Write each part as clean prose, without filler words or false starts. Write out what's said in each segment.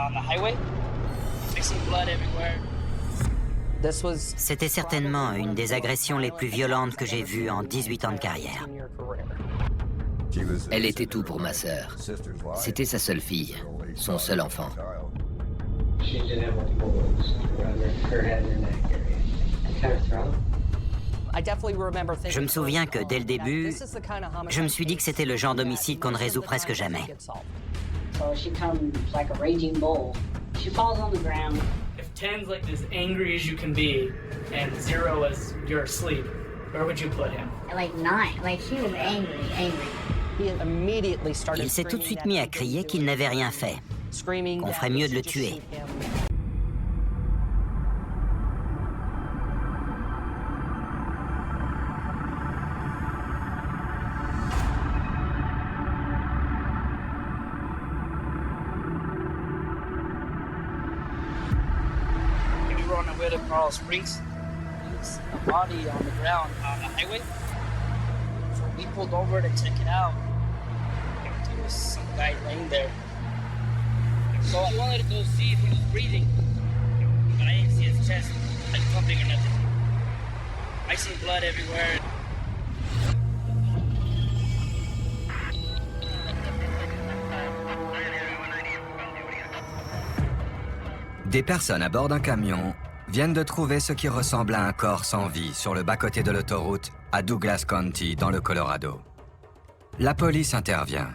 on the highway. Mixing blood everywhere. C'était certainement une des agressions les plus violentes que j'ai vues en 18 ans de carrière. Elle était tout pour ma sœur. C'était sa seule fille, son seul enfant. Je me souviens que dès le début, je me suis dit que c'était le genre d'homicide qu'on ne résout presque jamais. If 10's like as angry as you can be, and 0 as you're asleep, where would you put him? Like 9, like she was angry. Il s'est tout de suite mis à crier qu'il n'avait rien fait, qu'on ferait mieux de le tuer. We were on our way to Coral Springs. There's a body on the ground on the highway. So we pulled over to check it out. There was some guy laying there. So I wanted to go see if he was breathing, but I didn't see his chest, like pumping or nothing. I see blood everywhere. Des personnes à bord d'un camion viennent de trouver ce qui ressemble à un corps sans vie sur le bas-côté de l'autoroute à Douglas County, dans le Colorado. La police intervient.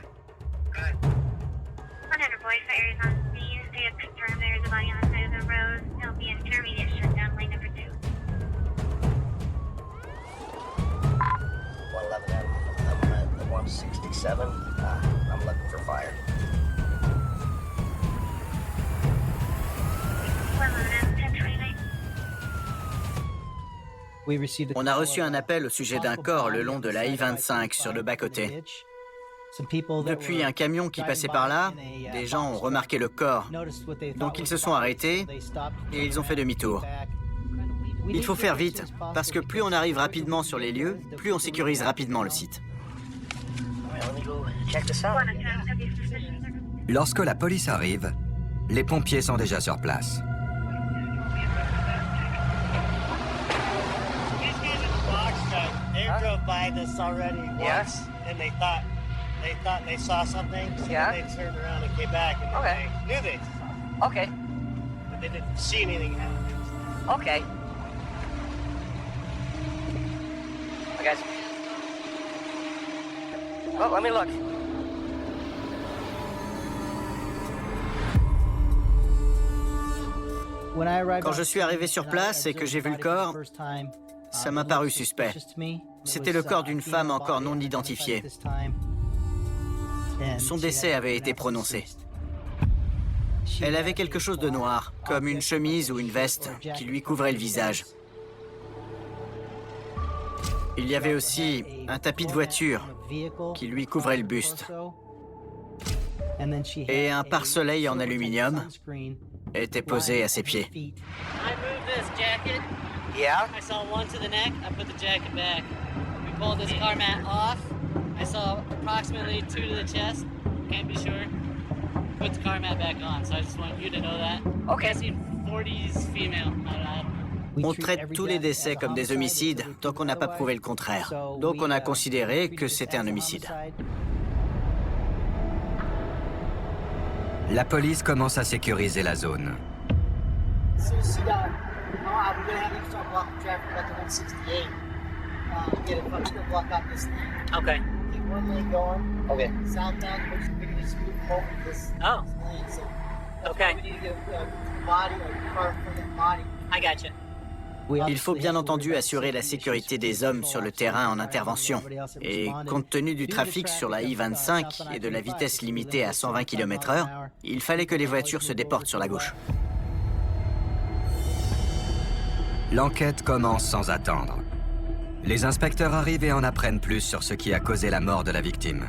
On a reçu un appel au sujet d'un corps le long de la I-25 sur le bas-côté. Depuis un camion qui passait par là, des gens ont remarqué le corps. Donc ils se sont arrêtés et ils ont fait demi-tour. Il faut faire vite, parce que plus on arrive rapidement sur les lieux, plus on sécurise rapidement le site. Lorsque la police arrive, les pompiers sont déjà sur place. They drove by this already once, and they thought they saw something, so they turned around and came back, and they knew they saw. Okay. But they didn't see anything happen. Okay. I guess. Well, let me look. Quand je suis arrivé sur place et que j'ai vu le corps, ça m'a paru suspect. C'était le corps d'une femme encore non identifiée. Son décès avait été prononcé. Elle avait quelque chose de noir, comme une chemise ou une veste, qui lui couvrait le visage. Il y avait aussi un tapis de voiture qui lui couvrait le buste. Et un pare-soleil en aluminium était posé à ses pieds. Yeah. I saw one to the neck. I put the jacket back. We pulled this car mat off. I saw approximately 2 to the chest. Can't be sure. Put the car mat back on. So I just want you to know that. Okay. I seen 40s female. On traite tous les décès comme des homicides tant qu'on n'a pas prouvé le contraire. Donc on a considéré que c'était un homicide. La police commence à sécuriser la zone. I'm gonna have you start blocking traffic back to 168. Get it, fucking block out this lane. Okay. Keep one lane going. Okay. Southbound, we're just gonna just move over this lane. So okay. We need to get a body or a car from that body. I gotcha. Il faut bien entendu assurer la sécurité des hommes sur le terrain en intervention. Et compte tenu du trafic sur la I-25 et de la vitesse limitée à 120 km/h, il fallait que les voitures se déportent sur la gauche. L'enquête commence sans attendre. Les inspecteurs arrivent et en apprennent plus sur ce qui a causé la mort de la victime.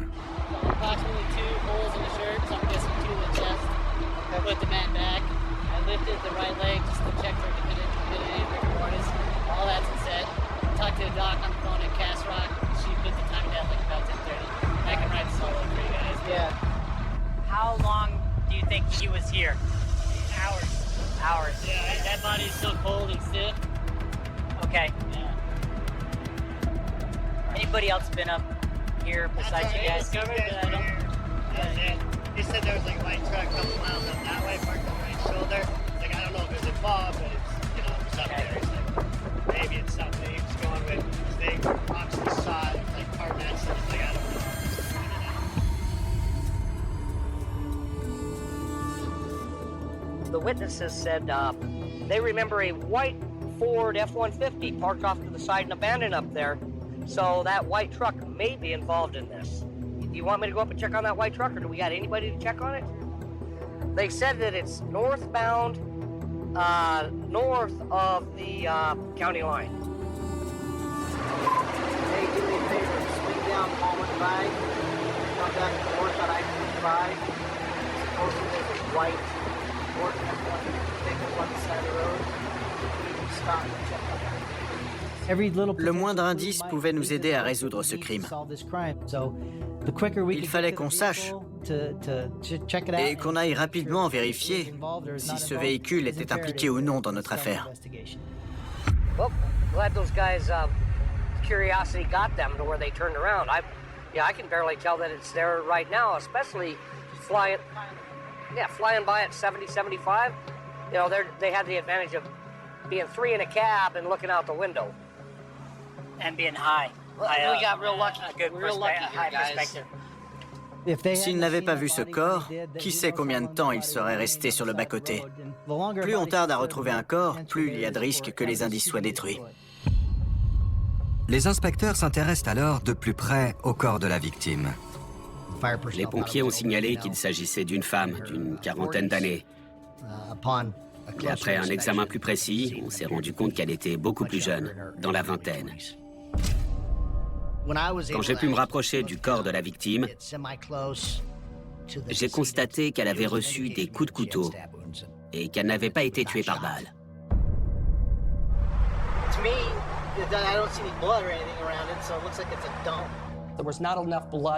How long do you think he was here? Hours. Yeah, that body's still cold and stiff. Okay. Yeah. Anybody else been up here besides you guys? He said there was like a white truck a couple miles up that way, parked on the right shoulder. Like, I don't know if it was involved, but it's, you know, it's up there. He's like, maybe it's something. He was going with big rocks to the side, like car nets, and he's like, I don't know. The witnesses said they remember a white Ford F-150 parked off to the side and abandoned up there. So that white truck may be involved in this. Do you want me to go up and check on that white truck, or do we got anybody to check on it? They said that it's northbound, north of the county line. Hey, do me a favor, swing down Palmer Drive, come back north on I-55. Supposedly there's a white Ford F-150 on the side of the road. You can stop and check on that. Le moindre indice pouvait nous aider à résoudre ce crime. Il fallait qu'on sache et qu'on aille rapidement vérifier si ce véhicule était impliqué ou non dans notre affaire. Well, glad those guys' curiosity got them to where they turned around. I can barely tell that it's there right now, especially flying by at 70, 75. You know, they had the advantage of being three in a cab and looking out the window. And being high. We got real lucky. Real lucky here, guys. S'ils n'avaient pas vu ce corps, qui sait combien de temps ils seraient restés sur le bas-côté. Plus on tarde à retrouver un corps, plus il y a de risques que les indices soient détruits. Les inspecteurs s'intéressent alors de plus près au corps de la victime. Les pompiers ont signalé qu'il s'agissait d'une femme d'une quarantaine d'années. Et après un examen plus précis, on s'est rendu compte qu'elle était beaucoup plus jeune, dans la vingtaine. Quand j'ai pu me rapprocher du corps de la victime, j'ai constaté qu'elle avait reçu des coups de couteau et qu'elle n'avait pas été tuée par balle. To me, I don't see any blood or anything around it, so it looks like it's a dump.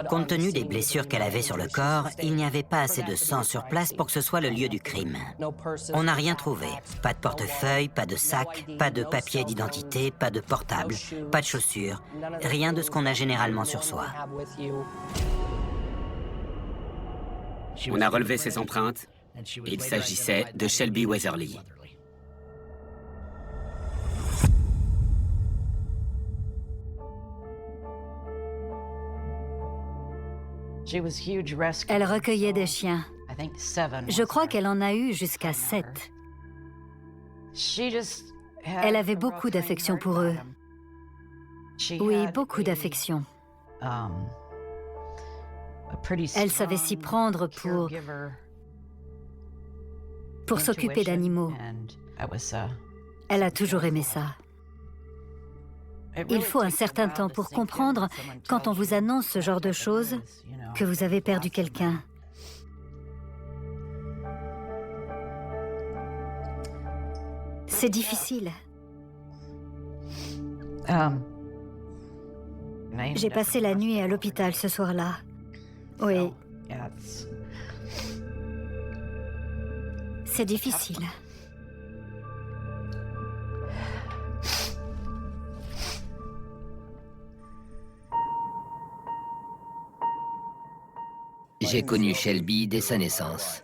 Compte tenu des blessures qu'elle avait sur le corps, il n'y avait pas assez de sang sur place pour que ce soit le lieu du crime. On n'a rien trouvé. Pas de portefeuille, pas de sac, pas de papier d'identité, pas de portable, pas de chaussures. Rien de ce qu'on a généralement sur soi. On a relevé ses empreintes et il s'agissait de Shelby Weatherly. Elle recueillait des chiens. Je crois qu'elle en a eu jusqu'à 7. Elle avait beaucoup d'affection pour eux. Oui, beaucoup d'affection. Elle savait s'y prendre pour s'occuper d'animaux. Elle a toujours aimé ça. Il faut un certain temps pour comprendre, quand on vous annonce ce genre de choses, que vous avez perdu quelqu'un. C'est difficile. J'ai passé la nuit à l'hôpital ce soir-là. Oui. C'est difficile. J'ai connu Shelby dès sa naissance.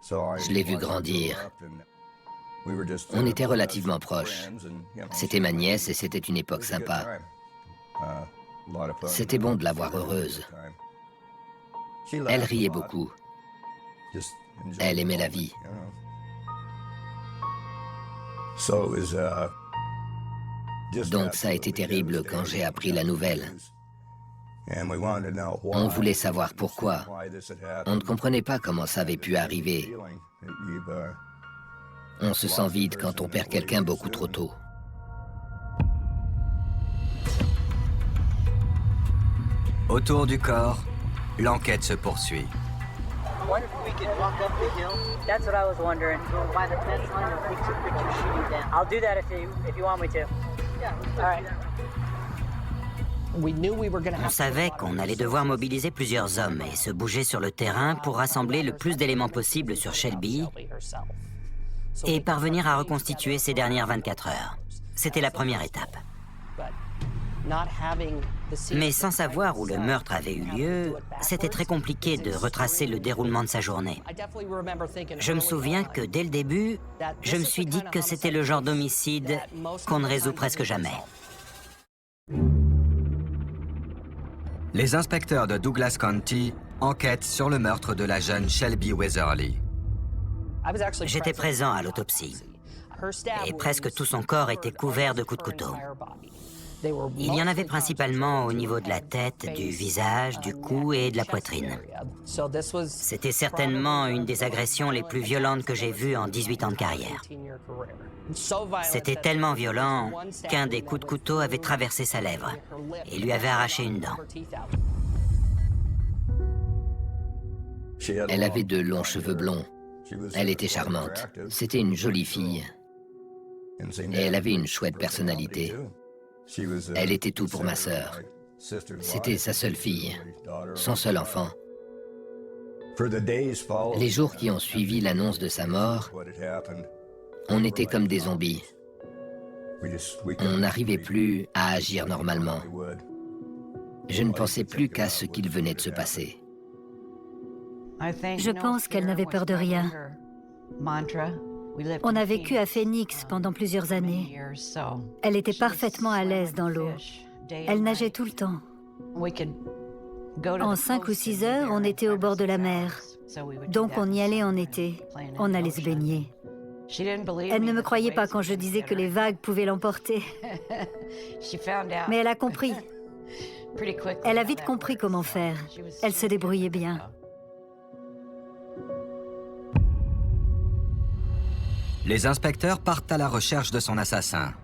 Je l'ai vu grandir. On était relativement proches. C'était ma nièce et c'était une époque sympa. C'était bon de la voir heureuse. Elle riait beaucoup. Elle aimait la vie. Donc ça a été terrible quand j'ai appris la nouvelle. On voulait savoir pourquoi. On ne comprenait pas comment ça avait pu arriver. On se sent vide quand on perd quelqu'un beaucoup trop tôt. Autour du corps, l'enquête se poursuit. That's what I was wondering. By the fence line and take some pictures shooting down. I'll do that if you want me to. Yeah. All right. On savait qu'on allait devoir mobiliser plusieurs hommes et se bouger sur le terrain pour rassembler le plus d'éléments possible sur Shelby et parvenir à reconstituer ces dernières 24 heures. C'était la première étape. Mais sans savoir où le meurtre avait eu lieu, c'était très compliqué de retracer le déroulement de sa journée. Je me souviens que dès le début, je me suis dit que c'était le genre d'homicide qu'on ne résout presque jamais. Les inspecteurs de Douglas County enquêtent sur le meurtre de la jeune Shelby Weatherly. J'étais présent à l'autopsie et presque tout son corps était couvert de coups de couteau. Il y en avait principalement au niveau de la tête, du visage, du cou et de la poitrine. C'était certainement une des agressions les plus violentes que j'ai vues en 18 ans de carrière. C'était tellement violent qu'un des coups de couteau avait traversé sa lèvre et lui avait arraché une dent. Elle avait de longs cheveux blonds. Elle était charmante. C'était une jolie fille. Et elle avait une chouette personnalité. Elle était tout pour ma sœur. C'était sa seule fille, son seul enfant. Les jours qui ont suivi l'annonce de sa mort, on était comme des zombies. On n'arrivait plus à agir normalement. Je ne pensais plus qu'à ce qu'il venait de se passer. Je pense qu'elle n'avait peur de rien. On a vécu à Phoenix pendant plusieurs années. Elle était parfaitement à l'aise dans l'eau. Elle nageait tout le temps. En 5 ou 6 heures, on était au bord de la mer. Donc on y allait en été. On allait se baigner. Elle ne me croyait pas quand je disais que les vagues pouvaient l'emporter. Mais elle a compris. Elle a vite compris comment faire. Elle se débrouillait bien. Les inspecteurs partent à la recherche de son assassin.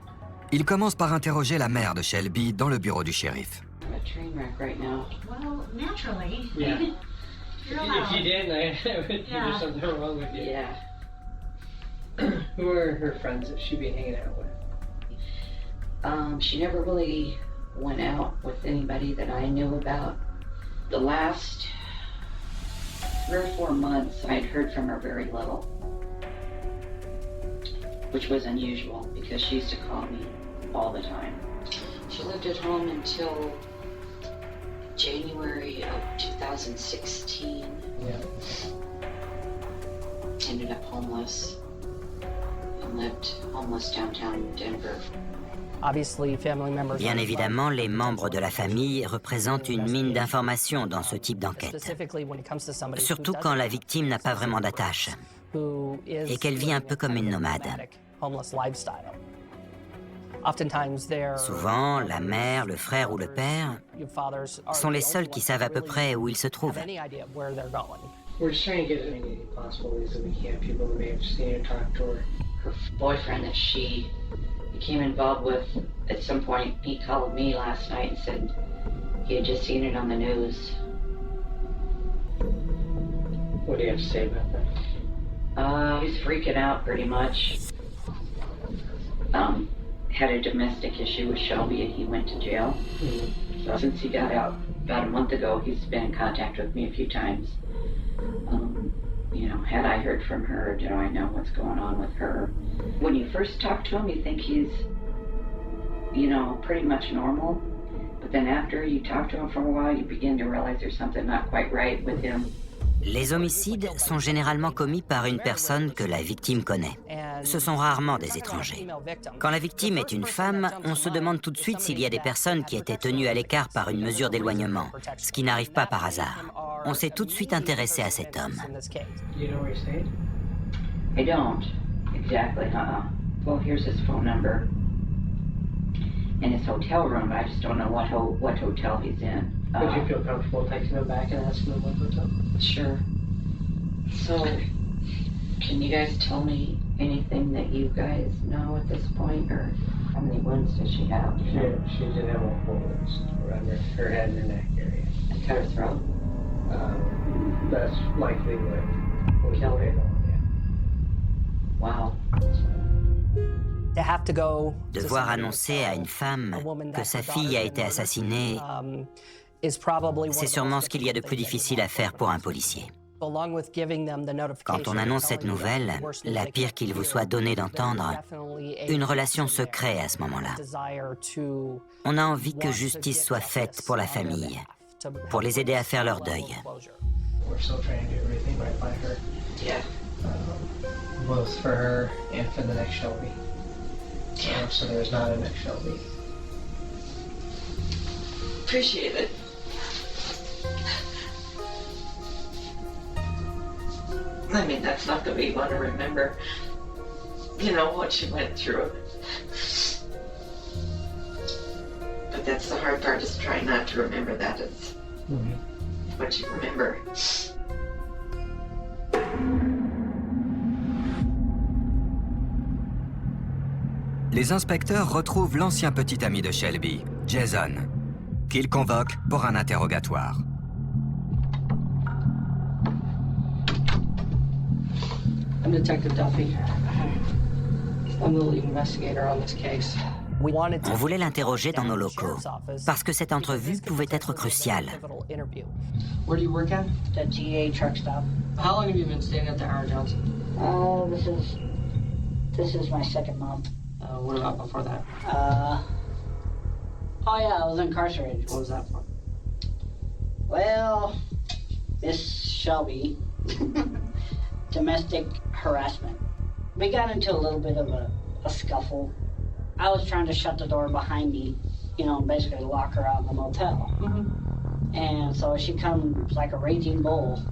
Ils commencent par interroger la mère de Shelby dans le bureau du shérif. Who were her friends that she'd be hanging out with? She never really went out with anybody that I knew about. The last 3 or 4 months, I'd heard from her very little, which was unusual because she used to call me all the time. She lived at home until January of 2016. Yeah. Ended up homeless. Lived homeless downtown Denver. Bien évidemment, les membres de la famille représentent une mine d'informations dans ce type d'enquête. Surtout quand la victime n'a pas vraiment d'attache et qu'elle vit un peu comme une nomade. Souvent, la mère, le frère ou le père sont les seuls qui savent à peu près où ils se trouvent. We're just trying to get as many possibilities that we can. People who may have seen her, talked to her. Her boyfriend that she became involved with at some point, he called me last night and said he had just seen it on the news. What do you have to say about that? He's freaking out pretty much. Had a domestic issue with Shelby and he went to jail. Mm-hmm. So since he got out about a month ago, he's been in contact with me a few times. You know, had I heard from her, do I know what's going on with her? When you first talk to him, you think he's, you know, pretty much normal. But then after you talk to him for a while, you begin to realize there's something not quite right with him. Les homicides sont généralement commis par une personne que la victime connaît. Ce sont rarement des étrangers. Quand la victime est une femme, on se demande tout de suite s'il y a des personnes qui étaient tenues à l'écart par une mesure d'éloignement, ce qui n'arrive pas par hasard. On s'est tout de suite intéressé à cet homme. I don't. Exactly, Well, here's his phone number. In his hotel room, I just don't know what hotel he's in. Would you feel comfortable taking him back and asking him what hotel? Sure. So, can you guys tell me anything that you guys know at this point, or how many wounds does she have? She did have multiple wounds around her head and her neck area. And cut her throat? That's likely what killed her. Yeah. Wow. Devoir annoncer à une femme que sa fille a été assassinée, c'est sûrement ce qu'il y a de plus difficile à faire pour un policier. Quand on annonce cette nouvelle, la pire qu'il vous soit donné d'entendre, une relation se crée à ce moment-là. On a envie que justice soit faite pour la famille, pour les aider à faire leur deuil. We're still trying to do everything right by her. Yeah. Both for her and for the next Shelby. Yeah. So there's not a next Shelby. Appreciate it. I mean, that's not that we want to remember, you know, what she went through. But that's the hard part, is trying not to remember that. It's what you remember. Les inspecteurs retrouvent l'ancien petit ami de Shelby, Jason, qu'ils convoquent pour un interrogatoire. I'm Detective Duffy. I'm the lead investigator on this case. On voulait l'interroger dans nos locaux, parce que cette entrevue pouvait être cruciale. Where do you work at? The GA truck stop. How long have you been staying at the Howard Johnson? This is my second month. What about before that? Oh yeah, I was incarcerated. What was that for? Well, Miss Shelby, domestic harassment. We got into a little bit of a scuffle. I was trying to shut the door behind me, you know, basically lock her out in the motel. And so she comes like a raging bull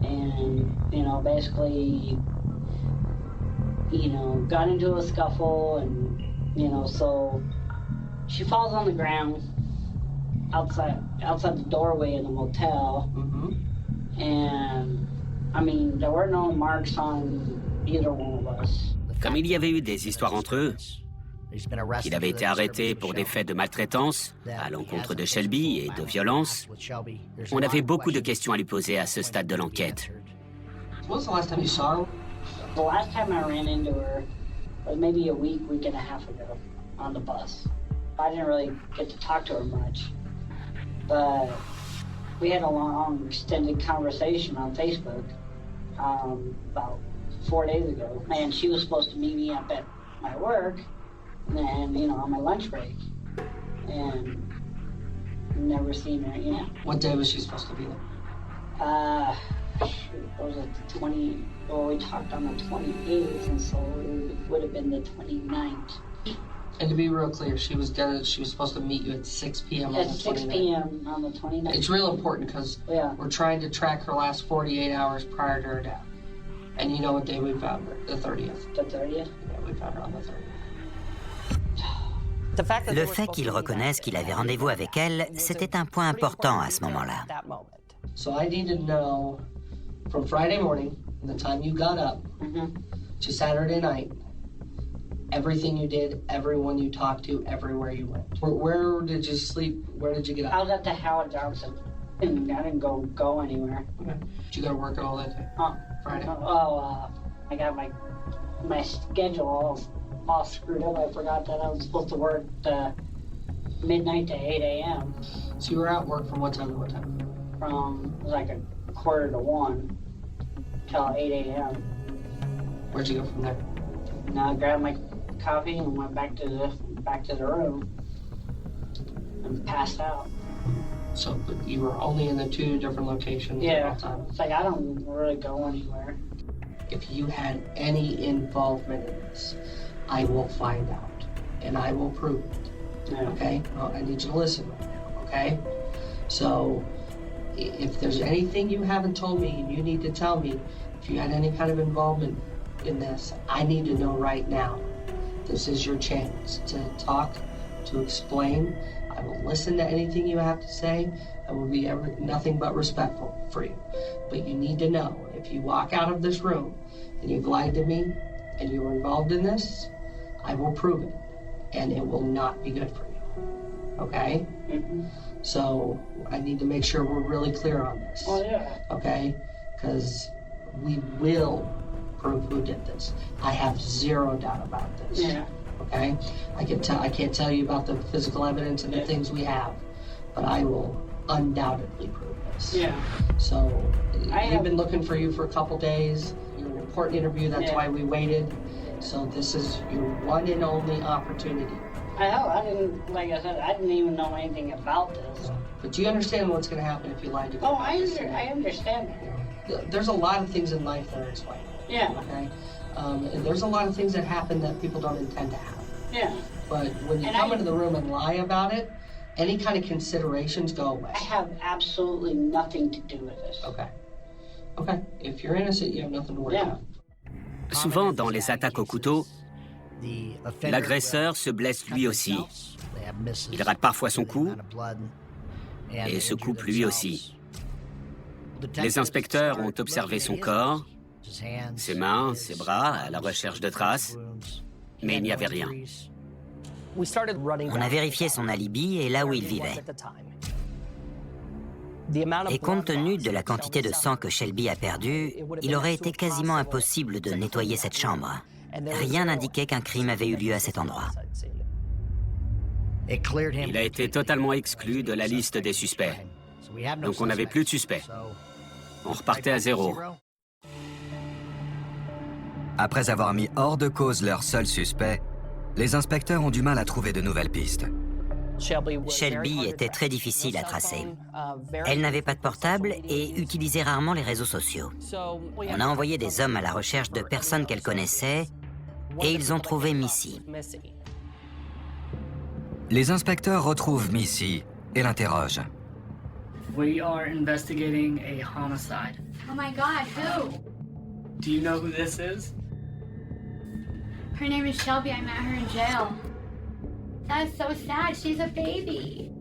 and, you know, basically, you know, got into a scuffle and, you know, so she falls on the ground outside the doorway in the motel. And, I mean, there were no marks on either one of us. Comme il y avait eu des histoires entre eux, qu'il avait été arrêté pour des faits de maltraitance à l'encontre de Shelby et de violence, on avait beaucoup de questions à lui poser à ce stade de l'enquête. When was the last time you saw her? The last time I ran into her was maybe a week and a half ago on the bus. I didn't really get to talk to her much, but we had a long, extended conversation on Facebook about 4 days ago. And she was supposed to meet me up at my work, and, you know, on my lunch break. And never seen her, you know. What day was she supposed to be there? What was it, the 20, well, we talked on the 28th, and so it would have been the 29th. And to be real clear, she was supposed to meet you at 6 p.m. on the 29th. At 6 p.m. on the 29th. It's real important because we're trying to track her last 48 hours prior to her death. And you know what day we found her? The 30th. The 30th? Yeah, we found her on the 30th. Le fait qu'il reconnaisse qu'il avait rendez-vous avec elle, c'était un point important à ce moment-là. So I need to know from Friday morning, the time you got up, to Saturday night, everything you did, everyone you talked to, everywhere you went. Where did you sleep? Where did you get up? I was at the Howard Johnson. I didn't go anywhere. Okay. Did you go to work at all that day? Friday? I got my schedule all screwed up. I forgot that I was supposed to work midnight to 8 a.m. So you were at work from what time to what time? From, it was like a 1:45 till 8 a.m. Where'd you go from there? And I grabbed my coffee and went back to the room and passed out. So but you were only in the 2 different locations at all times? It's like I don't really go anywhere. If you had any involvement in this, I will find out, and I will prove it, okay? Well, I need you to listen right now, okay? So, if there's anything you haven't told me and you need to tell me, if you had any kind of involvement in this, I need to know right now. This is your chance to talk, to explain. I will listen to anything you have to say. I will be nothing but respectful for you. But you need to know, if you walk out of this room and you've lied to me and you were involved in this, I will prove it, and it will not be good for you, okay? So I need to make sure we're really clear on this, okay? Because we will prove who did this. I have zero doubt about this, okay? I can't tell you about the physical evidence and the things we have, but I will undoubtedly prove this. Yeah. So, we've been looking for you for a couple days. You're an important interview, that's why we waited. So this is your one and only opportunity. I didn't, like I said, I didn't even know anything about this. But do you understand what's going to happen if you lie to me? Oh, I understand that. There's a lot of things in life that are explained. Yeah. Okay? And there's a lot of things that happen that people don't intend to happen. Yeah. But when you come into the room and lie about it, any kind of considerations go away. I have absolutely nothing to do with this. Okay. Okay. If you're innocent, you have nothing to worry about. Souvent, dans les attaques au couteau, l'agresseur se blesse lui aussi. Il rate parfois son coup et se coupe lui aussi. Les inspecteurs ont observé son corps, ses mains, ses bras, à la recherche de traces, mais il n'y avait rien. On a vérifié son alibi et là où il vivait. Et compte tenu de la quantité de sang que Shelby a perdu, il aurait été quasiment impossible de nettoyer cette chambre. Rien n'indiquait qu'un crime avait eu lieu à cet endroit. Il a été totalement exclu de la liste des suspects. Donc on n'avait plus de suspects. On repartait à zéro. Après avoir mis hors de cause leur seul suspect, les inspecteurs ont du mal à trouver de nouvelles pistes. Shelby était très difficile à tracer. Elle n'avait pas de portable et utilisait rarement les réseaux sociaux. On a envoyé des hommes à la recherche de personnes qu'elle connaissait et ils ont trouvé Missy. Les inspecteurs retrouvent Missy et l'interrogent. We are investigating a homicide. Oh my God, who? Do you know who this is? Her name is Shelby. I met her in jail. That's so sad. She's a baby.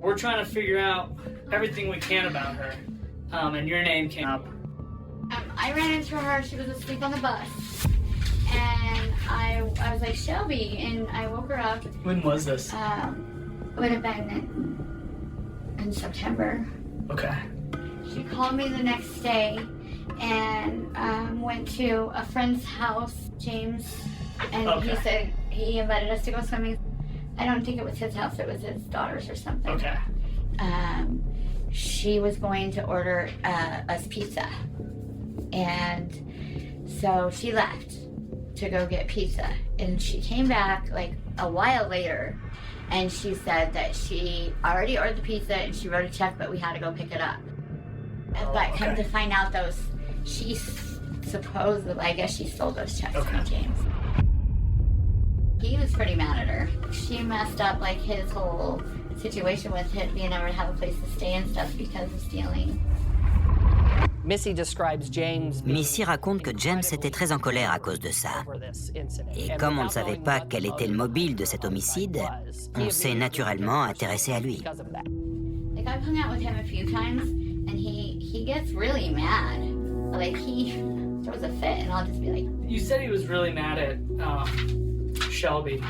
We're trying to figure out everything we can about her. And your name came up. I ran into her. She was asleep on the bus. And I was like, Shelby, and I woke her up. When was this? It would have been in September. Okay. She called me the next day and went to a friend's house, James, and he said he invited us to go swimming. I don't think it was his house, it was his daughter's or something. Okay. She was going to order us pizza. And so she left to go get pizza. And she came back like a while later and she said that she already ordered the pizza and she wrote a check, but we had to go pick it up. But come to find out she supposedly, I guess she stole those checks from James. He was pretty mad at her. She messed up like his whole situation with him being able to have a place to stay and stuff because of stealing. Missy raconte que James était très en colère à cause de ça. Et comme on ne savait pas quel était le mobile de cet homicide, on s'est naturellement intéressé à lui. Like I've hung out with him a few times and he gets really mad. Like he throws a fit and I'll just be like... You said he was really mad at Shelby.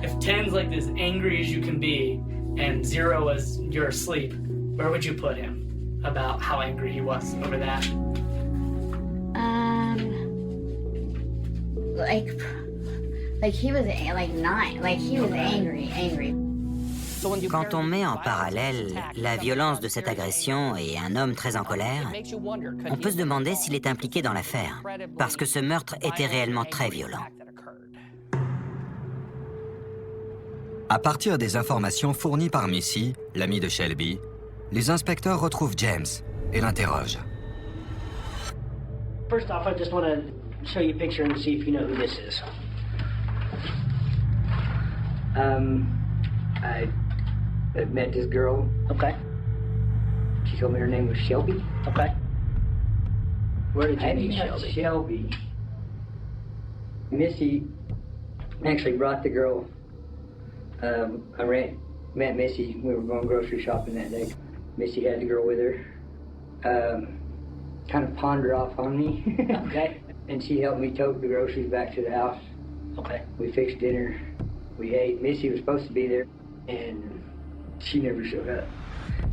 If 10's like as angry as you can be and 0 is you're asleep, where would you put him about how angry he was over that? Like he was like 9, like he was angry. Quand on met en parallèle la violence de cette agression et un homme très en colère, on peut se demander s'il est impliqué dans l'affaire, parce que ce meurtre était réellement très violent. À partir des informations fournies par Missy, l'amie de Shelby, les inspecteurs retrouvent James et l'interrogent. First off, I just want to show you a picture and see if you know who this is. I met this girl. Okay. She told me her name was Shelby. Okay. Where did you meet Shelby? Shelby. Missy actually brought the girl. Met Missy. We were going grocery shopping that day. Missy had the girl with her. Kind of pawned her off on me. Okay. And she helped me tote the groceries back to the house. Okay. We fixed dinner. We ate. Missy was supposed to be there, and she never showed up.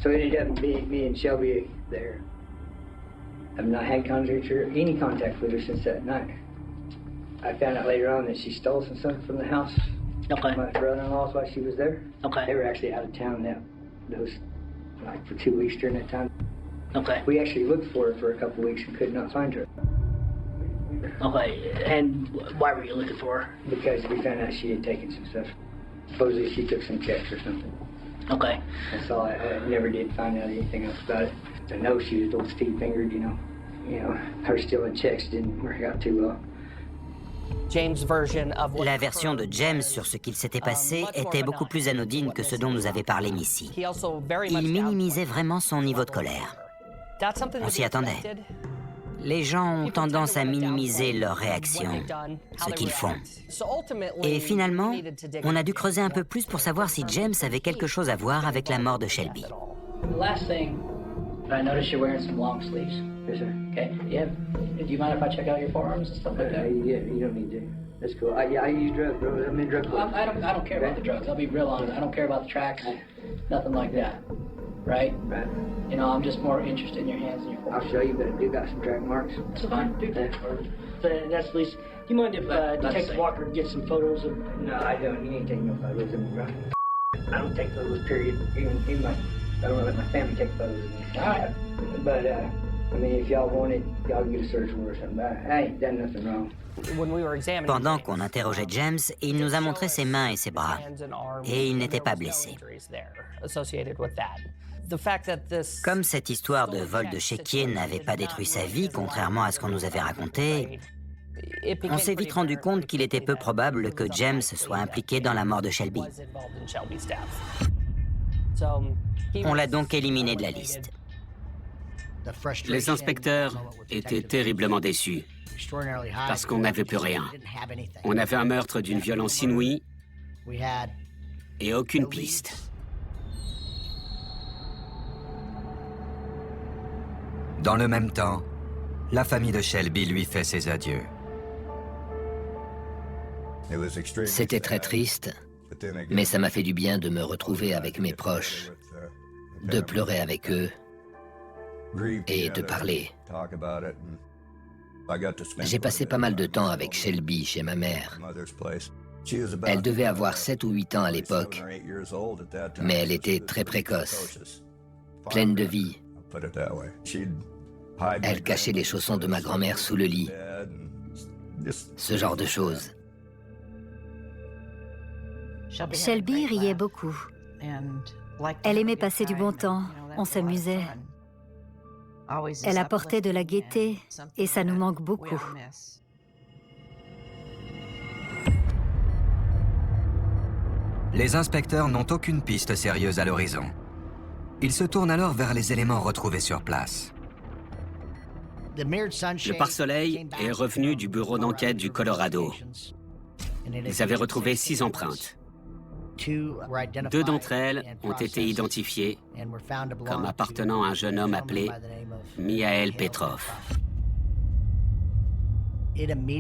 So it ended up being me and Shelby there. I've not had any contact with her since that night. I found out later on that she stole some stuff from the house. Okay. My brother-in-law's while she was there. Okay. They were actually out of town those like for 2 weeks during that time. Okay. We actually looked for her for a couple weeks and could not find her. Okay, and why were you looking for her? Because we found out she had taken some stuff. Supposedly she took some checks or something. Okay. That's all. I never did find out anything else about it. I know she was a little stiff-fingered, you know. Her stealing checks didn't work out too well. La version de James sur ce qu'il s'était passé était beaucoup plus anodine que ce dont nous avait parlé Missy. Il minimisait vraiment son niveau de colère. On s'y attendait. Les gens ont tendance à minimiser leurs réactions, ce qu'ils font. Et finalement, on a dû creuser un peu plus pour savoir si James avait quelque chose à voir avec la mort de Shelby. Last thing, I noticed you're wearing some long sleeves. Yes, sir. Okay. Yeah. Do you mind if I check out your forearms and stuff like that? Yeah, you don't need to. That's cool. I use drugs, bro. I'm in drug court. I don't care about the drugs. I'll be real honest. I don't care about the tracks. Nothing like that. Right? Right. I'm just more interested in your hands and your forearms. I'll show you, but I do got some track marks. That's fine, dude. That's at least. Do you mind if Detective Walker gets some photos of? No, I don't. You ain't taking no photos of me, bro. I don't take photos, period. Even I don't let my family take photos of me. All right. But, I mean, if y'all want it, y'all can get a search warrant or something. I ain't done nothing wrong. Pendant qu'on interrogeait James, il nous a montré ses mains et ses bras. Et il n'était pas blessé. Comme cette histoire de vol de chéquier n'avait pas détruit sa vie, contrairement à ce qu'on nous avait raconté, on s'est vite rendu compte qu'il était peu probable que James soit impliqué dans la mort de Shelby. On l'a donc éliminé de la liste. Les inspecteurs étaient terriblement déçus, parce qu'on n'avait plus rien. On avait un meurtre d'une violence inouïe et aucune piste. Dans le même temps, la famille de Shelby lui fait ses adieux. C'était très triste, mais ça m'a fait du bien de me retrouver avec mes proches, de pleurer avec eux et de parler. J'ai passé pas mal de temps avec Shelby chez ma mère. Elle devait avoir 7 ou 8 ans à l'époque, mais elle était très précoce, pleine de vie. Elle cachait les chaussons de ma grand-mère sous le lit. Ce genre de choses. Shelby riait beaucoup. Elle aimait passer du bon temps, on s'amusait. Elle apportait de la gaieté et ça nous manque beaucoup. Les inspecteurs n'ont aucune piste sérieuse à l'horizon. Ils se tournent alors vers les éléments retrouvés sur place. Le pare-soleil est revenu du bureau d'enquête du Colorado. Ils avaient retrouvé 6 empreintes. 2 d'entre elles ont été identifiées comme appartenant à un jeune homme appelé Mihail Petrov.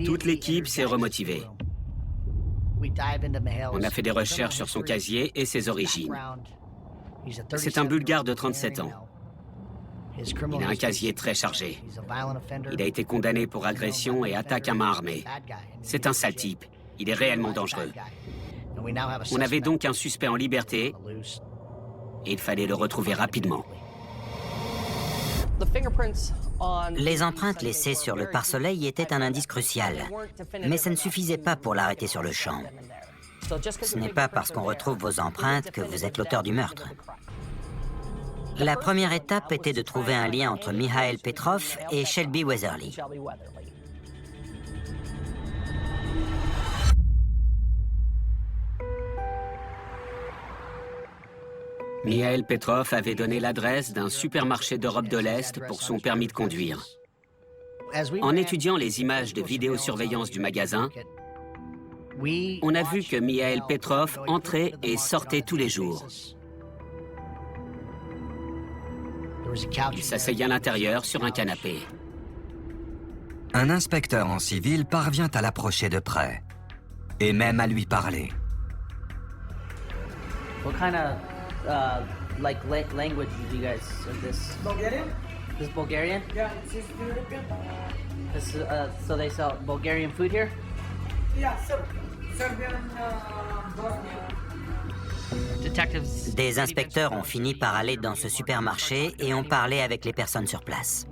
Toute l'équipe s'est remotivée. On a fait des recherches sur son casier et ses origines. C'est un Bulgare de 37 ans. Il a un casier très chargé. Il a été condamné pour agression et attaque à main armée. C'est un sale type. Il est réellement dangereux. On avait donc un suspect en liberté et il fallait le retrouver rapidement. Les empreintes laissées sur le pare-soleil étaient un indice crucial, mais ça ne suffisait pas pour l'arrêter sur le champ. Ce n'est pas parce qu'on retrouve vos empreintes que vous êtes l'auteur du meurtre. La première étape était de trouver un lien entre Mihail Petrov et Shelby Weatherly. Mihail Petrov avait donné l'adresse d'un supermarché d'Europe de l'Est pour son permis de conduire. En étudiant les images de vidéosurveillance du magasin, on a vu que Mihail Petrov entrait et sortait tous les jours. Il s'asseyait à l'intérieur sur un canapé. Un inspecteur en civil parvient à l'approcher de près, et même à lui parler. What kind of language do you guys this? Bulgarian. This is Bulgarian. Yeah, it's Eastern European. So they sell Bulgarian food here. Des inspecteurs ont fini par aller dans ce supermarché et ont parlé avec les personnes sur place.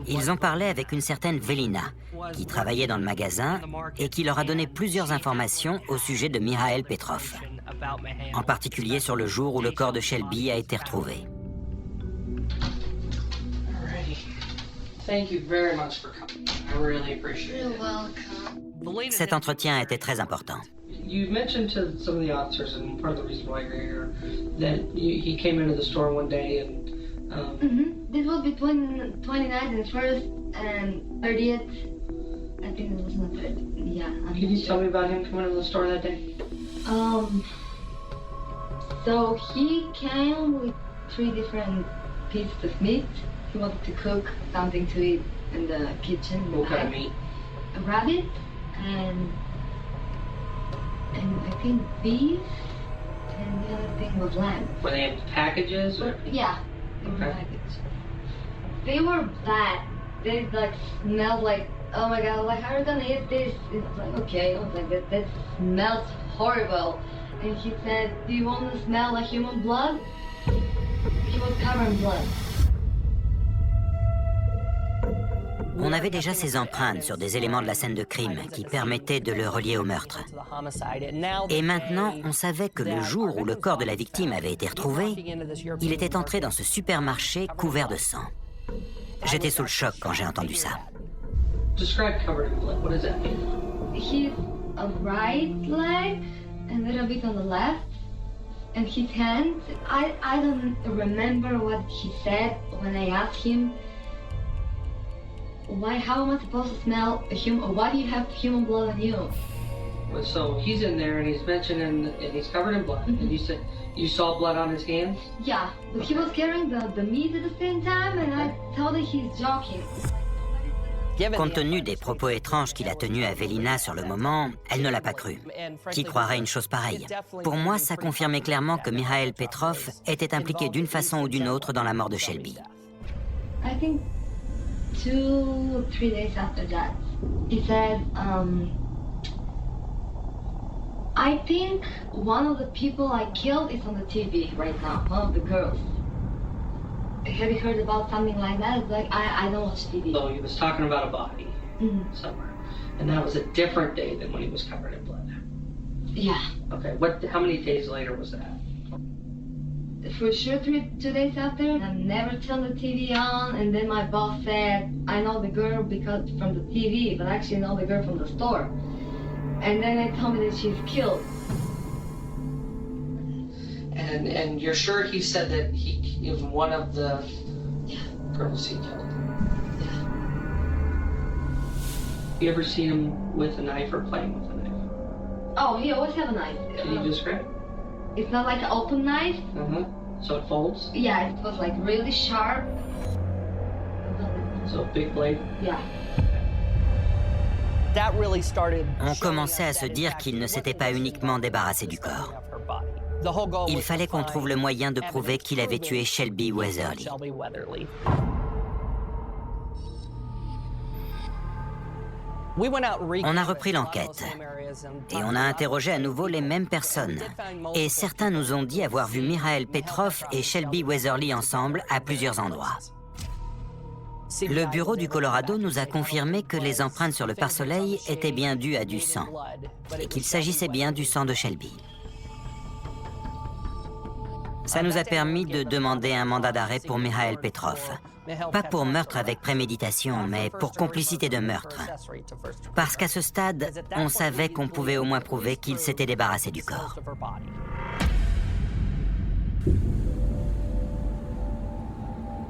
Ils ont parlé avec une certaine Velina, qui travaillait dans le magasin et qui leur a donné plusieurs informations au sujet de Mikhail Petrov, en particulier sur le jour où le corps de Shelby a été retrouvé. Cet entretien était très important. You mentioned to some of the officers, and part of the reason why you're here, that he came into the store one day and... This was between 29th and 1st and 30th. I think it was not 30th. Yeah. Can you tell me about him coming into the store that day? So he came with 3 different pieces of meat. He wanted to cook something to eat in the kitchen. What kind of meat? A rabbit and I think beef, and the other thing was lamb. Were they in packages? Or? Yeah, in package. They were bad. They like smelled like, oh my god, like how are you gonna eat this? It's like, okay, I was like, that smells horrible. And he said, do you want to smell like human blood? He was covered in blood. On avait déjà ces empreintes sur des éléments de la scène de crime qui permettaient de le relier au meurtre. Et maintenant, on savait que le jour où le corps de la victime avait été retrouvé, il était entré dans ce supermarché couvert de sang. J'étais sous le choc quand j'ai entendu ça. Describe covered in blood. What does that mean? His right leg, a little bit on the left, and his hand. I don't remember what he said when I asked him. How am I supposed to smell a human? Why do you have human blood on you? So he's in there and he's mentioning, and he's covered in blood. And you said you saw blood on his hands? Yeah, but he was carrying the meat at the same time, and I thought that he's joking. Compte tenu des propos étranges qu'il a tenus à Velina sur le moment, elle ne l'a pas cru. Qui croirait une chose pareille? Pour moi, ça confirmait clairement que Mikhail Petrov était impliqué d'une façon ou d'une autre dans la mort de Shelby. I think 2 or 3 days after that, he said, I think one of the people I killed is on the TV right now, one of the girls. Have you heard about something like that? It's like, I don't watch TV. So he was talking about a body somewhere. And that was a different day than when he was covered in blood. Yeah. Okay, how many days later was that? For sure 2 days after. I never turned the TV on, and then my boss said, I know the girl because from the TV, but actually know the girl from the store. And then they told me that she's killed. And you're sure he said that he was one of the girls he killed? Yeah. You ever seen him with a knife or playing with a knife? Oh, he always have a knife. Can you describe? It's not like an open knife. So it folds? Yeah, it was like really sharp. So big blade? Yeah. On commençait à se dire qu'il ne s'était pas uniquement débarrassé du corps. Il fallait qu'on trouve le moyen de prouver qu'il avait tué Shelby Weatherly. On a repris l'enquête et on a interrogé à nouveau les mêmes personnes. Et certains nous ont dit avoir vu Mikhail Petrov et Shelby Weatherly ensemble à plusieurs endroits. Le bureau du Colorado nous a confirmé que les empreintes sur le pare-soleil étaient bien dues à du sang et qu'il s'agissait bien du sang de Shelby. Ça nous a permis de demander un mandat d'arrêt pour Mikhail Petrov. Pas pour meurtre avec préméditation, mais pour complicité de meurtre. Parce qu'à ce stade, on savait qu'on pouvait au moins prouver qu'il s'était débarrassé du corps.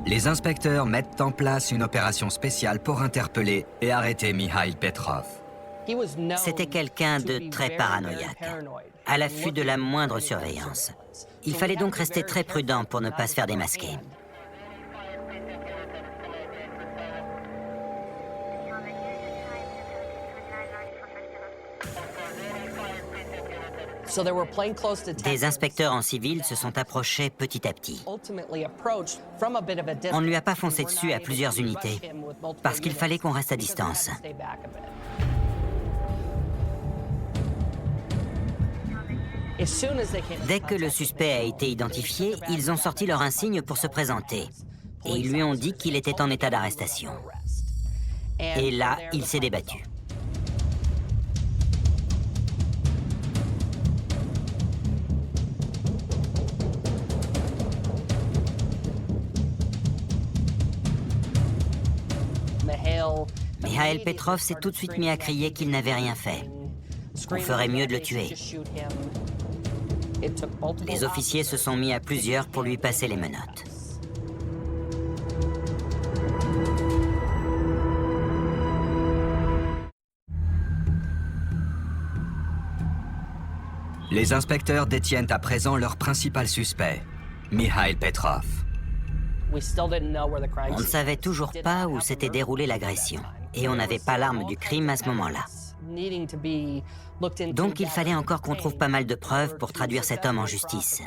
Les inspecteurs mettent en place une opération spéciale pour interpeller et arrêter Mikhail Petrov. C'était quelqu'un de très paranoïaque, à l'affût de la moindre surveillance. Il fallait donc rester très prudent pour ne pas se faire démasquer. Des inspecteurs en civil se sont approchés petit à petit. On ne lui a pas foncé dessus à plusieurs unités, parce qu'il fallait qu'on reste à distance. Dès que le suspect a été identifié, ils ont sorti leur insigne pour se présenter. Et ils lui ont dit qu'il était en état d'arrestation. Et là, il s'est débattu. Mikhail Petrov s'est tout de suite mis à crier qu'il n'avait rien fait. On ferait mieux de le tuer. Les officiers se sont mis à plusieurs pour lui passer les menottes. Les inspecteurs détiennent à présent leur principal suspect, Mikhail Petrov. On ne savait toujours pas où s'était déroulée l'agression, et on n'avait pas l'arme du crime à ce moment-là. Donc il fallait encore qu'on trouve pas mal de preuves pour traduire cet homme en justice.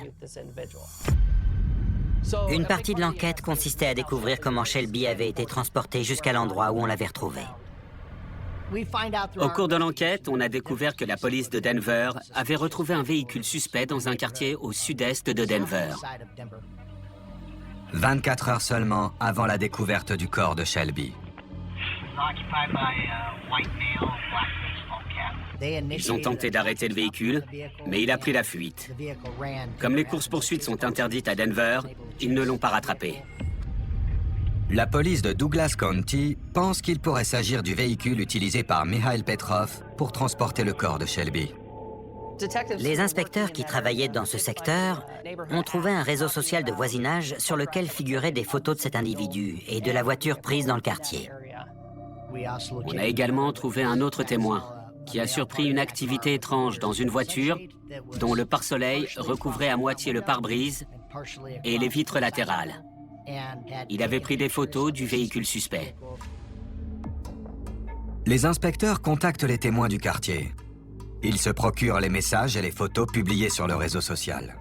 Une partie de l'enquête consistait à découvrir comment Shelby avait été transporté jusqu'à l'endroit où on l'avait retrouvé. Au cours de l'enquête, on a découvert que la police de Denver avait retrouvé un véhicule suspect dans un quartier au sud-est de Denver. 24 heures seulement avant la découverte du corps de Shelby. Ils ont tenté d'arrêter le véhicule, mais il a pris la fuite. Comme les courses-poursuites sont interdites à Denver, ils ne l'ont pas rattrapé. La police de Douglas County pense qu'il pourrait s'agir du véhicule utilisé par Mikhail Petrov pour transporter le corps de Shelby. Les inspecteurs qui travaillaient dans ce secteur ont trouvé un réseau social de voisinage sur lequel figuraient des photos de cet individu et de la voiture prise dans le quartier. On a également trouvé un autre témoin qui a surpris une activité étrange dans une voiture dont le pare-soleil recouvrait à moitié le pare-brise et les vitres latérales. Il avait pris des photos du véhicule suspect. Les inspecteurs contactent les témoins du quartier. Ils se procurent les messages et les photos publiées sur le réseau social.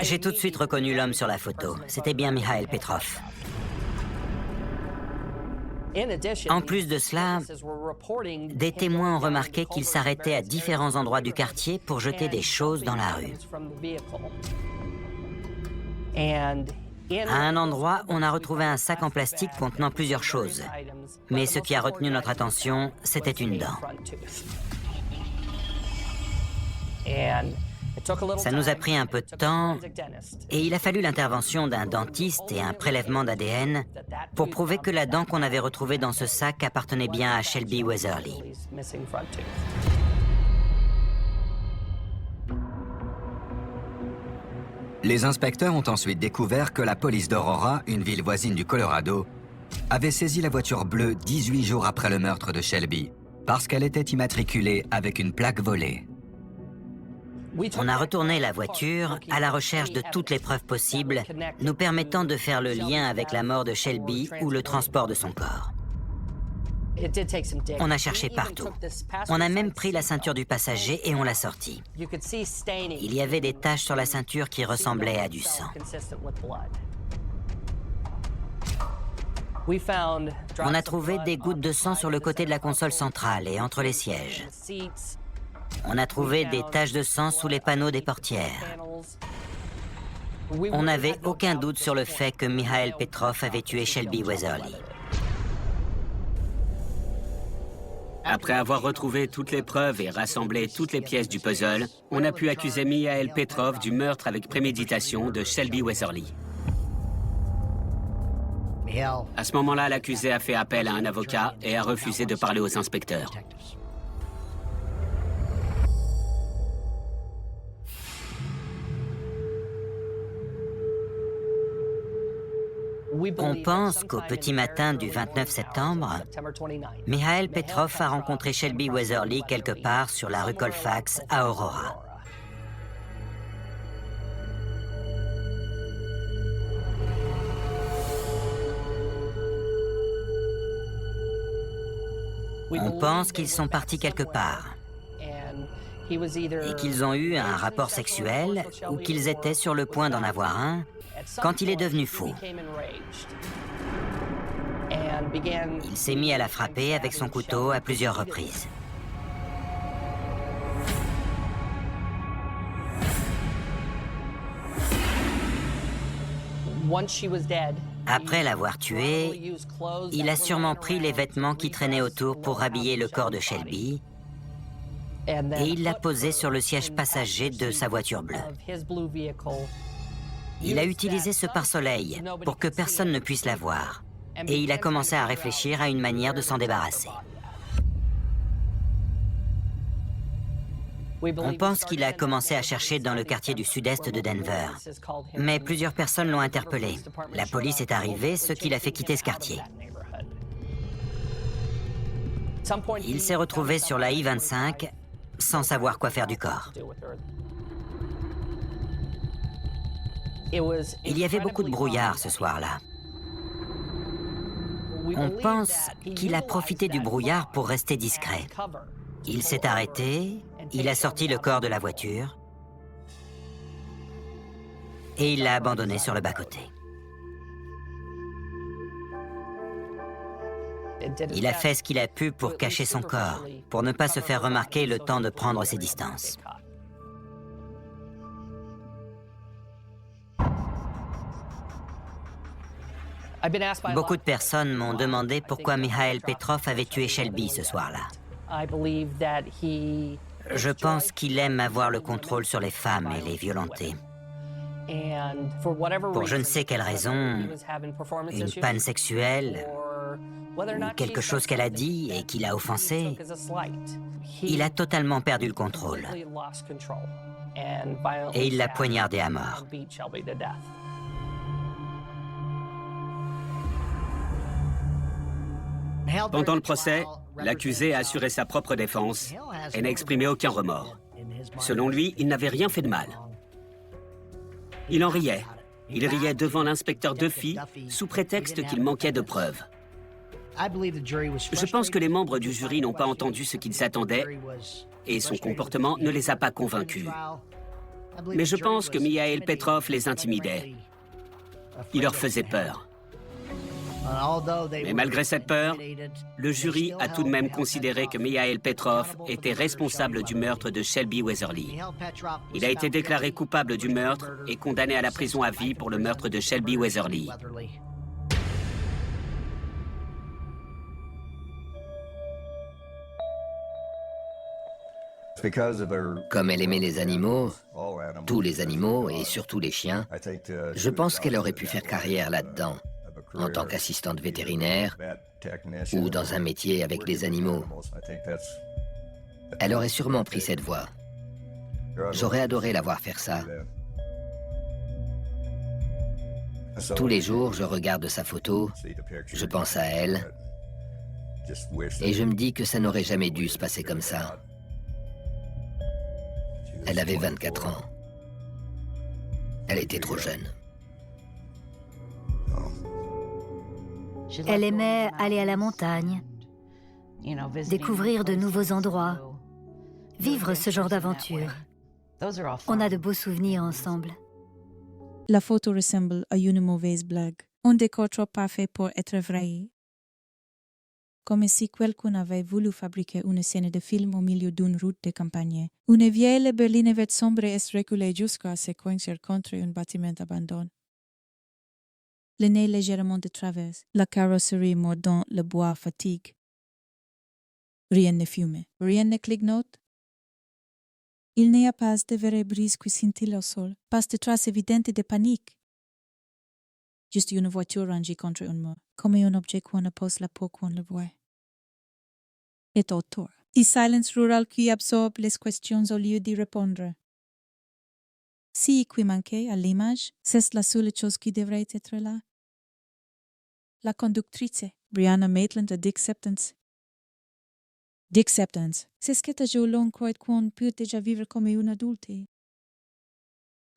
J'ai tout de suite reconnu l'homme sur la photo. C'était bien Mikhail Petrov. En plus de cela, des témoins ont remarqué qu'il s'arrêtait à différents endroits du quartier pour jeter des choses dans la rue. À un endroit, on a retrouvé un sac en plastique contenant plusieurs choses. Mais ce qui a retenu notre attention, c'était une dent. Ça nous a pris un peu de temps et il a fallu l'intervention d'un dentiste et un prélèvement d'ADN pour prouver que la dent qu'on avait retrouvée dans ce sac appartenait bien à Shelby Weatherly. Les inspecteurs ont ensuite découvert que la police d'Aurora, une ville voisine du Colorado, avait saisi la voiture bleue 18 jours après le meurtre de Shelby, parce qu'elle était immatriculée avec une plaque volée. On a retourné la voiture à la recherche de toutes les preuves possibles, nous permettant de faire le lien avec la mort de Shelby ou le transport de son corps. On a cherché partout. On a même pris la ceinture du passager et on l'a sortie. Il y avait des taches sur la ceinture qui ressemblaient à du sang. On a trouvé des gouttes de sang sur le côté de la console centrale et entre les sièges. On a trouvé des taches de sang sous les panneaux des portières. On n'avait aucun doute sur le fait que Mikhail Petrov avait tué Shelby Weatherly. Après avoir retrouvé toutes les preuves et rassemblé toutes les pièces du puzzle, on a pu accuser Mikhail Petrov du meurtre avec préméditation de Shelby Weatherly. À ce moment-là, l'accusé a fait appel à un avocat et a refusé de parler aux inspecteurs. On pense qu'au petit matin du 29 septembre, Mikhail Petrov a rencontré Shelby Weatherly quelque part sur la rue Colfax à Aurora. On pense qu'ils sont partis quelque part et qu'ils ont eu un rapport sexuel ou qu'ils étaient sur le point d'en avoir un quand il est devenu fou. Il s'est mis à la frapper avec son couteau à plusieurs reprises. Après l'avoir tuée, il a sûrement pris les vêtements qui traînaient autour pour habiller le corps de Shelby et il l'a posé sur le siège passager de sa voiture bleue. Il a utilisé ce pare-soleil pour que personne ne puisse la voir et il a commencé à réfléchir à une manière de s'en débarrasser. On pense qu'il a commencé à chercher dans le quartier du sud-est de Denver. Mais plusieurs personnes l'ont interpellé. La police est arrivée, ce qui l'a fait quitter ce quartier. Il s'est retrouvé sur la I-25 sans savoir quoi faire du corps. Il y avait beaucoup de brouillard ce soir-là. On pense qu'il a profité du brouillard pour rester discret. Il s'est arrêté, il a sorti le corps de la voiture et il l'a abandonné sur le bas-côté. Il a fait ce qu'il a pu pour cacher son corps, pour ne pas se faire remarquer le temps de prendre ses distances. Beaucoup de personnes m'ont demandé pourquoi Mikhail Petrov avait tué Shelby ce soir-là. Je pense qu'il aime avoir le contrôle sur les femmes et les violenter. Pour je ne sais quelle raison, une panne sexuelle, ou quelque chose qu'elle a dit et qui l'a offensé, il a totalement perdu le contrôle. Et il l'a poignardée à mort. Pendant le procès, l'accusé a assuré sa propre défense et n'a exprimé aucun remords. Selon lui, il n'avait rien fait de mal. Il en riait. Il riait devant l'inspecteur Duffy sous prétexte qu'il manquait de preuves. Je pense que les membres du jury n'ont pas entendu ce qu'ils attendaient et son comportement ne les a pas convaincus. Mais je pense que Mikhail Petrov les intimidait. Il leur faisait peur. Mais malgré cette peur, le jury a tout de même considéré que Mikhail Petrov était responsable du meurtre de Shelby Weatherly. Il a été déclaré coupable du meurtre et condamné à la prison à vie pour le meurtre de Shelby Weatherly. Comme elle aimait les animaux, tous les animaux et surtout les chiens, je pense qu'elle aurait pu faire carrière là-dedans, en tant qu'assistante vétérinaire ou dans un métier avec les animaux. Elle aurait sûrement pris cette voie. J'aurais adoré la voir faire ça. Tous les jours, je regarde sa photo, je pense à elle, et je me dis que ça n'aurait jamais dû se passer comme ça. Elle avait 24 ans. Elle était trop jeune. Elle aimait aller à la montagne, découvrir de nouveaux endroits, vivre ce genre d'aventure. On a de beaux souvenirs ensemble. La photo ressemble à une mauvaise blague. Un décor trop parfait pour être vrai. Comme si quelqu'un avait voulu fabriquer une scène de film au milieu d'une route de campagne. Une vieille berlinette sombre est reculée jusqu'à se coincer contre un bâtiment abandonné. Le nez légèrement de travers, la carrosserie mordant le bois fatigue. Rien ne fume, rien ne clignote. Il n'y a pas de vraie brise qui scintille au sol, pas de traces évidentes de panique. Juste une voiture rangée contre un mur, comme un objet qu'on pose la peau qu'on le voit. Et autour, le silence rural qui absorbe les questions au lieu d'y répondre. Si qui manquait à l'image, c'est la seule chose qui devrait être là. La conductrice, Brianna Maitland de Acceptance. D'acceptance, c'est ce que l'on croit qu'on peut déjà vivre comme un adulte.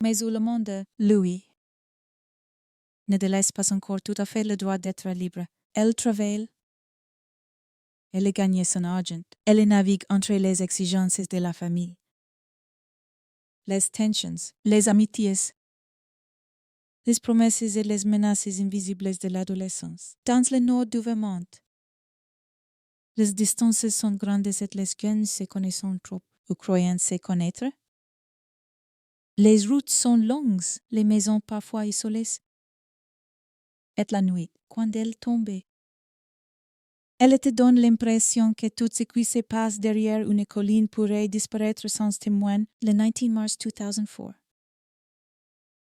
Mais où le monde, lui, ne délaisse pas encore tout à fait le droit d'être libre. Elle travaille. Elle a gagné son argent. Elle navigue entre les exigences de la famille. Les tensions, les amitiés, les promesses et les menaces invisibles de l'adolescence. Dans le nord du Vermont, les distances sont grandes et les jeunes se connaissent trop ou croyant se connaître. Les routes sont longues, les maisons parfois isolées. Et la nuit, quand elle tombait, elle te donne l'impression que tout ce qui se passe derrière une colline pourrait disparaître sans témoin le 19 mars 2004.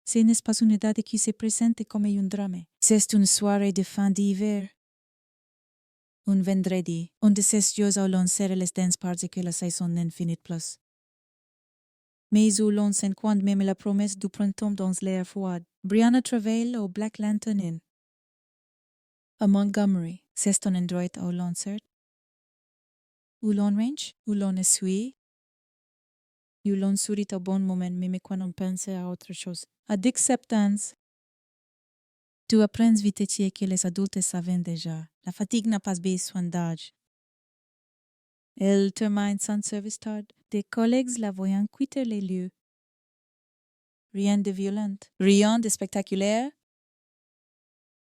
Ce n'est pas une date qui se présente comme un drame. C'est une soirée de fin d'hiver. Un vendredi, on de ces jours où l'on serre les dents parce que la saison n'en finit plus. Mais où l'on s'enquante même la promesse du printemps dans l'air froid. Brianna travaille au Black Lantern Inn. À Montgomery, c'est un endroit où l'on sert, où l'on range, où l'on essuie, où l'on sourit au bon moment même quand on pense à autre chose. À 17 ans, tu apprends vite que les adultes savent déjà. La fatigue n'a pas besoin d'âge. Elle termine son service tard. Des collègues la voyant quitter les lieux. Rien de violent, rien de spectaculaire.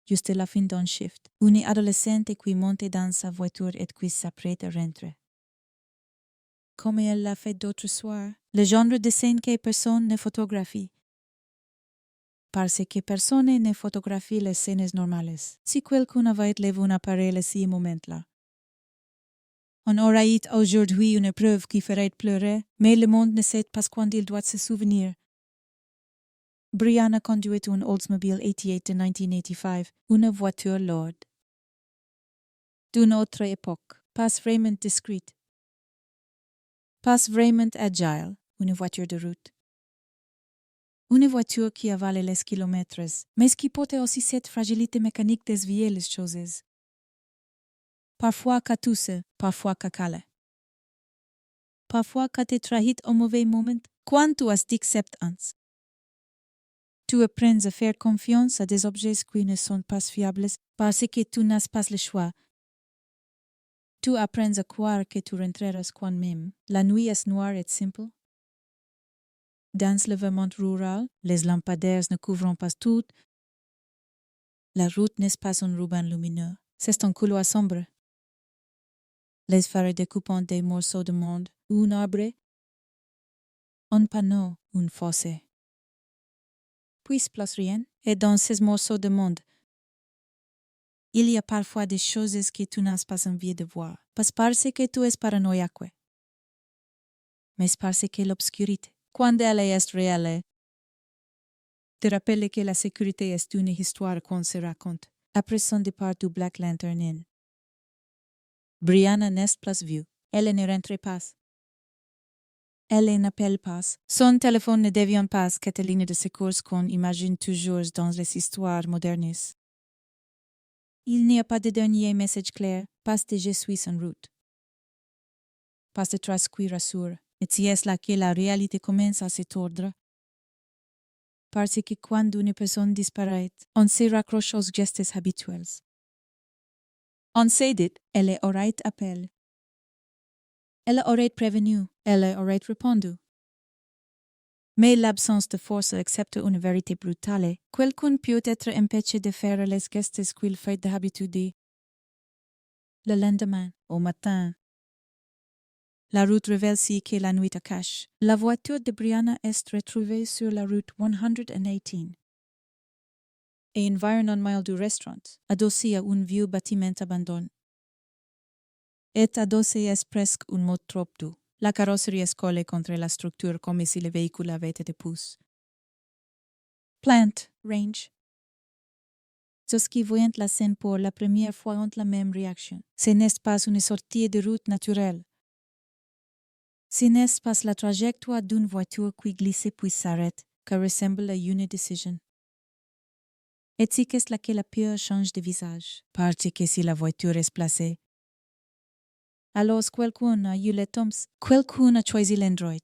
Juste la fin d'un shift. Une adolescente qui monte dans sa voiture et qui s'apprête à rentrer. Comme elle l'a fait d'autres soirs, le genre de scène que personne ne photographie. Parce que personne ne photographie les scènes normales. Si quelqu'un avait levé un appareil à ce moment-là. On aurait eu aujourd'hui une preuve qui ferait pleurer, mais le monde ne sait pas quand il doit se souvenir. Brianna conduit un Oldsmobile 88 de 1985, une voiture lourde. D'une autre époque, pas vraiment discrète. Pas vraiment agile, une voiture de route. Une voiture qui avale les kilomètres, mais qui peut aussi cette fragilité mécanique dévier les choses. Parfois qu'à tousse, parfois qu'à cale. Parfois qu'à te trahit au mauvais moment, quand tu as d'acceptance. Tu apprends à faire confiance à des objets qui ne sont pas fiables parce que tu n'as pas le choix. Tu apprends à croire que tu rentreras quand même. La nuit est noire et simple. Dans le Vermont rural, les lampadaires ne couvrent pas tout. La route n'est pas un ruban lumineux. C'est un couloir sombre. Les phares découpant des morceaux de monde, un arbre, un panneau, une fossé. Puis plus rien, et dans ces morceaux de monde, il y a parfois des choses que tu n'as pas envie de voir, pas parce que tu es paranoïaque, mais parce que l'obscurité, quand elle est réelle, te rappelle que la sécurité est une histoire qu'on se raconte. Après son départ du Black Lantern Inn, Brianna n'est plus vue. Elle ne rentre pas. Elle n'appelle pas. Son téléphone ne devient pas cette ligne de secours qu'on imagine toujours dans les histoires modernes. Il n'y a pas de dernier message clair, pas de je suis en route. Pas de trace qui rassure. Et c'est là que la réalité commence à se tordre. Parce que quand une personne disparaît, on se raccroche aux gestes habituels. On sait dit, elle aurait appelé. Elle aurait prévenu, elle aurait répondu. Mais l'absence de force accepte une vérité brutale. Quelqu'un peut être empêché de faire les gestes qu'il fait d'habitude. Le lendemain, au matin, la route révèle que la nuit cache. La voiture de Brianna est retrouvée sur la route 118. Et environ un mile du restaurant, adossé à un vieux bâtiment abandonné. Et adossé est presque un mot trop doux. La carrosserie est collée contre la structure comme si le véhicule avait été poussé. Plant, range. Ceux qui voient la scène pour la première fois ont la même réaction. Ce n'est pas une sortie de route naturelle. Ce n'est pas la trajectoire d'une voiture qui glisse puis s'arrête, qui ressemble à une décision. Et c'est qu'est-ce là que la peur change de visage, parce que si la voiture est placée. Alors quelqu'un a eu les tombs, quelqu'un a choisi l'endroit.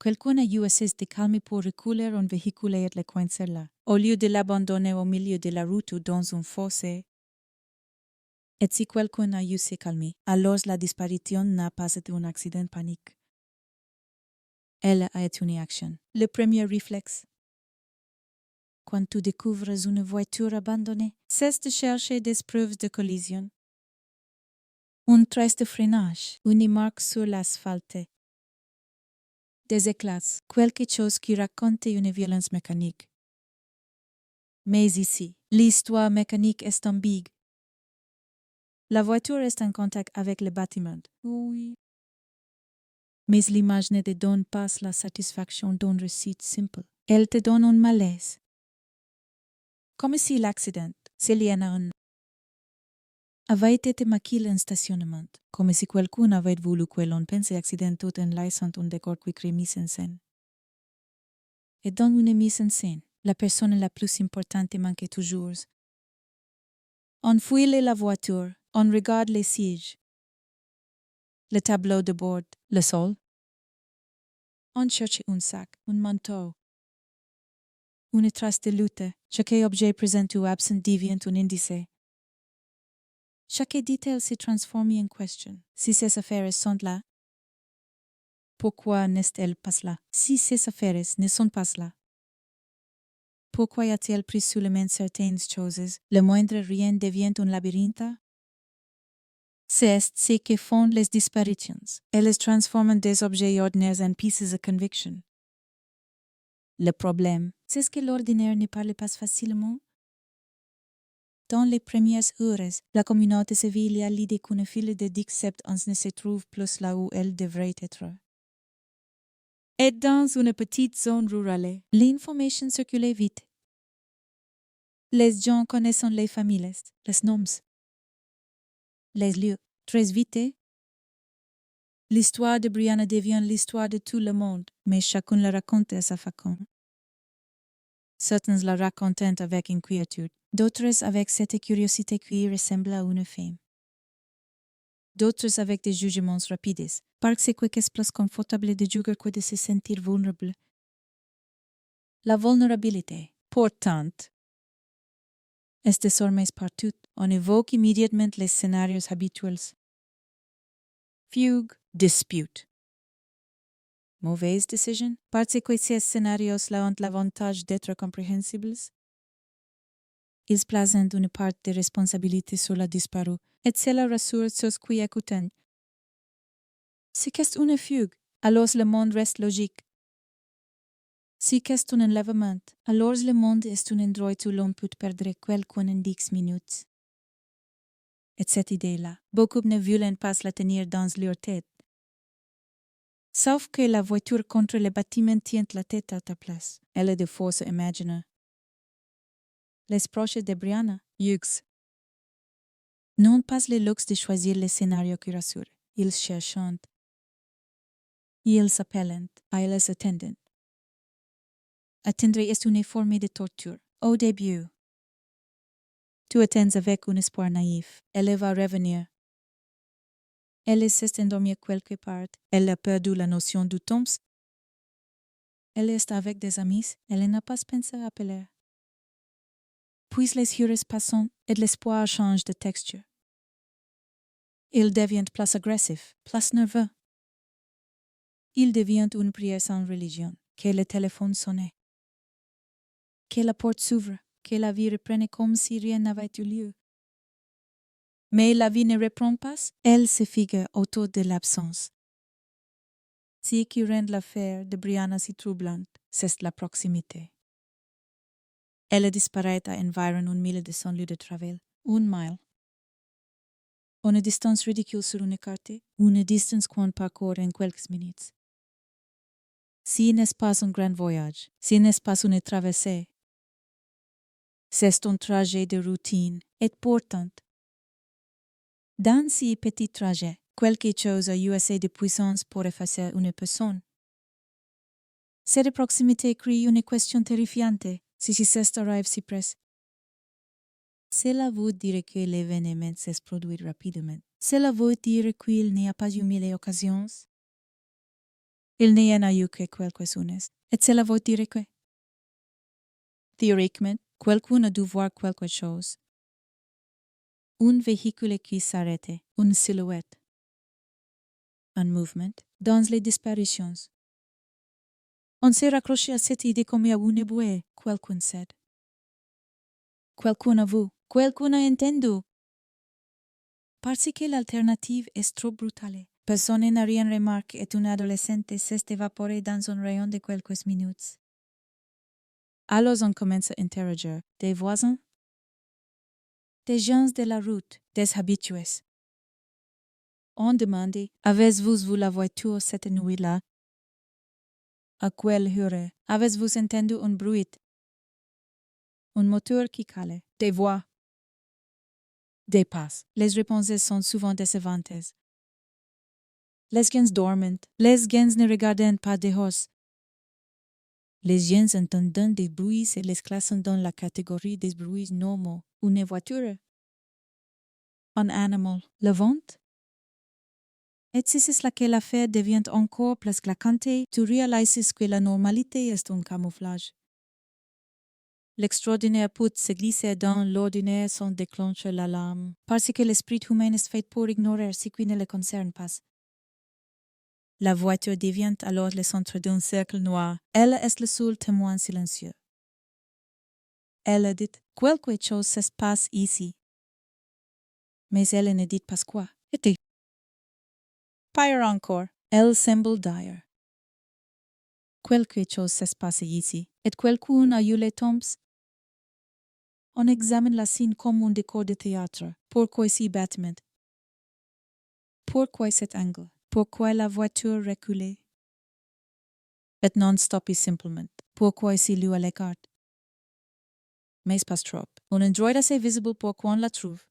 Quelqu'un a eu assez de calme pour reculer un véhicule et le coincer là, au lieu de l'abandonner au milieu de la route ou dans un fossé. Et si quelqu'un a eu se calmer, alors la disparition n'a pas été un accident panique. Elle a été une action. Le premier réflexe. Quand tu découvres une voiture abandonnée, cesse de chercher des preuves de collision. Une trace de freinage, une marque sur l'asphalte. Des éclats, quelque chose qui raconte une violence mécanique. Mais ici, l'histoire mécanique est ambiguë. La voiture est en contact avec le bâtiment. Oui. Mais l'image ne te donne pas la satisfaction d'un récit simple. Elle te donne un malaise. Comme si l'accident, s'il y en a un, avait été maquillé en stationnement, comme si quelqu'un avait voulu que l'on pense accident tout en laissant un décor qui mise en scène. Et dans une mise en scène, la personne la plus importante manque toujours. On fouille la voiture, on regarde les sièges, le tableau de bord, le sol. On cherche un sac, un manteau, une trace de lutte, chaque objet présent ou absent devient un indice. Chaque détail se transforme en question. Si ces affaires sont là, pourquoi n'est-elle pas là? Si ces affaires ne sont pas là, pourquoi a-t-elle pris seulement certaines choses? Le moindre rien devient un labyrinthe? C'est ce que font les disparitions. Elles transforment des objets ordinaires en pièces de conviction. Le problème, c'est que l'ordinaire ne parle pas facilement. Dans les premières heures, la communauté civile a l'idée qu'une file de acceptance ne se trouve plus là où elle devrait être. Et dans une petite zone rurale, l'information circulait vite. Les gens connaissent les familles, les noms, les lieux. Très vite, l'histoire de Brianna devient l'histoire de tout le monde, mais chacun la raconte à sa façon. Certains la racontent avec inquiétude, d'autres avec cette curiosité qui ressemble à une femme. D'autres avec des jugements rapides, parce que c'est plus confortable de juger que de se sentir vulnérable. La vulnérabilité, pourtant, est désormais partout. On évoque immédiatement les scénarios habituels. Fugue, dispute. Mauvaise décision, parce que ces scénarios-là ont l'avantage d'être compréhensibles. Ils présentent une part de responsabilité sur la disparue, et cela rassure ceux qui écoutent. Si c'est une fugue, alors le monde reste logique. Si c'est un enlèvement, alors le monde est un endroit où l'on peut perdre quelqu'un en 10 minutes. Et cette idée-là, beaucoup ne veulent pas la tenir dans leur tête. Sauf que la voiture contre le bâtiment tient la tête à ta place. Elle est de force imaginaire. Les proches de Brianna, Hughes, n'ont pas le luxe de choisir les scénarios qui rassurent. Ils cherchent. Ils s'appellent, ils attendent. Attendre est une forme de torture. Au début, tu attends avec un espoir naïf. Elle va revenir. Elle s'est endormie quelque part. Elle a perdu la notion du temps. Elle est avec des amis. Elle n'a pas pensé à appeler. Puis les heures passent et l'espoir change de texture. Il devient plus agressif, plus nerveux. Il devient une prière sans religion, que le téléphone sonne, que la porte s'ouvre, que la vie reprenne comme si rien n'avait eu lieu. Mais la vie ne reprend pas, elle se figure autour de l'absence. Ce qui rend l'affaire de Brianna si troublante, c'est la proximité. Elle disparaît à environ 1 mille de son lieu de travail, 1 mile. Une distance ridicule sur une carte, une distance qu'on parcourt en quelques minutes. Si n'est pas un grand voyage, si n'est pas une traversée, c'est un trajet de routine et pourtant, dans ce petit trajet, quelque chose a eu assez de puissance pour effacer une personne. Cette proximité crée une question terrifiante si ce arrive si près. Cela veut dire que l'événement s'est produit rapidement. Cela veut dire qu'il n'y a pas eu 1000 occasions. Il n'y en a eu que quelques-unes. Et cela veut dire que, théoriquement, quelqu'un a dû voir quelque chose. Un véhicule qui s'arrête, une silhouette. Un mouvement dans les disparitions. On s'est raccroché à cette idée comme à une bouée, quelqu'un sait. Quelqu'un a vu, quelqu'un a entendu. Parce que l'alternative est trop brutale. Personne n'a rien remarqué et un adolescente s'est évaporé dans un rayon de quelques minutes. Alors on commence à interroger des voisins, des gens de la route, des habitués. On demande, avez-vous vu la voiture cette nuit-là? À quelle heure? Avez-vous entendu un bruit? Un moteur qui cale, des voix, des pas. Les réponses sont souvent décevantes. Les gens dorment, les gens ne regardent pas dehors. Les gens entendent des bruits et les classent dans la catégorie des bruits normaux. Une voiture, un animal, le vent. Et si c'est là que l'affaire devient encore plus claquante, tu réalises que la normalité est un camouflage. L'extraordinaire peut se glisser dans l'ordinaire sans déclencher l'alarme, parce que l'esprit humain est fait pour ignorer ce qui ne le concerne pas. La voiture devient alors le centre d'un cercle noir. Elle est le seul témoin silencieux. Elle dit quelque chose se passe ici. Mais elle ne dit pas quoi. Était. Pire encore, elle semble dire. Quelque chose se passe ici. Et quelqu'un a eu les tombes. On examine la scène comme un décor de théâtre. Pourquoi ce battement? Pourquoi cet angle? Pourquoi la voiture reculée? Et non stopper simplement. Pourquoi si lui à l'écart? Mais pas trop. Un endroit assez visible pour qu'on la trouve.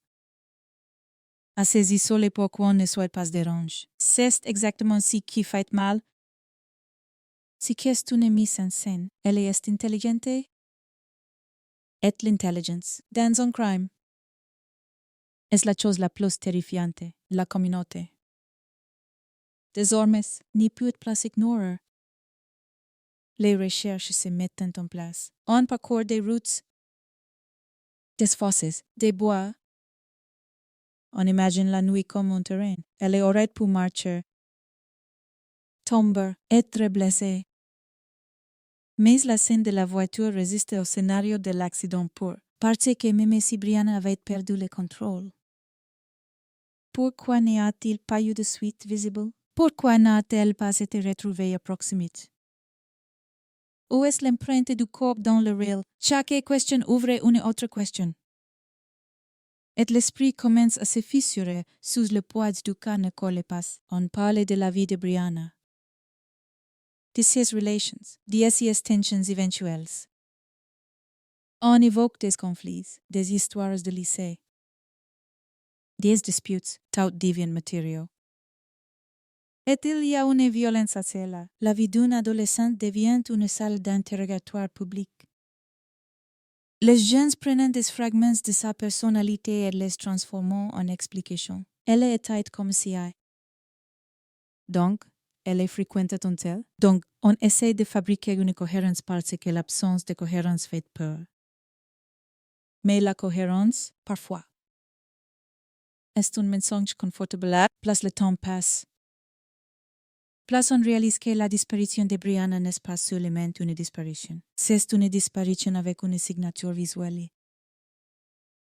Assez isolé pour qu'on ne soit pas dérange. C'est exactement ce qui fait mal. Si qu'est une mise en scène, elle est intelligente. Et l'intelligence, dans un crime, est la chose la plus terrifiante, la communauté. Désormais, n'y peut plus ignorer. Les recherches se mettent en place. On parcourt des routes, des fosses, des bois. On imagine la nuit comme un terrain. Elle aurait pu marcher, tomber, être blessée. Mais la scène de la voiture résiste au scénario de l'accident pur, parce que même si Brianna avait perdu le contrôle. Pourquoi n'y a-t-il pas eu de suite visible? Pourquoi n'a-t-elle pas été retrouvée à proximité? Où est l'empreinte du corps dans le rail? Chaque question ouvre une autre question. Et l'esprit commence à se fissurer sous le poids du cas ne colle pas. On parle de la vie de Brianna, de ses relations, de ses tensions éventuelles. On évoque des conflits, des histoires de lycée, des disputes, tout devient matériaux. Et il y a une violence à cela. La vie d'une adolescente devient une salle d'interrogatoire publique. Les jeunes prennent des fragments de sa personnalité et les transforment en explications. Elle est tête comme si elle. Donc, elle est fréquente en tel. Donc, on essaie de fabriquer une cohérence parce que l'absence de cohérence fait peur. Mais la cohérence, parfois, est un mensonge confortable. Plus le temps passe. Plus on réalise que la disparition de Brianna n'est pas seulement une disparition. C'est une disparition avec une signature visuelle.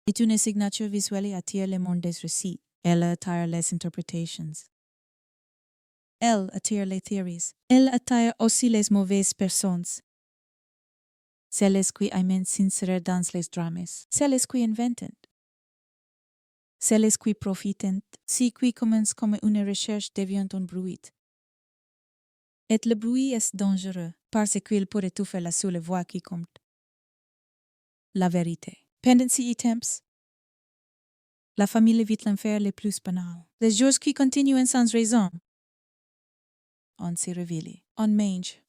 Et une signature visuelle attire le monde des récits. Elle attire les interpretations. Elle attire les théories. Elle attire aussi les mauvaises personnes. Celles qui aiment s'insérer dans les drames. Celles qui inventent. Celles qui profitent. Si qui commence comme une recherche devient un bruit. Et le bruit est dangereux, parce qu'il peut étouffer la seule voix qui compte. La vérité. Pendant ces temps, la famille vit l'enfer le plus banal. Les jours qui continuent sans raison. On se réveille, on mange,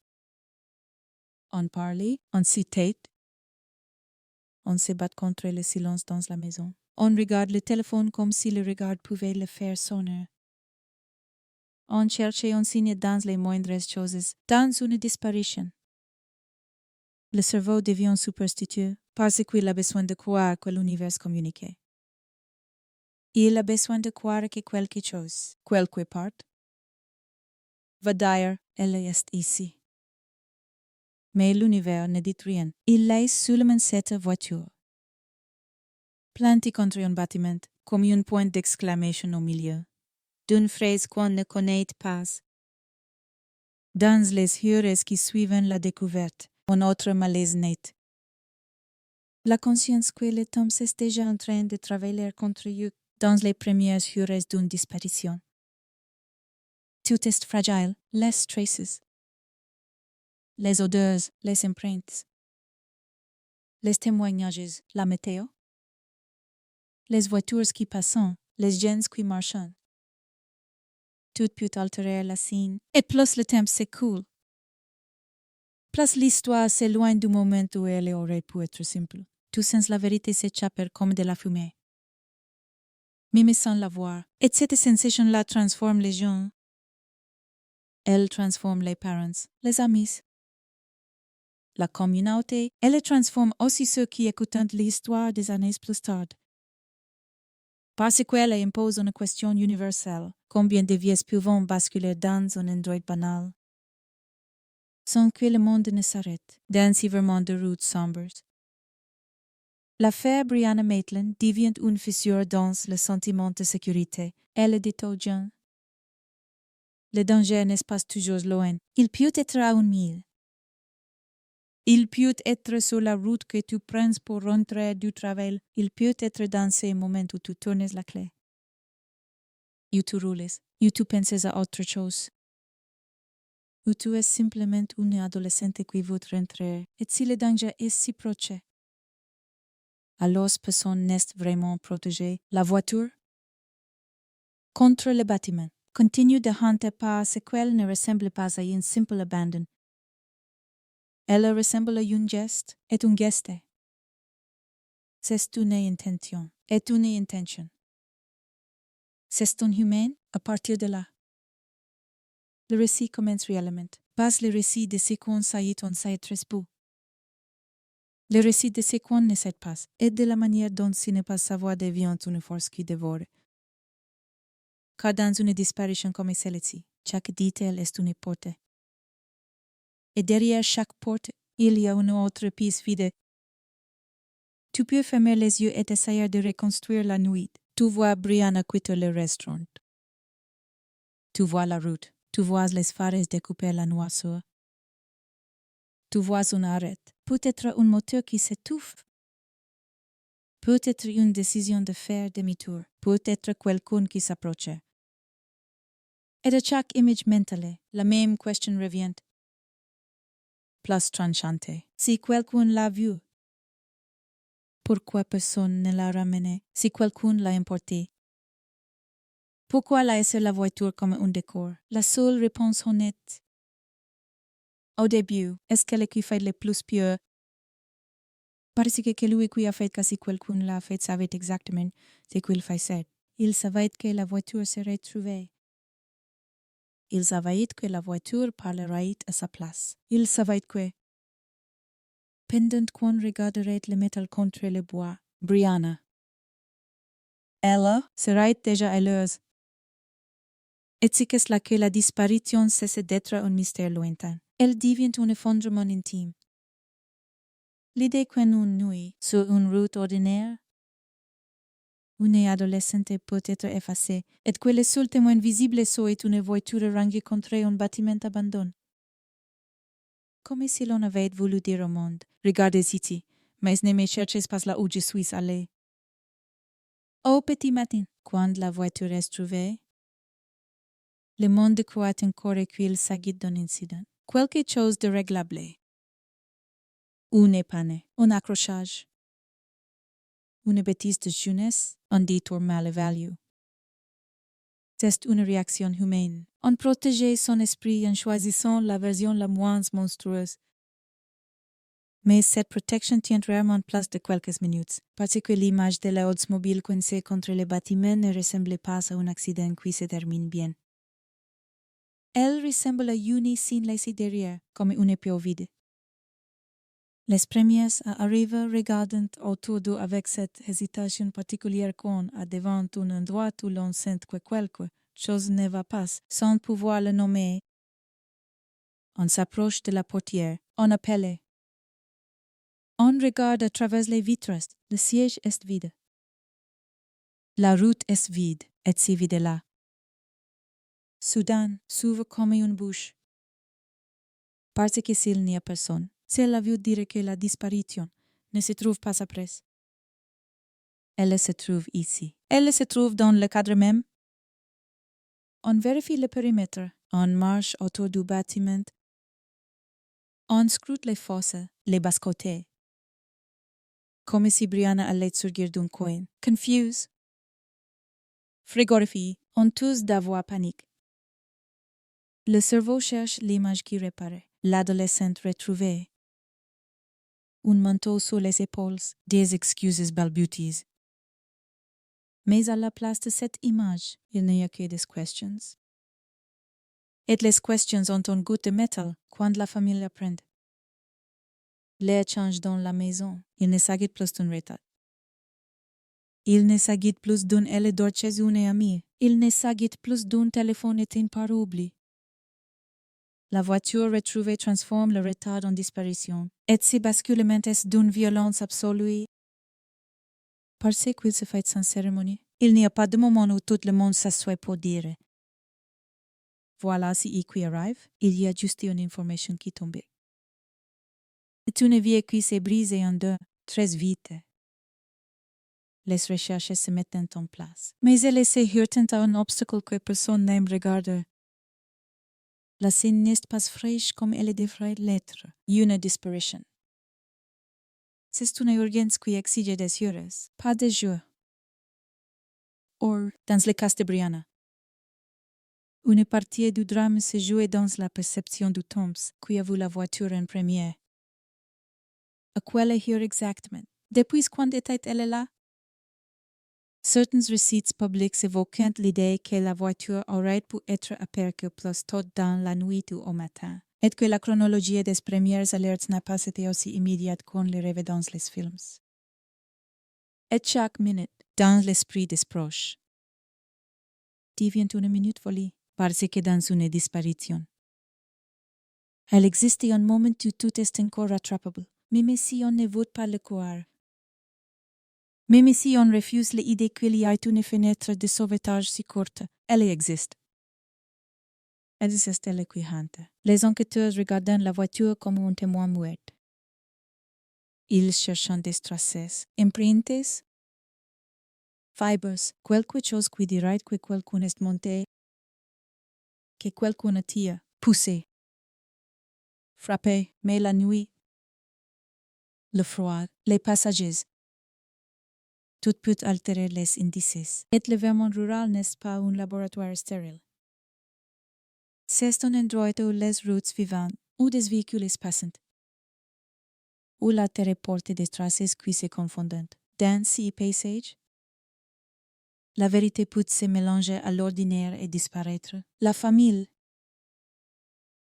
on parle, on se tait, on se bat contre le silence dans la maison. On regarde le téléphone comme si le regard pouvait le faire sonner. On cherche un signe dans les moindres choses, dans une disparition. Le cerveau devient superstitieux parce qu'il a besoin de croire que l'univers communique. Il a besoin de croire que quelque chose, quelque part, va dire elle est ici. Mais l'univers ne dit rien. Il laisse seulement cette voiture. Plantée contre un bâtiment, comme un point d'exclamation au milieu. D'une phrase qu'on ne connaît pas. Dans les heures qui suivent la découverte, un autre malaise naît. La conscience que les hommes est déjà en train de travailler contre eux dans les premières heures d'une disparition. Tout est fragile, les traces, les odeurs, les empreintes, les témoignages, la météo, les voitures qui passent, les gens qui marchent. Tout peut altérer la scène, et plus le temps s'écoule, plus l'histoire s'éloigne du moment où elle aurait pu être simple. Tout sens la vérité s'échappe comme de la fumée. Même sans la voir, et cette sensation-là transforme les gens. Elle transforme les parents, les amis, la communauté. Elle transforme aussi ceux qui écoutent l'histoire des années plus tard. Parce qu'elle impose une question universelle. Combien de vies peuvent basculer dans un endroit banal? Sans que le monde ne s'arrête, dans ces verments de routes sombres. L'affaire Brianna Maitland devient une fissure dans le sentiment de sécurité. Elle dit aux gens: le danger n'est pas toujours loin. Il peut être à 1 mille. Il peut être sur la route que tu prends pour rentrer du travail. Il peut être dans ces moments où tu tournes la clé. Où tu roules, où tu penses à autre chose. Où tu es simplement une adolescente qui veut rentrer. Et si le danger est si proche, alors personne n'est vraiment protégé. La voiture? Contre le bâtiment. Continue de hanter par ce qu'elle ne ressemble pas à un simple abandon. Elle ressemble à un geste et un geste. C'est une intention. Et une intention. C'est un humain à partir de là. Le récit commence réellement. Pas le récit de ce qu'on sait on sait très peu. Le récit de ce qu'on ne sait pas et de la manière dont ce n'est pas savoir devient une force qui dévore. Car dans une disparition comme celle-ci, chaque détail est une porte. Et derrière chaque porte, il y a une autre pièce vide. Tu peux fermer les yeux et essayer de reconstruire la nuit. Tu vois Brianna quitter le restaurant. Tu vois la route. Tu vois les phares découper la noirceur. Tu vois un arrêt. Peut-être un moteur qui s'étouffe. Peut-être une décision de faire demi-tour. Peut-être quelqu'un qui s'approche. Et de chaque image mentale, la même question revient. Plus tranchante. Si quelqu'un l'a vu, pourquoi personne ne l'a ramené? Si quelqu'un l'a importé, pourquoi laisser la voiture comme un décor? La seule réponse honnête. Au début, est-ce qu'elle qui fait le plus pire? Parce que celui qui a fait que si quelqu'un l'a fait savait exactement ce qu'il faisait. Il savait que la voiture serait trouvée. Il savait que la voiture parlerait à sa place. Il savait que, pendant qu'on regarderait le métal contre le bois, Brianna, elle serait déjà à l'heure. Et c'est que là que la disparition cesse d'être un mystère lointain. Elle devient un effondrement intime. L'idée qu'une nuit, sur une route ordinaire, une adolescente peut être effacée, et que le seul témoin visible soit une voiture rangée contre un bâtiment abandonné. Comme si l'on avait voulu dire au monde, regardez ici, mais ne me cherchez pas là où je suis allé. Au petit matin, quand la voiture est trouvée, le monde croit encore qu'il s'agit d'un incident, quelque chose de réglable. Une panne, un accrochage, une bêtise de jeunesse, un détour mal évalué. C'est une réaction humaine. On protège son esprit en choisissant la version la moins monstrueuse. Mais cette protection tient rarement place de quelques minutes, parce que l'image de la Oldsmobile coincée contre le bâtiment ne ressemble pas à un accident qui se termine bien. Elle ressemble à une scène laissée derrière, comme une épée vide. Les premières arrivent regardant autour d'eux avec cette hésitation particulière qu'on a devant un endroit où l'on sent que quelque chose ne va pas, sans pouvoir le nommer. On s'approche de la portière, on appelle. On regarde à travers les vitres, le siège est vide. La route est vide, et c'est vide là. Soudain s'ouvre comme une bouche. Parce que s'il n'y a personne, c'est la vue dire que la disparition, ne se trouve pas après. Elle se trouve ici. Elle se trouve dans le cadre même. On vérifie le périmètre. On marche autour du bâtiment. On scrute les fosses, les bas-côtés. Comme si Brianna allait surgir d'un coin. Confuse. Frigorifie. On tous d'avoir panique. Le cerveau cherche l'image qui répare. L'adolescente retrouvée. Un manteau sur les épaules, des excuses balbutiées. Mais à la place de cette image, il n'y a que des questions. Et les questions ont un goût de métal quand la famille apprend. L'air change dans la maison. Il ne s'agit plus d'un retard. Il ne s'agit plus d'une elle dort chez une amie. Il ne s'agit plus d'un téléphone éteint par oubli. La voiture retrouvée transforme le retard en disparition. Et si basculement est d'une violence absolue, parce qu'il se fait sans cérémonie, il n'y a pas de moment où tout le monde s'assoit pour dire voilà si il qui arrive, il y a juste une information qui tombe. C'est une vie qui s'est brisée en deux, très vite. Les recherches se mettent en place. Mais elles se heurtent à un obstacle que personne n'aime regarder. La scène n'est pas fraîche comme elle devrait l'être. Une disparition. C'est une urgence qui exige des heures, pas des jours. Or, dans le cas de Brianna, une partie du drame se jouait dans la perception du Toms qui a vu la voiture en première. À quelle heure exactement? Depuis quand était-elle là? Certains récits publics évoquent l'idée que la voiture aurait pu être aperçue plus tôt dans la nuit ou au matin, et que la chronologie des premières alertes n'a pas été aussi immédiate qu'on le rêvait dans les films. Et chaque minute, dans l'esprit des proches, devient une minute folie, parce que dans une disparition. Elle existe un moment où tout est encore rattrapable, même si on ne veut pas le croire. Même si on refuse l'idée qu'il y ait une fenêtre de sauvetage si courte, elle existe. Et c'est elle qui hante. Les enquêteurs regardent la voiture comme un témoin muet. Ils cherchent des traces, empreintes, fibres, quelque chose qui dirait que quelqu'un est monté, que quelqu'un a tiré, poussé, frappé, mais la nuit, le froid, les passagers. Tout peut altérer les indices. Et le vermont rural n'est pas un laboratoire stérile. C'est un endroit où les routes vivantes, où des véhicules passent, où la terre porte des traces qui se confondent. Dans ce paysage, la vérité peut se mélanger à l'ordinaire et disparaître. La famille,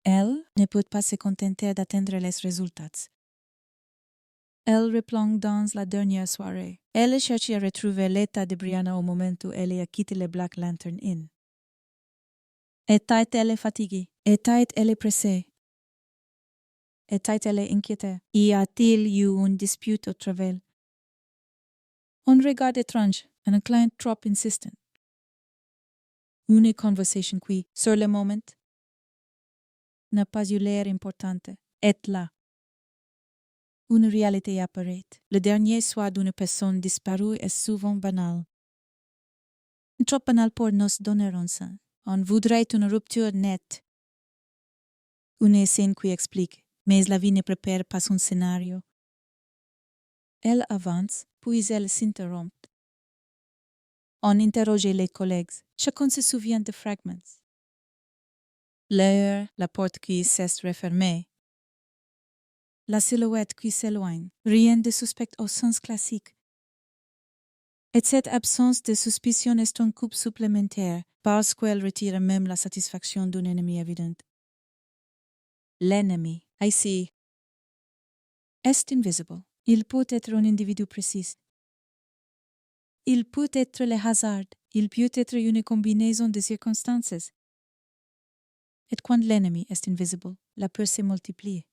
elle, ne peut pas se contenter d'atteindre les résultats. Elle replonge dans la dernière soirée. Elle cherche à retrouver l'état de Brianna au moment où elle a quitté le Black Lantern Inn. Était-elle fatiguée? Était-elle pressée? Était-elle inquiétée? Y a-t-il eu une dispute au travail? Un regard étrange, un client trop insistant. Une conversation qui, sur le moment, n'a pas eu l'air importante, est là. Une réalité apparaît. Le dernier soir d'une personne disparue est souvent banal. Trop banal pour nous donner un sens. On voudrait une rupture nette. Une scène qui explique, mais la vie ne prépare pas son scénario. Elle avance, puis elle s'interrompt. On interroge les collègues. Chacun se souvient de fragments. L'heure, la porte qui cesse refermée. La silhouette qui s'éloigne, rien de suspect au sens classique. Et cette absence de suspicion est un coup supplémentaire parce qu'elle retire même la satisfaction d'un ennemi évident. L'ennemi, ici, est invisible. Il peut être un individu précis. Il peut être le hasard. Il peut être une combinaison de circonstances. Et quand l'ennemi est invisible, la peur se multiplie.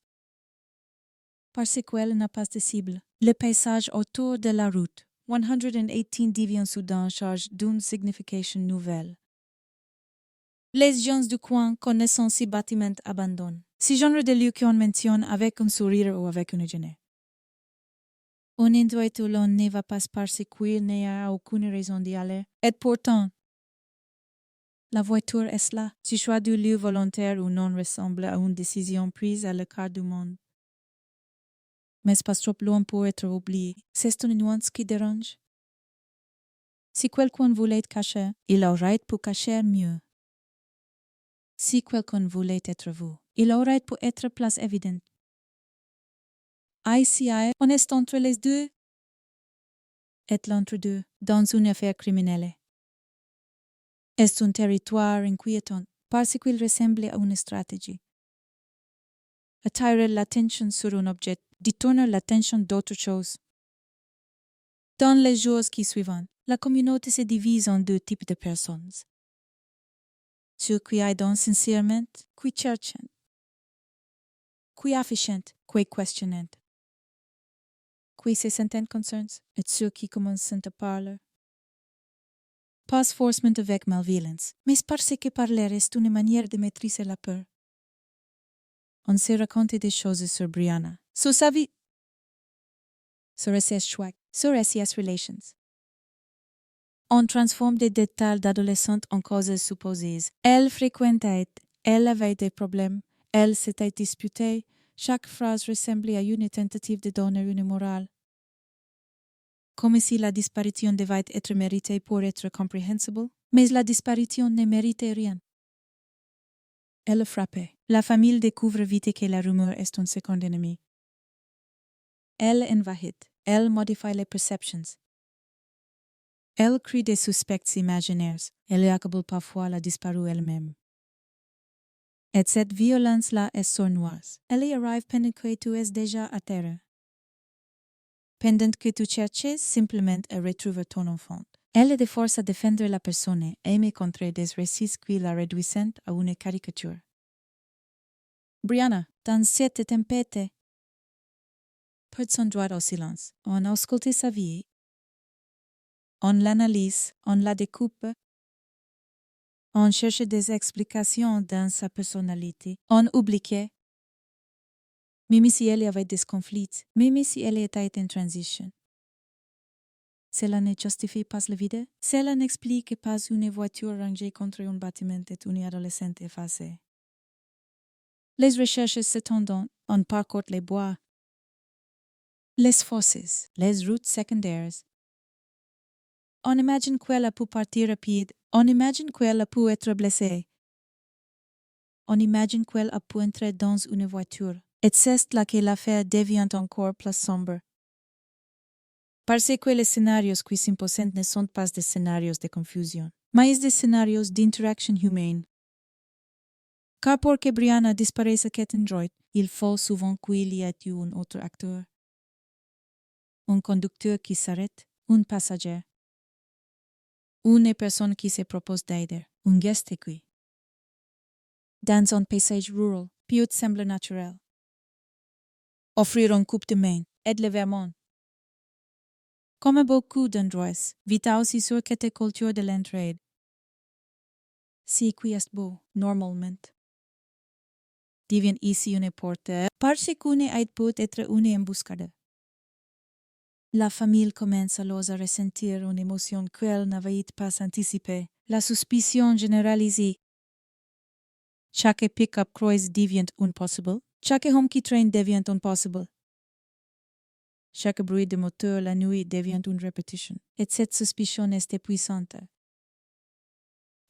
Parce qu'elle n'a pas de cible. Le paysage autour de la route, 118 déviants soudain charge d'une signification nouvelle. Les gens du coin connaissant ces bâtiments abandonnés. Ce genre de lieu qu'on mentionne avec un sourire ou avec une gêne. Un endroit où l'on ne va pas parce qu'il n'y a aucune raison d'y aller. Et pourtant, la voiture est là. Ce choix du lieu volontaire ou non ressemble à une décision prise à l'écart du monde. Mais pas trop loin pour être oublié. C'est une nuance qui dérange. Si quelqu'un voulait être caché, il aurait pu cacher mieux. Si quelqu'un voulait être vous, il aurait pu être plus évident. Ici, on est entre les deux. Et l'entre-deux, dans une affaire criminelle. Est un territoire inquiétant parce qu'il ressemble à une stratégie. Attirer l'attention sur un objet détourne l'attention d'autres choses. Dans les jours qui suivent, la communauté se divise en deux types de personnes. Ceux qui aident sincèrement, qui cherchent, qui affichent, qui questionnent, qui se sentent concernés, et ceux qui commencent à parler. Pas forcément avec malveillance, mais parce que parler est une manière de maîtriser la peur. On se raconte des choses sur Brianna, sur sa vie, sur ses choix, sur ses relations. On transforme des détails d'adolescente en causes supposées. Elle fréquentait, elle avait des problèmes, elle s'était disputée. Chaque phrase ressemblait à une tentative de donner une morale. Comme si la disparition devait être méritée pour être compréhensible, mais la disparition ne méritait rien. Elle frappait. La famille découvre vite que la rumeur est un second ennemi. Elle envahit. Elle modifie les perceptions. Elle crée des suspects imaginaires. Elle accable parfois la disparue elle-même. Et cette violence-là est sournoise. Elle y arrive pendant que tu es déjà à terre. Pendant que tu cherches simplement à retrouver ton enfant. Elle est force à défendre la personne et me contre des récits qui la réduisent à une caricature. Brianna, dans cette tempête, perd son droit au silence. On ausculte sa vie. On l'analyse, on la découpe. On cherche des explications dans sa personnalité. On oublie que, même si elle avait des conflits, même si elle était en transition, cela ne justifie pas la vie. Cela n'explique pas une voiture rangée contre un bâtiment et une adolescente effacée. Les recherches s'étendent, on parcourt les bois, les fosses, les routes secondaires. On imagine qu'elle a pu partir rapide, on imagine qu'elle a pu être blessée. On imagine qu'elle a pu entrer dans une voiture, et c'est là que l'affaire devient encore plus sombre. Parce que les scénarios qui s'imposent ne sont pas des scénarios de confusion, mais des scénarios d'interaction humaine. Car pour que Brianna disparaisse à Kettendroit, il faut souvent qu'il y ait eu un autre acteur. Un conducteur qui s'arrête, un passager. Une personne qui se propose d'aider, un guest qui. Dans un paysage rural, tout semble naturel. Offrir un coupe de main, aide le vermont. Comme beaucoup d'endroits, vita aussi sur cette culture de l'entraide. Si qui est beau, normalement. Devient ici une porte, parce qu'une aide peut être une embuscade. La famille commence alors à ressentir une émotion qu'elle n'avait pas anticipée, la suspicion généralisée. Chaque pick-up cruise devient impossible, chaque honky train devient impossible. Chaque bruit de moteur la nuit devient une répétition, et cette suspicion est puissante.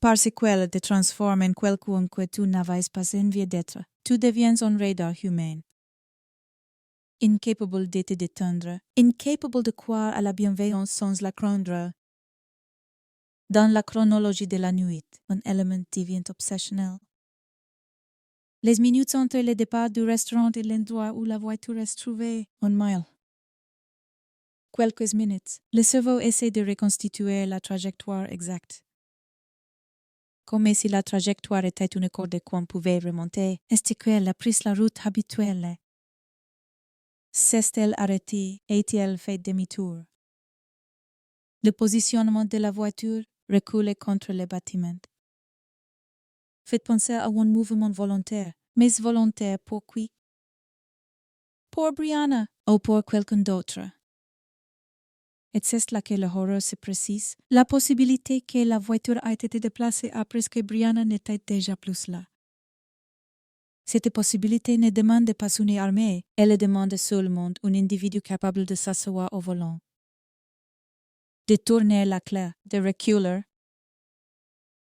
Parce qu'elle te transforme en quelqu'un que tu n'avais pas envie d'être, tu deviens un radar humain. Incapable de te détendre, incapable de croire à la bienveillance sans la craindre. Dans la chronologie de la nuit, un élément devient obsessionnel. Les minutes entre le départ du restaurant et l'endroit où la voiture est trouvée, un mile. Quelques minutes, le cerveau essaie de reconstituer la trajectoire exacte. Comme si la trajectoire était une corde qu'on pouvait remonter, est-ce qu'elle a pris la route habituelle? S'est-elle arrêtée? A-t-elle fait demi-tour? Le positionnement de la voiture recule contre le bâtiment. Faites penser à un mouvement volontaire, mais volontaire pour qui? Pour Brianna ou pour quelqu'un d'autre? Et c'est là que l'horreur se précise. La possibilité que la voiture ait été déplacée après que Brianna n'était déjà plus là. Cette possibilité ne demande pas une armée, elle demande seulement un individu capable de s'asseoir au volant, de tourner la clé, de reculer,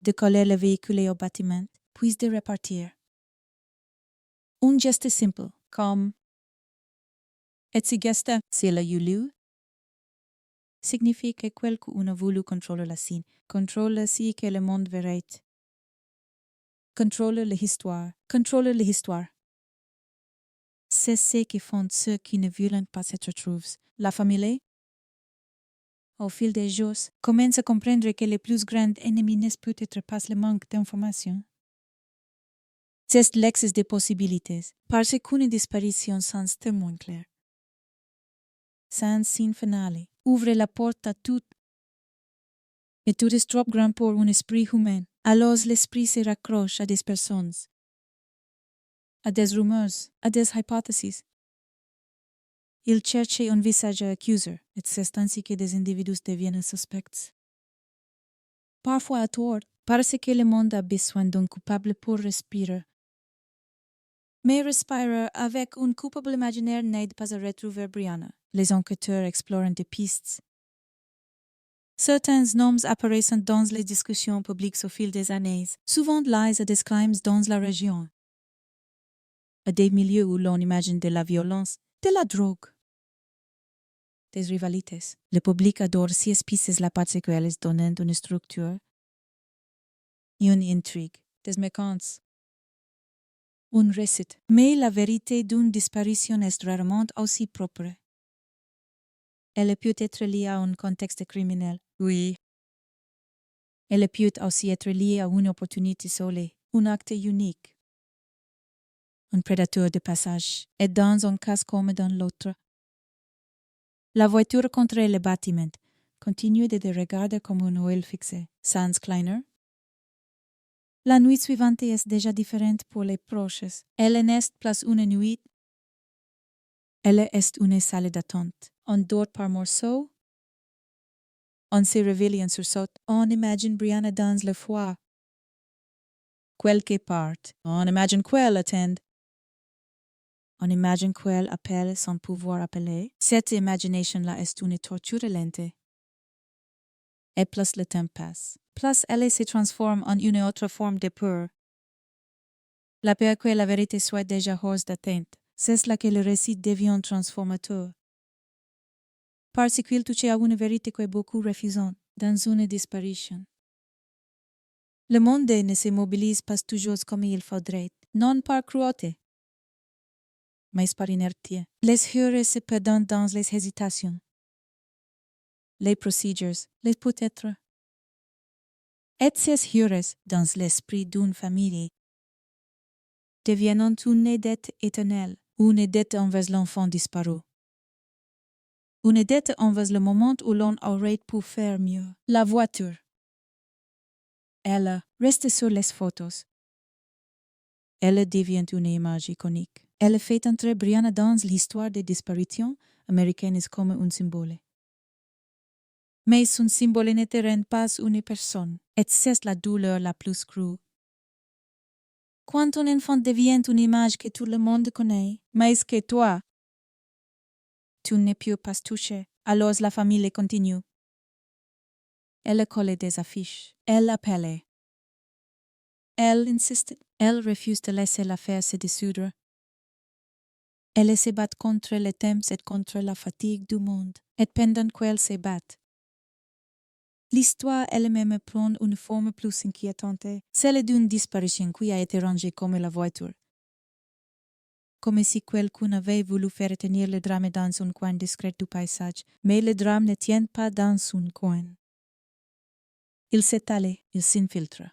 de coller le véhicule au bâtiment, puis de repartir. Un geste simple, comme « Et ce geste, s'il a eu lieu », signifie que quelqu'un a voulu contrôler la scène, contrôler ce que le monde verrait. Contrôler l'histoire. C'est ce qui font ceux qui ne veulent pas se retrouver. La famille, au fil des jours, commence à comprendre que le plus grand ennemi n'est peut-être pas le manque d'informations. C'est l'excès de possibilités, parce qu'une disparition sans témoin clair, sans signe finale, ouvre la porte à tout. Et tout est trop grand pour un esprit humain. Alors l'esprit se raccroche à des personnes, à des rumeurs, à des hypothèses. Il cherche un visage accuseur, et c'est ainsi que des individus deviennent suspects. Parfois à tort, parce que le monde a besoin d'un coupable pour respirer. Mais respirer avec un coupable imaginaire n'aide pas à retrouver Brianna. Les enquêteurs explorent des pistes. Certains noms apparaissent dans les discussions publiques au fil des années, souvent liés à des crimes dans la région, à des milieux où l'on imagine de la violence, de la drogue, des rivalités. Le public adore ces pistes là parce qu'elles donnent une structure, une intrigue, des mécaniques, une recette. Mais la vérité d'une disparition est rarement aussi propre. Elle peut être liée à un contexte criminel. Oui. Elle peut aussi être liée à une opportunité isolée, un acte unique. Un prédateur de passage. Et dans un cas comme dans l'autre, la voiture contre le bâtiment continue de regarder comme un oeil fixé. Sans Kleiner. La nuit suivante est déjà différente pour les proches. Elle n'est plus une nuit. Elle est une salle d'attente. On dort par morceaux. On se réveille en sursaut. On imagine Brianna dans le foie. Quelque part. On imagine qu'elle attend. On imagine qu'elle appelle sans pouvoir appeler. Cette imagination-là est une torture lente. Et plus le temps passe, plus elle se transforme en une autre forme de peur. La peur que la vérité soit déjà hors d'atteinte. C'est là que le récit devient transformateur. Parce qu'il touche à une vérité que beaucoup refusent dans une disparition. Le monde ne se mobilise pas toujours comme il faudrait, non par cruauté, mais par inertie. Les heureux se perdent dans les hésitations, les procédures, les peut-être. Et ces heureux, dans l'esprit d'une famille, deviennent une dette éternelle, une dette envers l'enfant disparu. Une dette envers le moment où l'on aurait pu faire mieux. La voiture. Elle reste sur les photos. Elle devient une image iconique. Elle fait entrer Brianna dans l'histoire des disparitions américaines comme un symbole. Mais son symbole ne te rend pas une personne, et c'est la douleur la plus crue. Quand un enfant devient une image que tout le monde connaît, mais que toi, tu ne peux pas toucher, alors la famille continue. Elle collait des affiches, elle appelait. Elle insistait, elle refuse de laisser l'affaire se dissoudre. Elle se bat contre le temps et contre la fatigue du monde, et pendant qu'elle se bat, l'histoire elle-même prend une forme plus inquiétante, celle d'une disparition qui a été rangée comme la voiture. Comme si quelqu'un avait voulu faire tenir le drame dans un coin discret du paysage, mais le drame ne tient pas dans un coin. Il s'étale, il s'infiltre.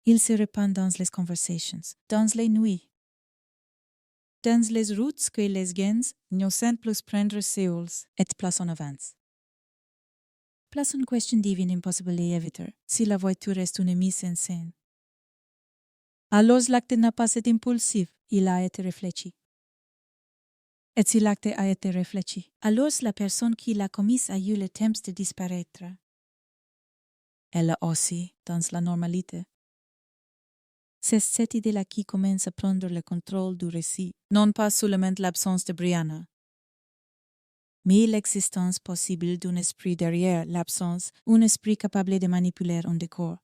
Il se répand dans les conversations, dans les nuits, dans les routes que les gens ne savent plus prendre seuls et place en avance. Place une question devient impossible à éviter si la voiture est une mise en scène. Alors l'acte n'a pas été impulsif, il a été réfléchi. Et si l'acte a été réfléchi, alors la personne qui l'a commis a eu le temps de disparaître. Elle a aussi, dans la normalité. C'est cette idée-là qui commence à prendre le contrôle du récit, non pas seulement l'absence de Brianna, mais l'existence possible d'un esprit derrière l'absence, un esprit capable de manipuler un décor,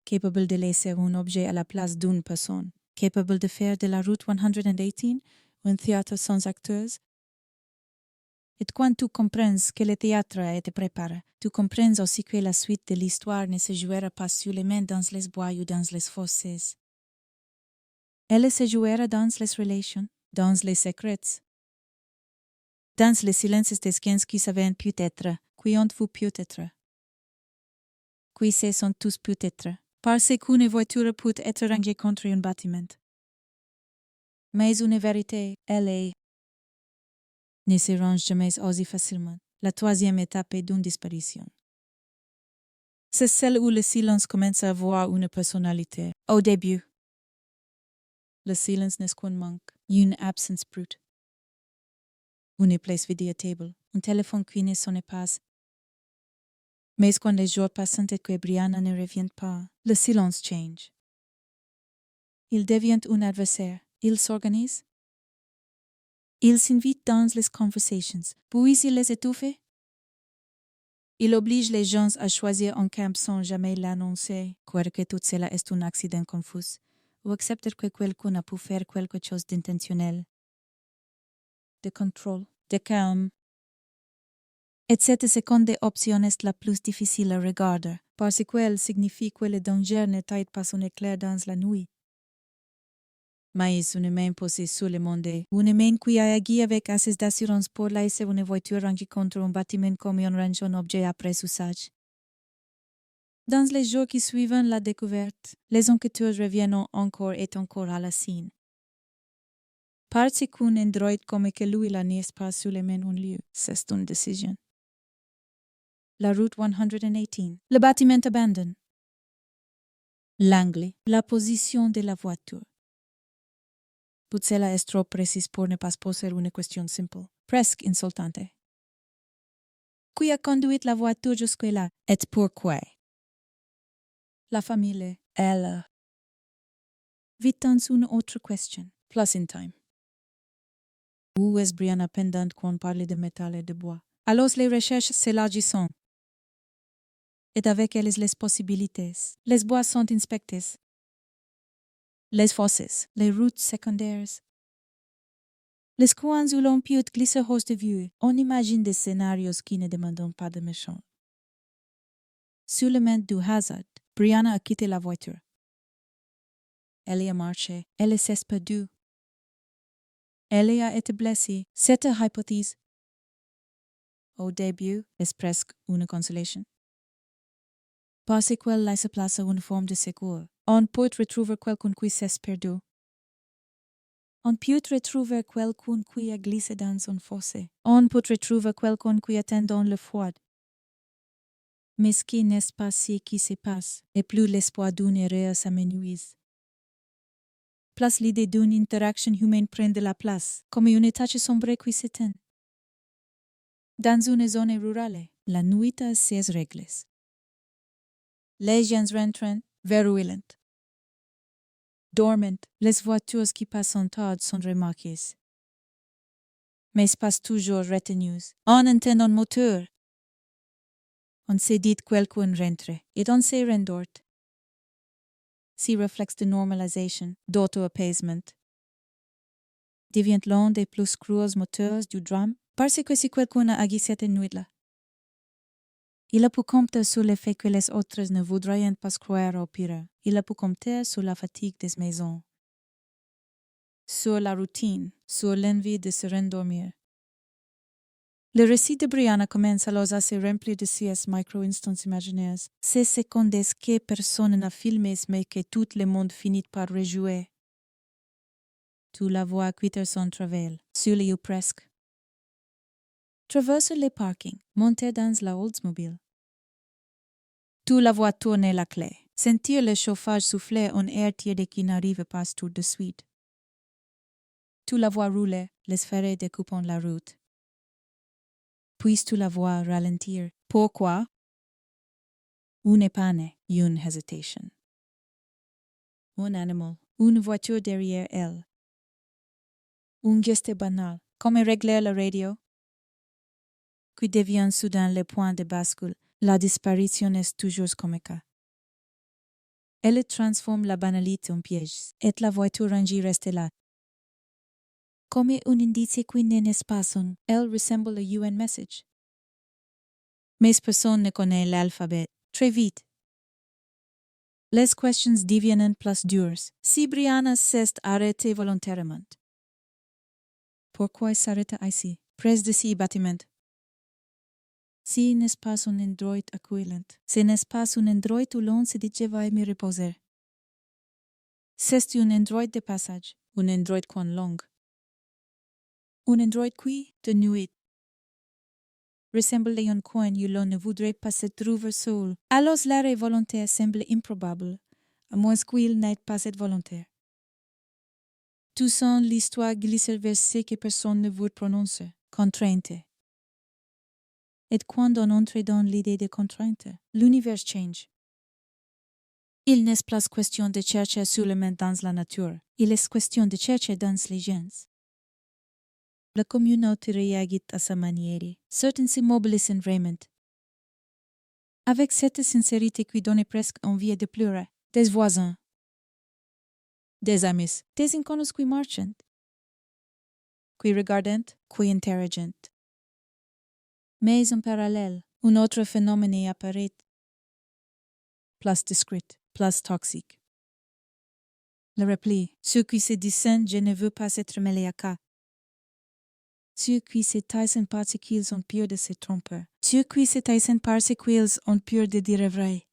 capable de laisser un objet à la place d'une personne, capable de faire de la route 118 un théâtre sans acteurs. Et quand tu comprends que le théâtre a été préparé, tu comprends aussi que la suite de l'histoire ne se jouera pas seulement dans les bois ou dans les fossés. Elle se jouera dans les relations, dans les secrets, dans les silences des gens qui savent peut-être, qui ont vu peut-être, qui se sont tous peut-être, parce qu'une voiture peut être rangée contre un bâtiment. Mais une vérité, elle est, ne se range jamais aussi facilement. La troisième étape est d'une disparition. C'est celle où le silence commence à avoir une personnalité. Au début, le silence n'est qu'un manque, une absence brute. Une place vide à table, un téléphone qui ne sonne pas. Mais quand les jours passent et que Brianna ne revient pas, le silence change. Il devient un adversaire. Il s'organise. Il s'invite dans les conversations, puis il les étouffe. Il oblige les gens à choisir un camp sans jamais l'annoncer, croire que tout cela est un accident confus, ou accepter que quelqu'un a pu faire quelque chose d'intentionnel, de contrôle, de calme. Et cette seconde option est la plus difficile à regarder, parce qu'elle signifie que le danger n'était pas un éclair dans la nuit. Mais une main posée sur le monde, une main qui a agi avec assez d'assurance pour laisser une voiture rangée contre un bâtiment comme on range un objet après usage. Dans les jours qui suivent la découverte, les enquêteurs reviennent encore et encore à la scène. Parce qu'un endroit comme que lui n'est pas seulement un lieu, c'est une décision. La route 118, le bâtiment abandonné. L'angle, la position de la voiture. Tout cela est trop précis pour ne pas poser une question simple, presque insultante. Qui a conduit la voiture jusque-là et pourquoi? La famille, elle. Vite dans une autre question, plus in time. Où est Brianna pendant qu'on parle de métal et de bois? Alors les recherches s'élargissent. Et avec elles les possibilités. Les bois sont inspectés. Les fosses, les routes secondaires. Les coins où l'on peut glisser hors de vue, on imagine des scénarios qui ne demandent pas de méchants. Seulement du hasard, Brianna a quitté la voiture. Elle a marché, elle s'est perdue. Elle a été blessée, cette hypothèse. Au début, est presque une consolation. Parce qu'elle laisse place à une forme de secours, on peut retrouver quelqu'un qui s'est perdu. On peut retrouver quelqu'un qui a glissé dans un fossé. On peut retrouver quelqu'un qui attend dans le froid. Mais ce qui n'est pas ce qui se passe, et plus l'espoir d'une erreur s'amenuise. Plus l'idée d'une interaction humaine prend de la place, comme une tache sombre qui s'éteint. Dans une zone rurale, la nuit a ses règles. Les gens rentrent, verrouillent. Dormant, les voitures qui passent en tard sont remarquées. Mais passent toujours retenues. On entend un moteur. On se dit quelqu'un rentre, et on se rendort. Si réflexe de normalisation, d'auto-apaisement. Devient l'un des plus cruels moteurs du drame, parce que si quelqu'un a agi cette nuit-là. Il a pu compter sur le fait que les autres ne voudraient pas croire au pire. Il a pu compter sur la fatigue des maisons, sur la routine, sur l'envie de se rendormir. Le récit de Brianna commence alors à se remplir de ces micro-instants imaginaires, ces secondes que personne n'a filmées mais que tout le monde finit par rejouer. Tu la vois quitter son travail, sur le ou presque. Traverser les parkings, monter dans la Oldsmobile. Tu la vois tourner la clé, sentir le chauffage souffler un air tiède qui n'arrive pas tout de suite. tu la vois rouler, les ferrets découpant la route. Puis tu la vois ralentir. Pourquoi? Une panne, une hesitation. Un animal, une voiture derrière elle. Un geste banal, comme régler la radio, qui devient soudain le point de bascule. La disparition est toujours comique. Elle transforme la banalité en piège, et la voiture rangée reste là. Comme un indice qui n'est pas son, elle ressemble à UN message. Mais personne ne connaît l'alphabet. Très vite. Les questions deviennent plus dures. Si Brianna s'est arrêtée volontairement. Pourquoi s'arrêter ici, près de ce bâtiment? Si n'est pas un endroit accueillant, ce n'est pas un endroit où l'on se dit je vais me reposer. C'est un endroit de passage, un endroit coin long. Un endroit qui, de nuit, ressemble à un coin où l'on ne voudrait pas se trouver seul. Alors l'arrêt volontaire semble improbable, à moins qu'il n'ait pas été volontaire. Tout sens l'histoire glisse vers ce que personne ne veut prononcer, contrainte. Et quand on entre dans l'idée de contrainte, l'univers change. Il n'est pas question de chercher seulement dans la nature, il est question de chercher dans les gens. La communauté réagit à sa manière. Certains s'immobilisent vraiment. Avec cette sincérité qui donne presque envie de pleurer. Des voisins, des amis, des inconnus qui marchent, qui regardent, qui interrogent. Mais en parallèle, un autre phénomène apparaît, plus discret, plus toxique. Le repli, ceux qui se disent je ne veux pas être mêlé à cas. Ceux qui se taisent parce qu'ils ont peur de se tromper. Ceux qui se taisent parce qu'ils ont peur de dire vrai.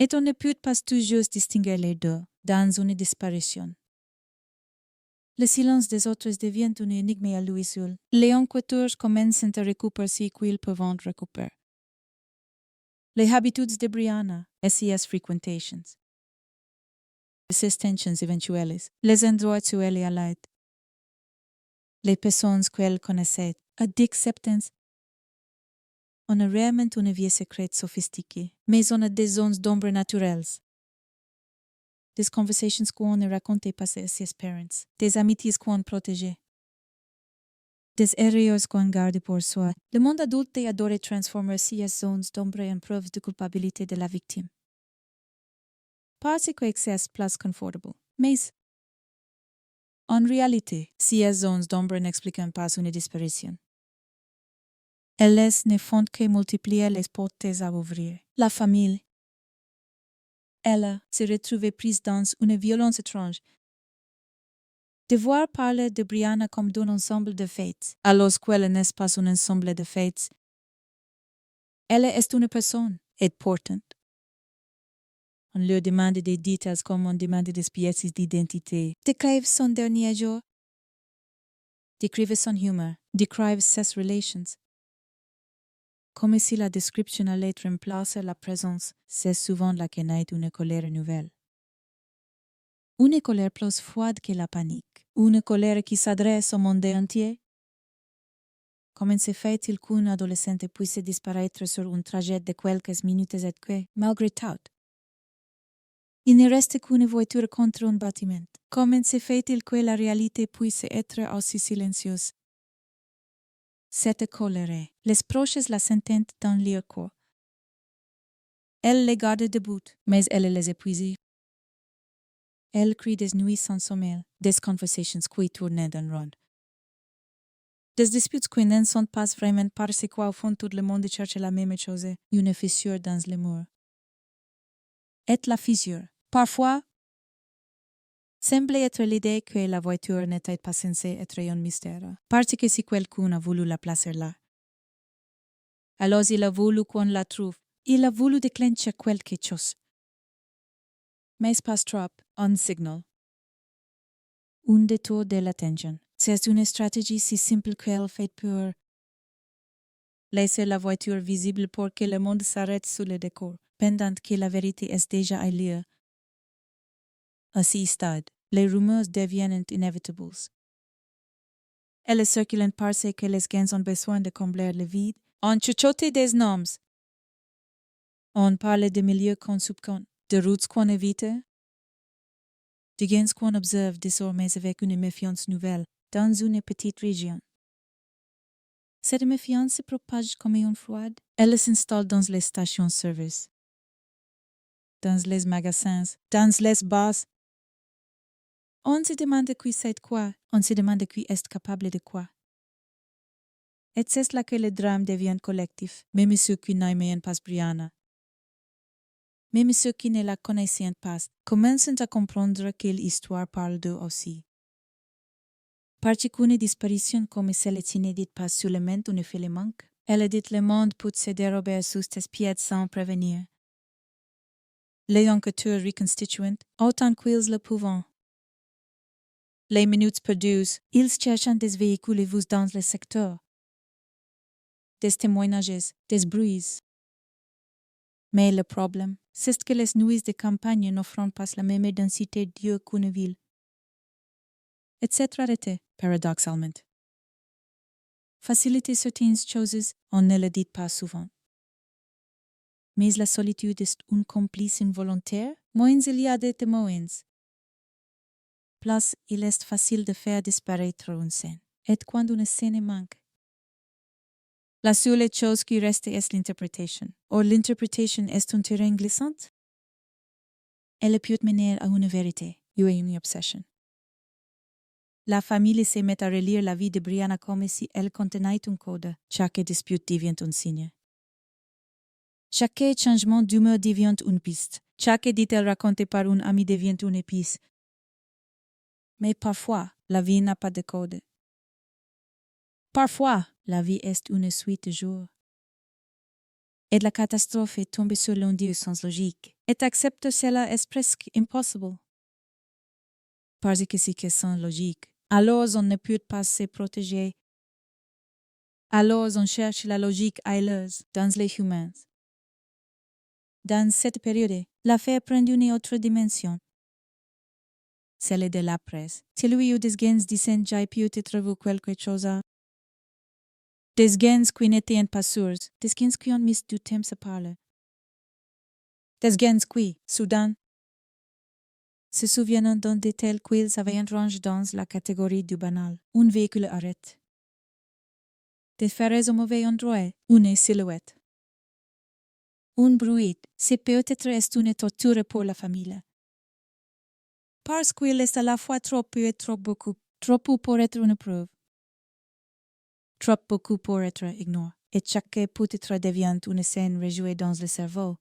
Et on ne peut pas toujours distinguer les deux dans une disparition. Le silence des autres devient une énigme à lui seul. Les enquêteurs commencent à récupérer ce qu'ils peuvent récupérer. Les habitudes de Brianna, SES frequentations. Les tensions éventuelles, les endroits où elle est allée. Les personnes qu'elle connaissait, à d'acceptance. On a rarement une vie secrète sophistiquée, mais on a des zones d'ombre naturelles. Des conversations qu'on ne racontait pas à ses parents, des amitiés qu'on protégeait, des erreurs qu'on gardait pour soi. Le monde adulte adore transformer ces zones d'ombre en preuves de culpabilité de la victime. Parce que c'est plus confortable, mais en réalité, ces zones d'ombre n'expliquent pas une disparition. Elles ne font que multiplier les portes à ouvrir. La famille, elle se retrouvait prise dans une violence étrange. Devoir parler de Brianna comme d'un ensemble de faits, alors qu'elle n'est pas un ensemble de faits. Elle est une personne, importante. On leur demande des détails comme on demande des pièces d'identité. Décrive son dernier jour. Décrive son humeur. Décrive ses relations. Comme si la description allait remplacer la présence, c'est souvent là que naît une colère nouvelle. Une colère plus froide que la panique. Une colère qui s'adresse au monde entier. Comment se fait-il qu'un adolescente puisse disparaître sur un trajet de quelques minutes et que, malgré tout, il ne reste qu'une voiture contre un bâtiment? Comment se fait-il que la réalité puisse être aussi silencieuse? Cette colère, les proches la sentent dans leur corps. Elle les garde debout, mais elle les épuise. Elle crie des nuits sans sommeil, des conversations qui tournent en rond. Des disputes qui ne sont pas vraiment parce qu'au fond tout le monde cherche la même chose, une fissure dans le mur. Et la fissure, parfois, semble être l'idée que la voiture n'était pas censée être un mystère, parce que si quelqu'un a voulu la placer là. Alors il a voulu qu'on la trouve, il a voulu déclencher quelque chose. Mais pas trop, un signal. Un détour de l'attention. C'est une stratégie si simple qu'elle fait pour laisser la voiture visible pour que le monde s'arrête sous le décor, pendant que la vérité est déjà ailleurs. À ce stade, Les rumeurs deviennent inévitables. Elles circulent parce que les gens ont besoin de combler le vide. On chuchote des noms. On parle de milieux qu'on soupçonne, de routes qu'on évite, de gens qu'on observe désormais avec une méfiance nouvelle dans une petite région. Cette méfiance se propage comme une froide. Elle s'installe dans les stations-service, dans les magasins, dans les bars. On se demande qui sait quoi, on se demande qui est capable de quoi. Et c'est là que le drame devient collectif, même ceux qui n'aiment pas Brianna. Même ceux qui ne la connaissaient pas commencent à comprendre que l'histoire parle d'eux aussi. Parce qu'une disparition comme celle-ci n'est pas seulement un fait le manque, elle dit le monde peut se dérober sous tes pieds sans prévenir. Les enquêteurs reconstituent autant qu'ils le peuvent. Les minutes perdues, ils cherchent des véhicules vus dans le secteur, des témoignages, des bruits. Mais le problème, c'est que les nuits de campagne n'offrent pas la même densité d'yeux qu'une ville. Et cette rareté, paradoxalement, facilite certaines choses, on ne le dit pas souvent. Mais la solitude est un complice involontaire, moins il y a de témoins. Plus il est facile de faire disparaître une scène. Et quand une scène manque, la seule chose qui reste est l'interprétation. Or l'interprétation est un terrain glissant. Elle peut mener à une vérité, ou à une obsession. La famille se met à relire la vie de Brianna comme si elle contenait un code. Chaque dispute devient un signe. Chaque changement d'humeur devient une piste. Chaque détail raconté par un ami devient une épice. Mais parfois, la vie n'a pas de code. Parfois, la vie est une suite de jours. Et la catastrophe est tombée sur l'un d'eux sans logique. Et accepter cela est presque impossible. Parce que c'est que sans logique. Alors on ne peut pas se protéger. Alors on cherche la logique ailleurs, dans les humains. Dans cette période, l'affaire prend une autre dimension. Celle de la presse. Celui où des gens disent j'ai peut-être vu quelque chose. Des gens qui n'étaient pas sûrs, des gens qui ont mis du temps à parler. Des gens qui, soudain, se souviennent d'un détail qu'ils avaient rangé dans la catégorie du banal. Un véhicule arrête. Des phares au mauvais endroit, une silhouette. Un bruit, c'est peut-être une torture pour la famille. Parce qu'il est à la fois trop peu et trop beaucoup. Trop peu pour être une preuve. Trop beaucoup pour être ignoré. Et chaque peut-être devient une scène rejouée dans le cerveau.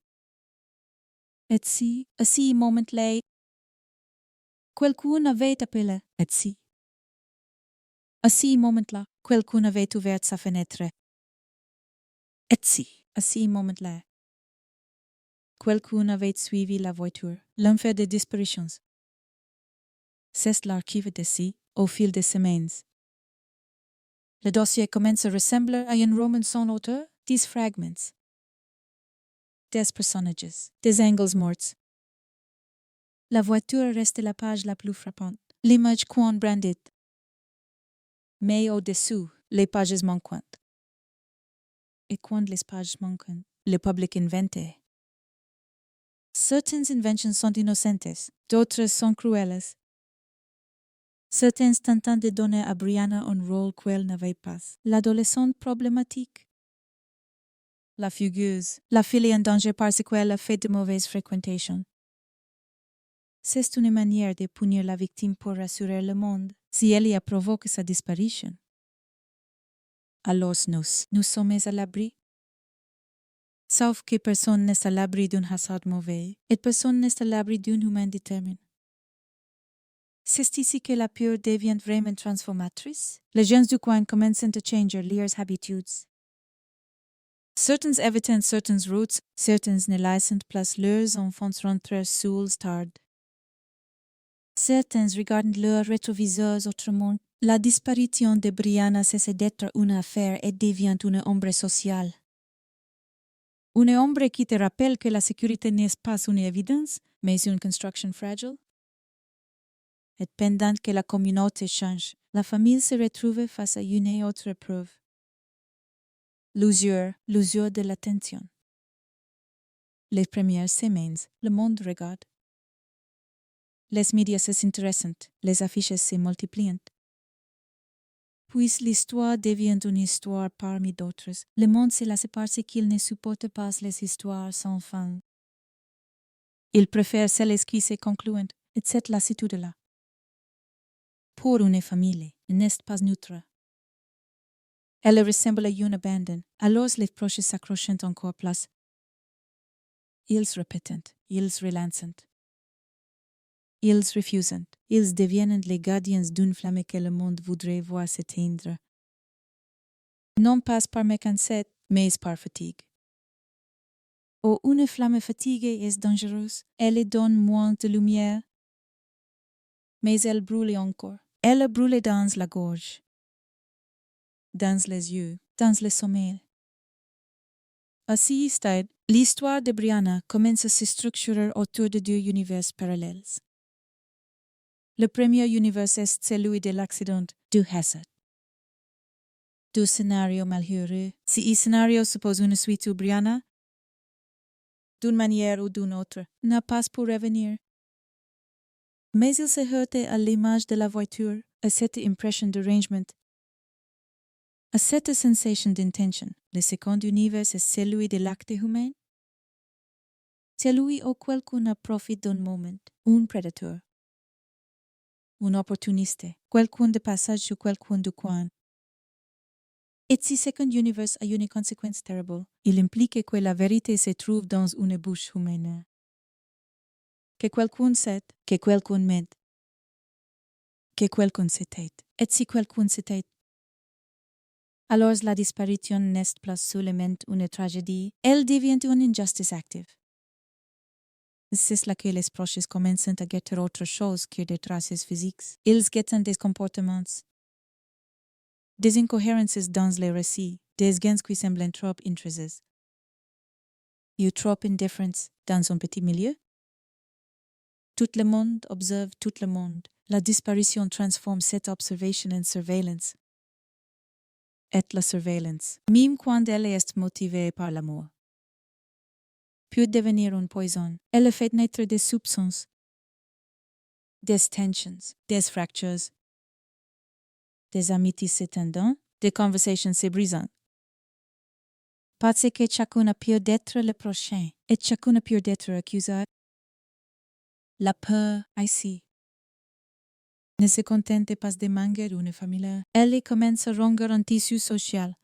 Et si, à ce moment-là, quelqu'un avait appelé, et si. À ce moment-là, quelqu'un avait ouvert sa fenêtre. Et si, à ce moment-là, quelqu'un avait suivi la voiture. L'enfer des disparitions. C'est l'archive de si, au fil des semaines. Le dossier commence à ressembler à un roman sans auteur, des fragments. Des personnages, des angles morts. La voiture reste la page la plus frappante, l'image qu'on brandit. Mais au-dessous, les pages manquantes. Et quand les pages manquent, le public invente. Certaines inventions sont innocentes, d'autres sont cruelles. Certains tentent de donner à Brianna un rôle qu'elle n'avait pas. L'adolescente problématique. La fugueuse. La fille en danger parce qu'elle a fait de mauvaises fréquentations. C'est une manière de punir la victime pour rassurer le monde, si elle y a provoqué sa disparition. Alors nous sommes à l'abri. Sauf que personne n'est à l'abri d'un hasard mauvais, et personne n'est à l'abri d'un humain déterminé. C'est ici que la peur devient vraiment transformatrice. Les gens du coin commencent à changer leurs habitudes. Certains évitent certaines routes, certains ne laissent pas leurs enfants rentrer sous tard. Certains regardent leurs rétroviseurs autrement. La disparition de Brianna cesse d'être une affaire et devient une ombre sociale. Une ombre qui te rappelle que la sécurité n'est pas une évidence, mais une construction fragile. et pendant que la communauté change, la famille se retrouve face à une autre épreuve. L'usure de l'attention. Les premières semaines, le monde regarde. Les médias s'intéressent, les affiches se multiplient. Puis l'histoire devient une histoire parmi d'autres. Le monde se lasse parce qu'il ne supporte pas les histoires sans fin. Il préfère celles qui se concluent, et cette lassitude-là. Pour une famille, n'est pas neutre. Elle ressemble à une abandon, alors les proches s'accrochent encore plus. Ils répètent, ils relancent. Ils refusent, ils deviennent les gardiens d'une flamme que le monde voudrait voir s'éteindre. Non pas par mécanique, mais par fatigue. Oh, une flamme fatiguée est dangereuse, elle donne moins de lumière, mais elle brûle encore. Elle brûle dans la gorge, dans les yeux, dans le sommeil. À ce stade, l'histoire de Brianna commence à se structurer autour de deux univers parallèles. Le premier univers est celui de l'accident, du hasard. Du scénario malheureux. Ce scénario suppose une suite où Brianna, d'une manière ou d'une autre, n'a pas pour revenir. Mais il se heurte à l'image de la voiture, à cette impression d'arrangement, à cette sensation d'intention. Le second univers est celui de l'acte humain. Celui où quelqu'un profite d'un moment, un prédateur, un opportuniste, quelqu'un de passage ou quelqu'un de coin. Et ce second univers a une conséquence terrible. Il implique que la vérité se trouve dans une bouche humaine. Que quelqu'un sait, que quelqu'un ment, que quelqu'un se tait. Et si quelqu'un se tait, alors la disparition n'est plus seulement une tragédie, elle devient une injustice active. C'est là que les proches commencent à guetter autre chose que des traces physiques. Ils guettent des comportements, des incohérences dans les récits, des gains qui semblent trop intrusés. Ou trop indifferents dans un petit milieu? Tout le monde observe tout le monde. La disparition transforme cette observation en surveillance. Et la surveillance, même quand elle est motivée par l'amour, peut devenir un poison. Elle fait naître des soupçons, des tensions, des fractures, des amitiés s'étendant, des conversations se brisant. Parce que chacun a peur d'être le prochain et chacun a peur d'être accusé. La peur, ici, ne se contente pas de manquer une famille. Elle commence à ronger un tissu social.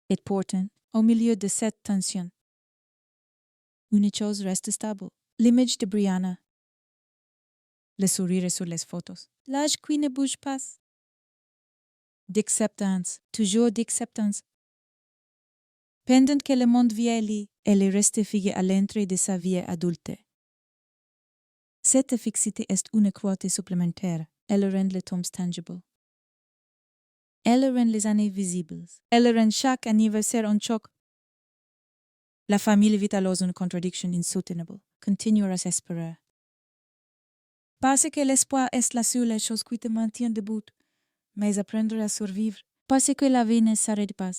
Et pourtant, au milieu de cette tension, une chose reste stable. L'image de Brianna. Le sourire sur les photos. L'âge qui ne bouge pas. D'acceptance, toujours d'acceptance. Pendant que le monde vieillit, elle est restée figée à l'entrée de sa vie adulte. Cette fixité est une croûte supplémentaire. Elle rend les temps tangibles. Elle rend les années visibles. Elle rend chaque anniversaire un choc. La famille vit alors une contradiction insoutenable. Continuer à s'espérer. Parce que l'espoir est la seule chose qui te maintient debout. Mais apprendre à survivre. Parce que la vie ne s'arrête pas.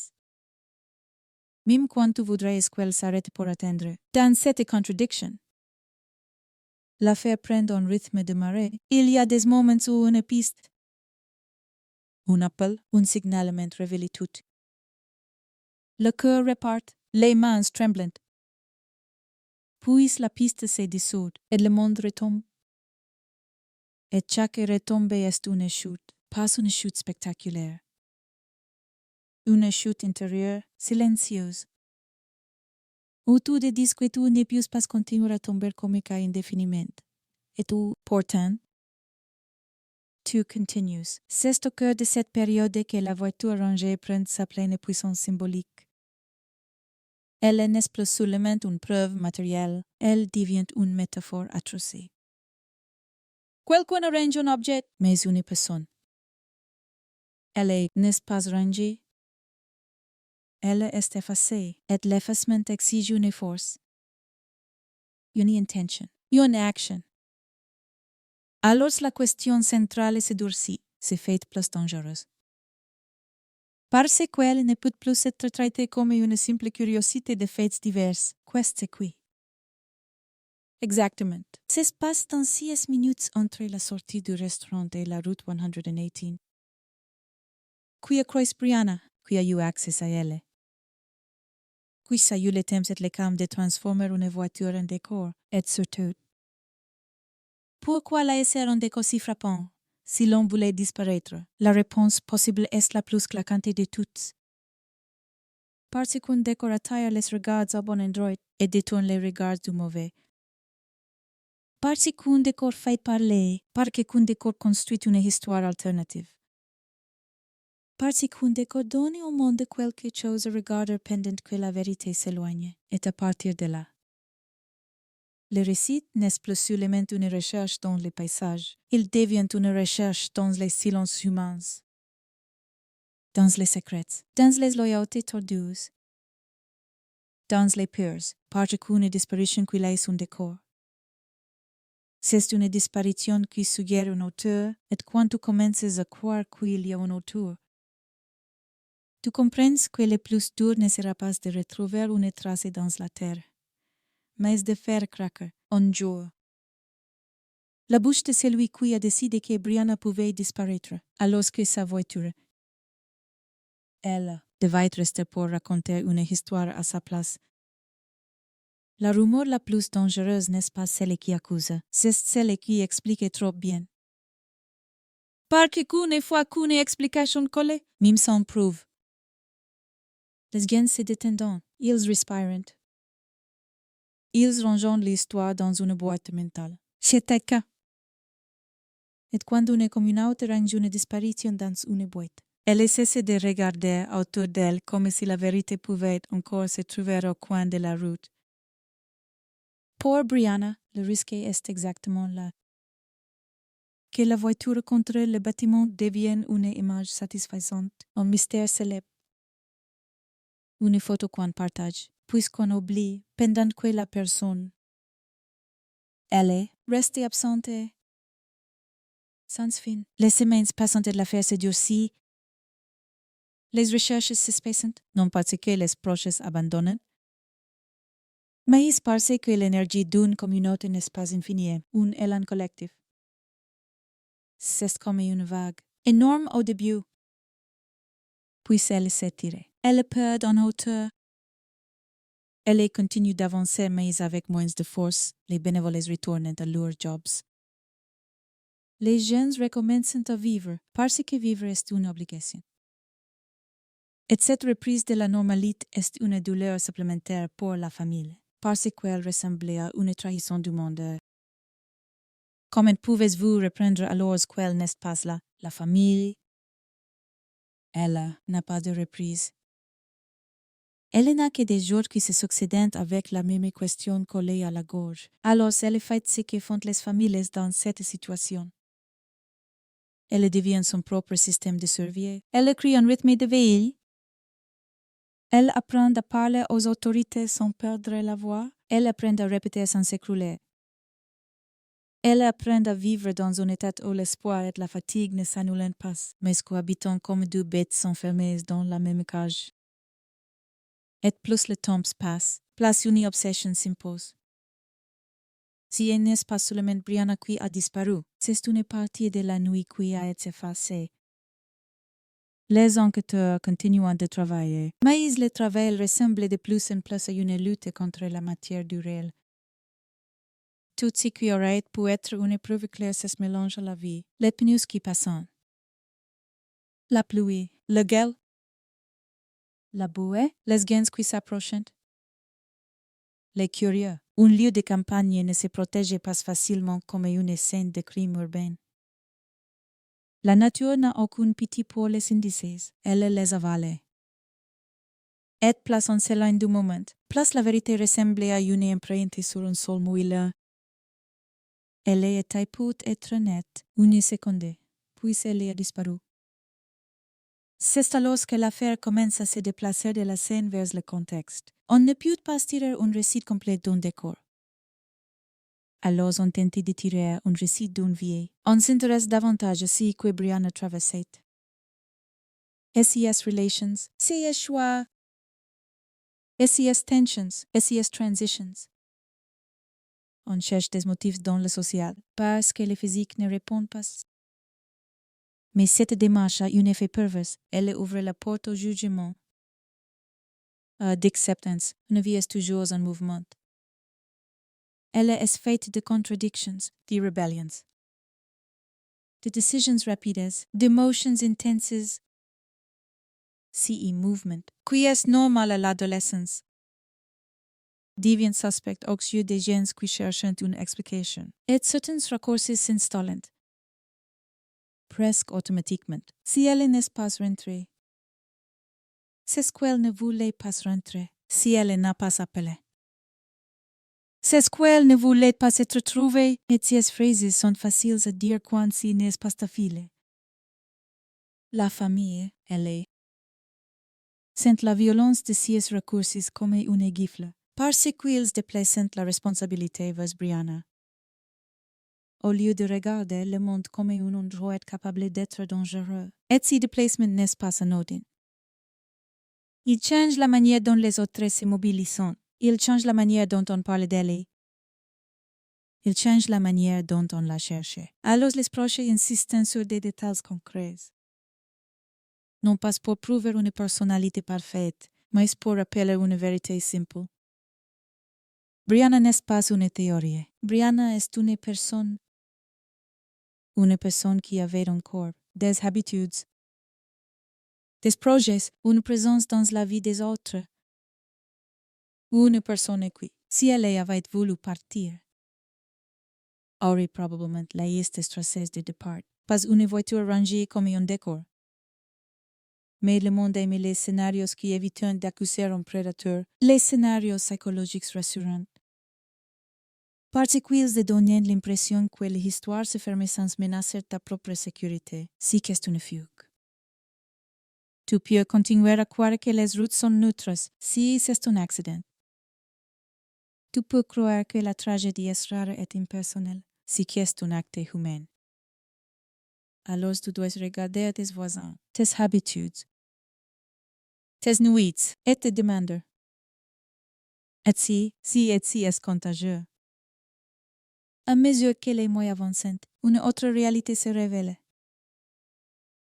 Même quand tu voudrais qu'elle s'arrête pour attendre. Dans cette contradiction, l'affaire prend un rythme de marée. Il y a des moments où une piste, un appel, un signalement révèle tout. Le cœur repart, les mains tremblantes. Puis la piste se dissout et le monde retombe. Et chaque retombée est une chute, pas une chute spectaculaire. Une chute intérieure, silencieuse. Où tu te dis que tu ne peux pas continuer à tomber comme ça indéfiniment. Et tu, pourtant, tu continues. C'est au cœur de cette période que la voiture rangée prend sa pleine puissance symbolique. Elle n'est plus seulement une preuve matérielle, elle devient une métaphore atroce. Quelqu'un arrange un objet, mais une personne. Elle n'est pas rangée. Elle est effacée, et l'effacement exige une force, une intention, une action. Alors la question centrale se durcit, se fait plus dangereuse. Parce qu'elle ne peut plus être traitée comme une simple curiosité de faits divers, quest qui. Exactement. Ça se passe dans 6 minutes entre la sortie du restaurant et la route 118. Qui a croisé Brianna, qui a eu accès à elle. Qui a eu le temps et le calme de transformer une voiture en décor, et surtout. Pourquoi la essai un décor si frappant, si l'on voulait disparaître? La réponse possible est la plus claquante de toutes. Parce qu'un décor attire les regards au bon endroit et détourne les regards du mauvais. Parce qu'un décor fait parler, parce qu'un décor construit une histoire alternative. Parce qu'un décor donne au monde quelque chose à regarder pendant que la vérité s'éloigne, et à partir de là. Le récit n'est plus seulement une recherche dans les paysages, il devient une recherche dans les silences humains, dans les secrets, dans les loyautés tordues, dans les peurs, parce qu'une disparition qui laisse un décor. C'est une disparition qui suggère un auteur, et quand tu commences à croire qu'il y a un auteur, tu comprends que le plus dur ne sera pas de retrouver une trace dans la terre, mais de faire craquer un jour la bouche de celui qui a décidé que Brianna pouvait disparaître, alors que sa voiture, elle, devait rester pour raconter une histoire à sa place. La rumeur la plus dangereuse n'est pas celle qui accuse, c'est celle qui explique trop bien. Parce qu'une fois qu'une explication colle, même sans preuve. Les gens se détendent, ils respirent. Ils rangent l'histoire dans une boîte mentale. C'était cas. Et quand une communauté range une disparition dans une boîte, elle cesse de regarder autour d'elle comme si la vérité pouvait encore se trouver au coin de la route. Pour Brianna, le risque est exactement là. Que la voiture contre le bâtiment devienne une image satisfaisante, un mystère célèbre. Une photo qu'on partage, puisqu'on oublie pendant que la personne, elle est restée absente. Sans fin. Les semaines passant de l'affaire se durcissent. Les recherches s'espacent, non parce que les proches abandonnent, mais parce que l'énergie d'une communauté n'est pas infinie, un élan collectif. C'est comme une vague, énorme au début, puis elle s'étire. Elle perd en hauteur. Elle continue d'avancer, mais avec moins de force, les bénévoles retournent à leurs jobs. Les jeunes recommencent à vivre parce que vivre est une obligation. Et cette reprise de la normalité est une douleur supplémentaire pour la famille, parce qu'elle ressemblait à une trahison du monde. Comment pouvez-vous reprendre alors qu'elle n'est pas là, la famille? Elle n'a pas de reprise. Elle n'a que des jours qui se succèdent avec la même question collée à la gorge. Alors elle fait ce que font les familles dans cette situation. Elle devient son propre système de survie. Elle crée un rythme de veille. Elle apprend à parler aux autorités sans perdre la voix. Elle apprend à répéter sans s'écrouler. Elle apprend à vivre dans un état où l'espoir et la fatigue ne s'annulent pas, mais cohabitant comme deux bêtes enfermées dans la même cage. Et plus le temps passe, plus une obsession s'impose. Si elle n'est pas seulement Brianna qui a disparu, c'est une partie de la nuit qui a été effacée. Les enquêteurs continuent de travailler, mais le travail ressemble de plus en plus à une lutte contre la matière du réel. Tout ce qui aurait pu être une preuve claire se mélange à la vie, les pneus qui passent. La pluie, le gel, la bouée, les gens qui s'approchent. Les curieux, un lieu de campagne ne se protège pas facilement comme une scène de crime urbain. La nature n'a aucune pitié pour les indices, elle les avale. Et place en s'éloigne du moment, place la vérité ressemble à une empreinte sur un sol moelleux. Elle était peut être nette, une seconde, puis elle a disparu. C'est alors que l'affaire commence à se déplacer de la scène vers le contexte. On ne peut pas tirer un récit complet d'un décor. Alors on tente de tirer un récit d'une vie. On s'intéresse davantage à ce que Brianna traversait. SES relations, SES choix, SES tensions, SES transitions. On cherche des motifs dans le social, parce que le physique ne répond pas. Mais cette démarche a un effet pervers. Elle ouvre la porte au jugement. D'acceptance, une vie est toujours en mouvement. Elle est faite de contradictions, de rebellions, de decisions rapides, d'emotions intenses. CE movement, qui est normal à l'adolescence. Deviant suspect aux yeux des gens qui cherchent une explication. Et certains raccourcis s'installent. Presque automatiquement. Si elle n'est pas rentrée. C'est qu'elle ne voulait pas rentrer. Si elle n'a pas appelé. C'est qu'elle ne voulait pas être trouvée. Et ces phrases sont faciles à dire quand si n'est pas facile. La famille, elle est. Sent la violence de ces raccourcis comme une gifle. Parce qu'ils déplacent la responsabilité vers Brianna. Au lieu de regarder le monde comme un endroit capable d'être dangereux, et ce déplacement n'est pas anodin. Il change la manière dont les autres se mobilisent. Il change la manière dont on parle d'elle. Il change la manière dont on la cherche. Alors les proches insistent sur des détails concrets. Non pas pour prouver une personnalité parfaite, mais pour rappeler une vérité simple. Brianna n'est pas une théorie. Brianna est une personne. Une personne qui avait un corps, des habitudes, des projets, une présence dans la vie des autres. Une personne qui, si elle avait voulu partir, aurait probablement la liste stressée de départ, pas une voiture rangée comme un décor. Mais le monde aime les scénarios qui évitent d'accuser un prédateur, les scénarios psychologiques rassurants. Parce qu'ils donnent l'impression que l'histoire se ferme sans menacer ta propre sécurité, si c'est une fugue. Tu peux continuer à croire que les routes sont neutres, si c'est un accident. Tu peux croire que la tragédie est rare et impersonnelle, si c'est un acte humain. Alors tu dois regarder tes voisins, tes habitudes, tes nuits et te demander. Et si est contagieux. À mesure que les mois avancent, une autre réalité se révèle.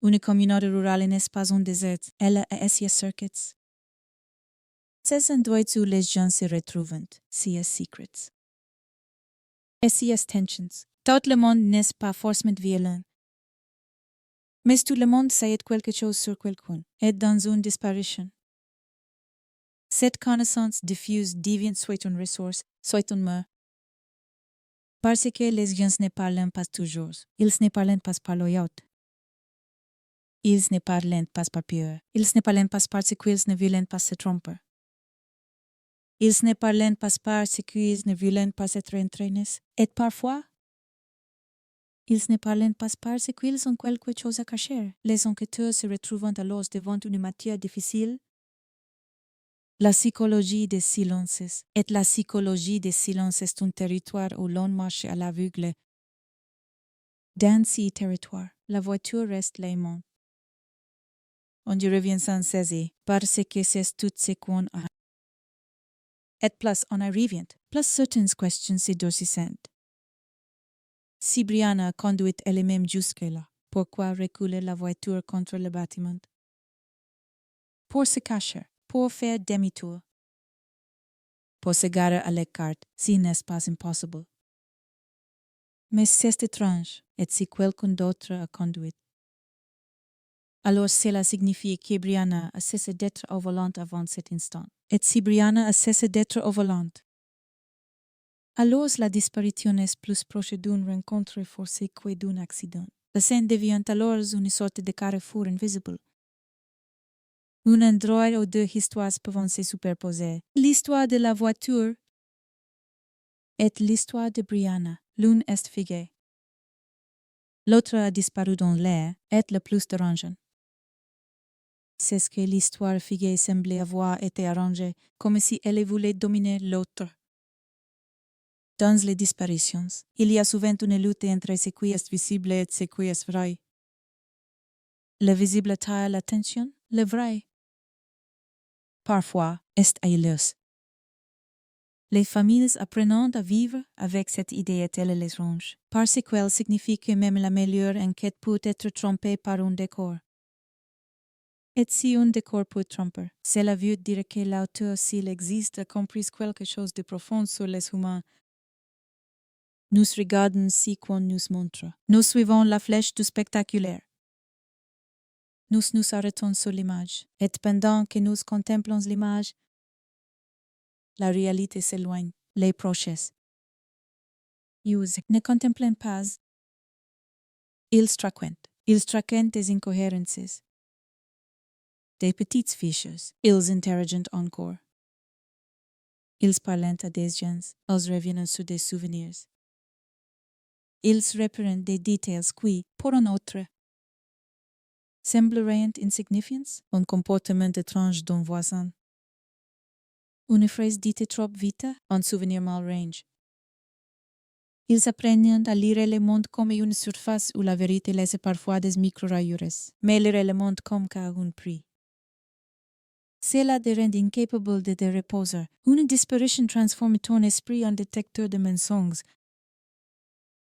Une communauté rurale n'est pas un désert, elle a ses circuits. C'est un endroit où les gens se retrouvent, ses secrets. Et ses tensions. Tout le monde n'est pas forcément violent. Mais tout le monde sait quelque chose sur quelqu'un, et dans une disparition. Cette connaissance diffuse devient soit une ressource, soit un meurtre. Parce que les gens ne parlent pas toujours, ils ne parlent pas par loyauté. Ils ne parlent pas par peur, ils ne parlent pas parce qu'ils ne veulent pas se tromper. Ils ne parlent pas parce qu'ils ne veulent pas être entraînés. Et parfois, ils ne parlent pas parce qu'ils ont quelque chose à cacher. Les enquêteurs se retrouvent alors devant une matière difficile. La psychologie des silences. Et la psychologie des silences est un territoire où l'on marche à l'aveugle. Dans ce territoire, la voiture reste l'aimant. On y revient sans cesser, parce que c'est tout ce qu'on a. Et plus on arrive, plus certaines questions se durcissent. Si Brianna a conduit elle-même jusque-là, pourquoi reculer la voiture contre le bâtiment? Pour se cacher, pour faire demi-tour. Pour se garer à l'écart, si n'est pas impossible. Mais c'est étrange, et si quelqu'un d'autre a conduit. Alors cela signifie que Brianna a cessé d'être au volant avant cet instant. Et si Brianna a cessé d'être au volant, alors la disparition est plus proche d'une rencontre forcée que d'un accident. La scène devient alors une sorte de carrefour invisible. Un endroit où deux histoires peuvent se superposer. L'histoire de la voiture et l'histoire de Brianna. L'une est figée. L'autre a disparu dans l'air et le plus dérangeant. C'est ce que l'histoire figée semblait avoir été arrangée, comme si elle voulait dominer l'autre. Dans les disparitions, il y a souvent une lutte entre ce qui est visible et ce qui est vrai. Le visible attire l'attention, le vrai, parfois, est haïleuse. Les familles apprennent à vivre avec cette idée et elles les rongent, parce qu'elle signifie que même la meilleure enquête peut être trompée par un décor. Et si un décor peut tromper, cela veut dire que l'auteur, s'il existe, a compris quelque chose de profond sur les humains. Nous regardons ce qu'on nous montre. Nous suivons la flèche du spectaculaire. Nous nous arrêtons sur l'image, et pendant que nous contemplons l'image, la réalité s'éloigne, les proches. Ils ne contemplent pas. Ils traquent des incohérences. Des petites fiches, ils interrogent encore. Ils parlent à des gens, ils reviennent sur des souvenirs. Ils reprennent des détails qui, pour un autre, sembleraient insignifiants, un comportement étrange d'un voisin. Une phrase dite trop vite, un souvenir mal range. Ils apprennent à lire le monde comme une surface où la vérité laisse parfois des micro-rayures, mais lire le monde comme qu'à un prix. Cela les rend incapables de reposer. Une disparition transforme ton esprit en détecteur de mensonges.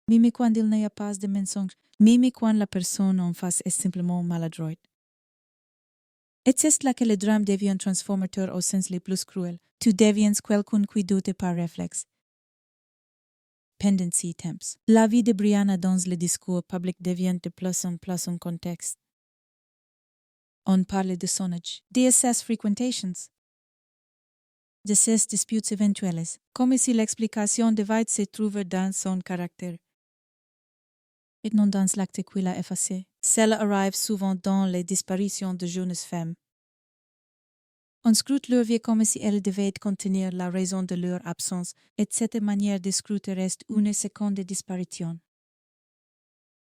Même quand il n'y a pas de mensonges, même quand la personne en face est simplement maladroite. Et c'est là que le drame devient un transformateur au sens le plus cruel. Tu deviens quelqu'un qui doute par réflexe. Pendency temps. La vie de Brianna dans le discours public devient de plus en plus un contexte. On parle de sonnage, DSS frequentations, de ces disputes éventuelles, comme si l'explication devait se trouver dans son caractère. Et non dans l'acte qui l'a effacé. Cela arrive souvent dans les disparitions de jeunes femmes. On scrute leur vie comme si elles devaient contenir la raison de leur absence, et cette manière de scruter reste une seconde disparition.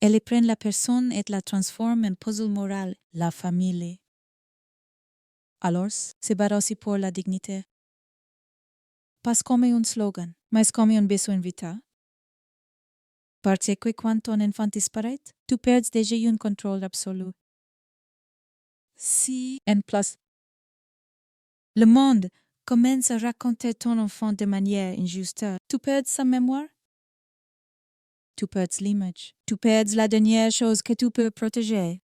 Elles prennent la personne et la transforment en puzzle moral, la famille. Alors, se bat aussi pour la dignité. Pas comme un slogan, mais comme un besoin vital. Parce que quand ton enfant disparaît, tu perds déjà un contrôle absolu. Si, en plus, le monde commence à raconter ton enfant de manière injuste, tu perds sa mémoire. Tu perds l'image. Tu perds la dernière chose que tu peux protéger.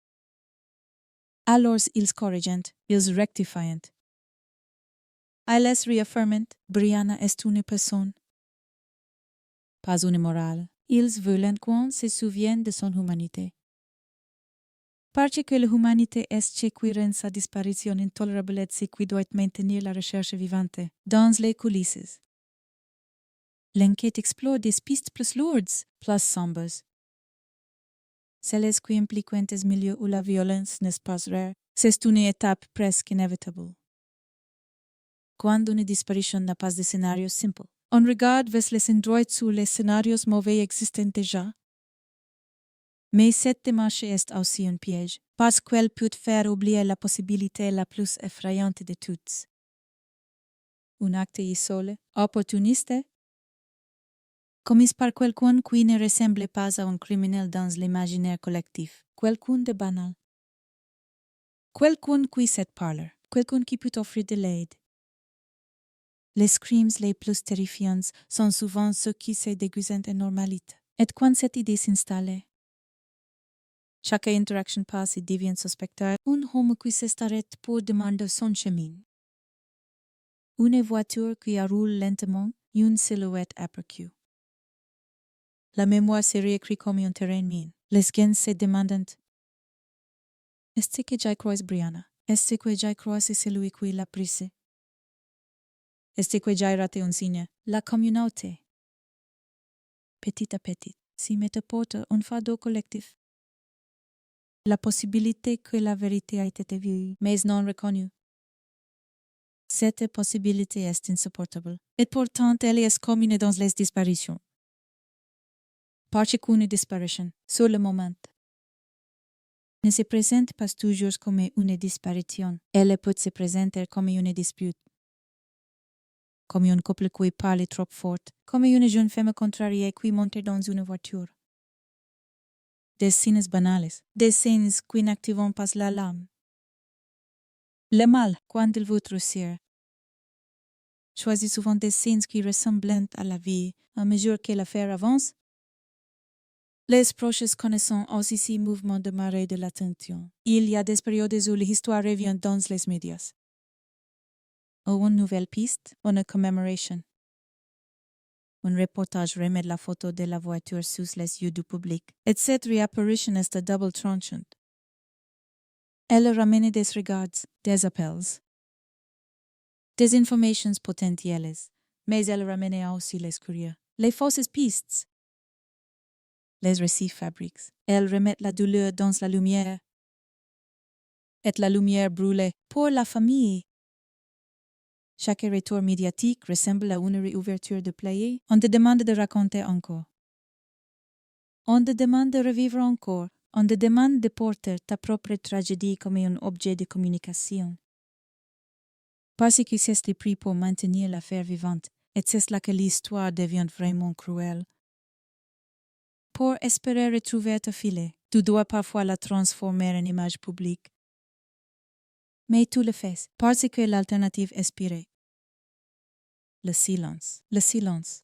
Alors ils corrigent, ils rectifient. Ils réaffirment, Brianna est une personne. Pas une morale. Ils veulent qu'on se souvienne de son humanité. Parce que l'humanité est ce qui rend sa disparition intolérable et ce qui doit maintenir la recherche vivante, dans les coulisses. L'enquête explore des pistes plus lourdes, plus sombres. Celles qui impliquent des milieux où la violence n'est pas rare, c'est une étape presque inévitable. Quand une disparition n'a pas de scénario simple, on regarde vers les endroits où les scénarios mauvais existent déjà. Mais cette démarche est aussi un piège, parce qu'elle peut faire oublier la possibilité la plus effrayante de toutes. Un acte isolé, opportuniste, commis par quelqu'un qui ne ressemble pas à un criminel dans l'imaginaire collectif, quelqu'un de banal. Quelqu'un qui sait parler, quelqu'un qui peut offrir de l'aide. Les crimes les plus terrifiants sont souvent ceux qui se déguisent en normalité. Et quand cette idée s'installe, chaque interaction passe et devient suspectaire. Un homme qui s'arrête pour demander son chemin. Une voiture qui roule lentement, une silhouette aperçue. La mémoire se réécrit comme un terrain mine. Les gens se demandent: est-ce que j'ai croisé Brianna? Est-ce que j'ai croisé celui qui l'a prise? Est-ce que j'ai raté un signe? La communauté. Petit à petit, s'y met porte un fardeau collectif. La possibilité que la vérité a été vue, mais non reconnue. Cette possibilité est insupportable, et pourtant elle est commune dans les disparitions. Parce qu'une disparition, sur le moment, ne se présente pas toujours comme une disparition. Elle peut se présenter comme une dispute. comme un couple qui parle trop fort, comme une jeune femme contrariée qui monte dans une voiture. Des scènes banales, des scènes qui n'activent pas l'alarme. Le mal, quand il vous réussir, choisit souvent des scènes qui ressemblent à la vie à mesure que l'affaire avance. Les proches connaissent aussi ces mouvements de marée de l'attention. Il y a des périodes où l'histoire revient dans les médias. Ou une nouvelle piste, une commémoration. Un reportage remet la photo de la voiture sous les yeux du public. Et cette réapparition est double tranchante. Elle ramène des regards, des appels, des informations potentielles, mais elle ramène aussi les curieux, les fausses pistes. Les récits fabriques. Elle remet la douleur dans la lumière. Et la lumière brûlée pour la famille. Chaque retour médiatique ressemble à une réouverture de plaie. On te demande de raconter encore. On te demande de revivre encore. On te demande de porter ta propre tragédie comme un objet de communication. Parce que c'est le prix pour maintenir l'affaire vivante, et c'est là que l'histoire devient vraiment cruelle. Pour espérer retrouver ta fille, tu dois parfois la transformer en image publique. Mais tu le fais, parce que l'alternative espérée. Le silence. Le silence.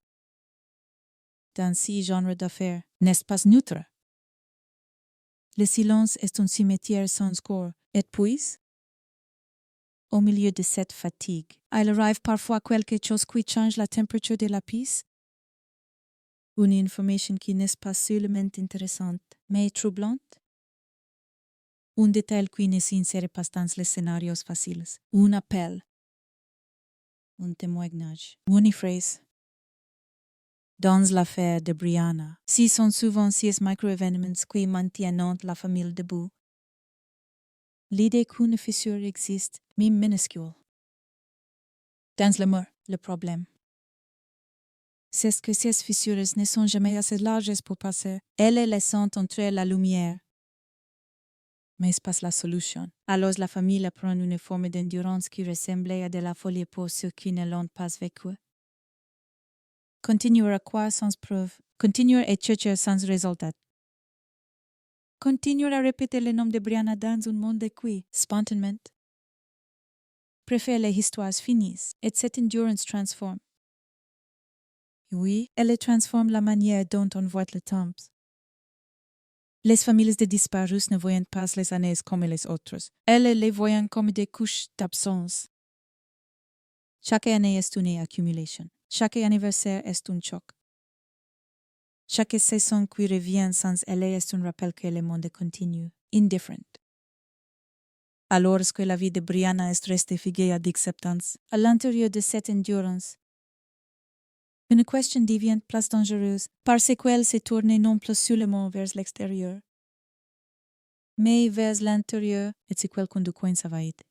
Dans ce genre d'affaires, n'est-ce pas neutre? Le silence est un cimetière sans corps, et puis, au milieu de cette fatigue, il arrive parfois quelque chose qui change la température de la pièce. Une information qui n'est pas seulement intéressante, mais troublante. Un détail qui ne s'insère pas dans les scénarios faciles. Un appel. Un témoignage. Une phrase. Dans l'affaire de Brianna, ce sont souvent ces micro-événements qui maintiennent la famille debout. L'idée qu'une fissure existe, même minuscule. Dans le meurtre, le problème. C'est que ces fissures ne sont jamais assez larges pour passer. Elles laissent entrer la lumière. Mais c'est pas la solution. Alors la famille prend une forme d'endurance qui ressemblait à de la folie pour ceux qui ne l'ont pas vécu. Continuer à croire sans preuve. Continuer à chercher sans résultat. Continuer à répéter le nom de Brianna dans un monde de qui, spontanément. Préfère les histoires finissent et cette endurance transforme. Oui, elle transforme la manière dont on voit le temps. Les familles de disparus ne voient pas les années comme les autres. Elles les voient comme des couches d'absence. Chaque année est une accumulation. Chaque anniversaire est un choc. Chaque saison qui revient sans elle est un rappel que le monde continue, indifferent. Alors que la vie de Brianna est restée figée à d'acceptance, à l'intérieur de cette endurance, une question devient plus dangereuse parce qu'elle se tourne non plus seulement vers l'extérieur, mais vers l'intérieur et c'est quel qu'on de coin ça va être.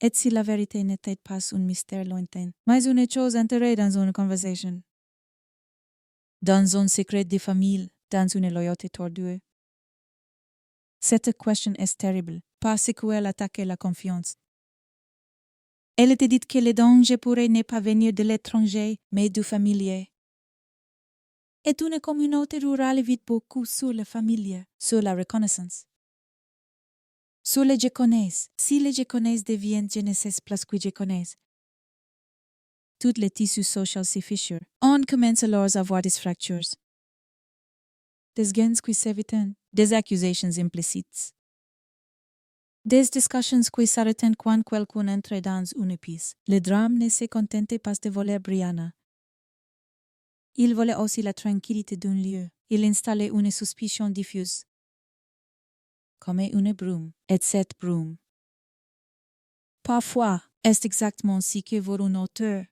Et si la vérité n'était pas un mystère lointain, mais une chose enterrée dans une conversation, dans un secret de famille, dans une loyauté tordue. Cette question est terrible parce qu'elle attaque la confiance. Elle te dit que le danger pourrait ne pas venir de l'étranger, mais du familier. Et une communauté rurale vit beaucoup sur le familier, sur la reconnaissance. Sur les je connais, si les je connais deviennent je ne sais plus que je connais. Tous les tissus sociaux se fissurent. On commence alors à voir des fractures. Des gains qui s'évitent, des accusations implicites. Des discussions qui s'arrêtent quand quelqu'un entre dans une pièce. Le drame ne se contente pas de voler Brianna. Il volait aussi la tranquillité d'un lieu. Il installait une suspicion diffuse. Comme une brume, et cette brume. Parfois, est exactement ce que vaut un auteur.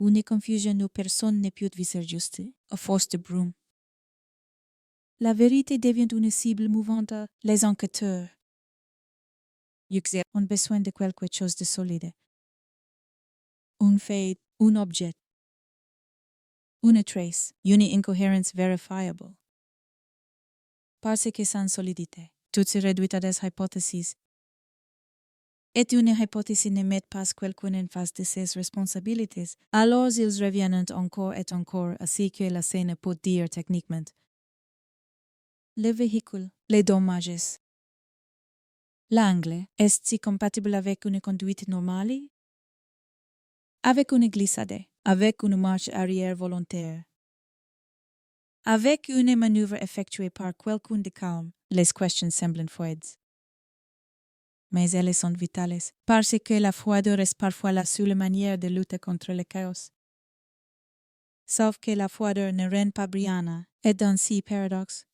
Une confusion où personne ne peut viser juste, à force de brume. La vérité devient une cible mouvante, les enquêteurs. Ils ont besoin de quelque chose de solide. Un fait, un objet. Une trace, une incohérence verifiable. Parce que sans solidité, tout se réduit à des hypothèses. et une hypothèse ne met pas quelqu'un en face de ses responsabilités, alors ils reviennent encore et encore à ce que la scène peut dire techniquement. Le véhicule, les dommages. L'angle, est-il compatible avec une conduite normale? Avec une glissade, avec une marche arrière volontaire. Avec une manœuvre effectuée par quelqu'un de calme, les questions semblent froides. Mais elles sont vitales, parce que la froideur est parfois la seule manière de lutter contre le chaos. Sauf que la froideur ne rend pas Brianna, et dans ce paradoxe.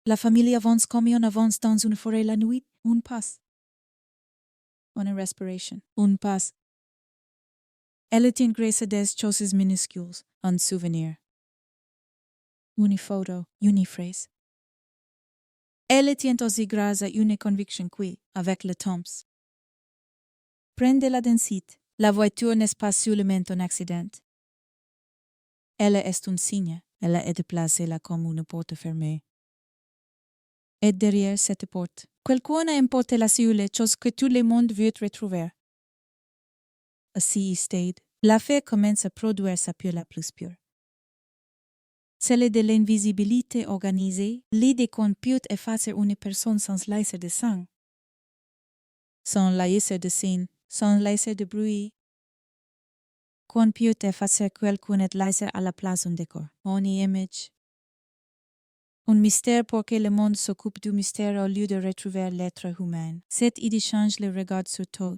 La famille avance comme on avance dans une forêt la nuit, on passe. Une respiration, on passe. Elle tient grâce à des choses minuscules, un souvenir. Une photo, une phrase. Elle tient aussi grâce à une conviction qui, avec le temps, prend de la densité. La voiture n'est pas seulement un accident. Elle est un signe. Elle est déplacée là comme une porte fermée. Et derrière cette porte, quelqu'un a importé la seule chose que tout le monde veut retrouver. À ce stade, l'affaire commence à produire sa pure la plus pure. Celle de l'invisibilité organisée, l'idée qu'on peut effacer une personne sans laisser de sang. Sans laisser de signe, sans laisser de bruit. Qu'on peut effacer quelqu'un et laisser à la place un décor, une image. Un mystère pour que le monde s'occupe du mystère au lieu de retrouver l'être humain. Cette idée change le regard sur tout.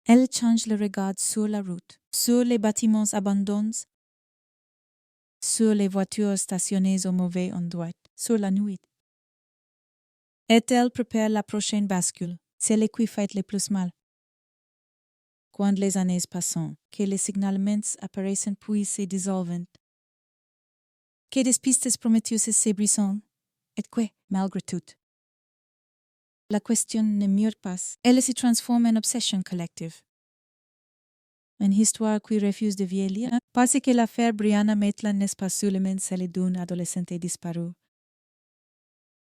Elle change le regard sur la route, sur les bâtiments abandonnés, sur les voitures stationnées au mauvais endroit, sur la nuit. Et elle prépare la prochaine bascule, celle qui fait le plus mal. Quand les années passent, que les signalements apparaissent puis se dissolvent, que des pistes prometteuses s'ébrisent, et que, malgré tout, la question ne meurt pas, elle se transforme en obsession collective. Une histoire qui refuse de vieillir, parce que l'affaire Brianna Maitland n'est pas seulement celle d'une adolescente disparue.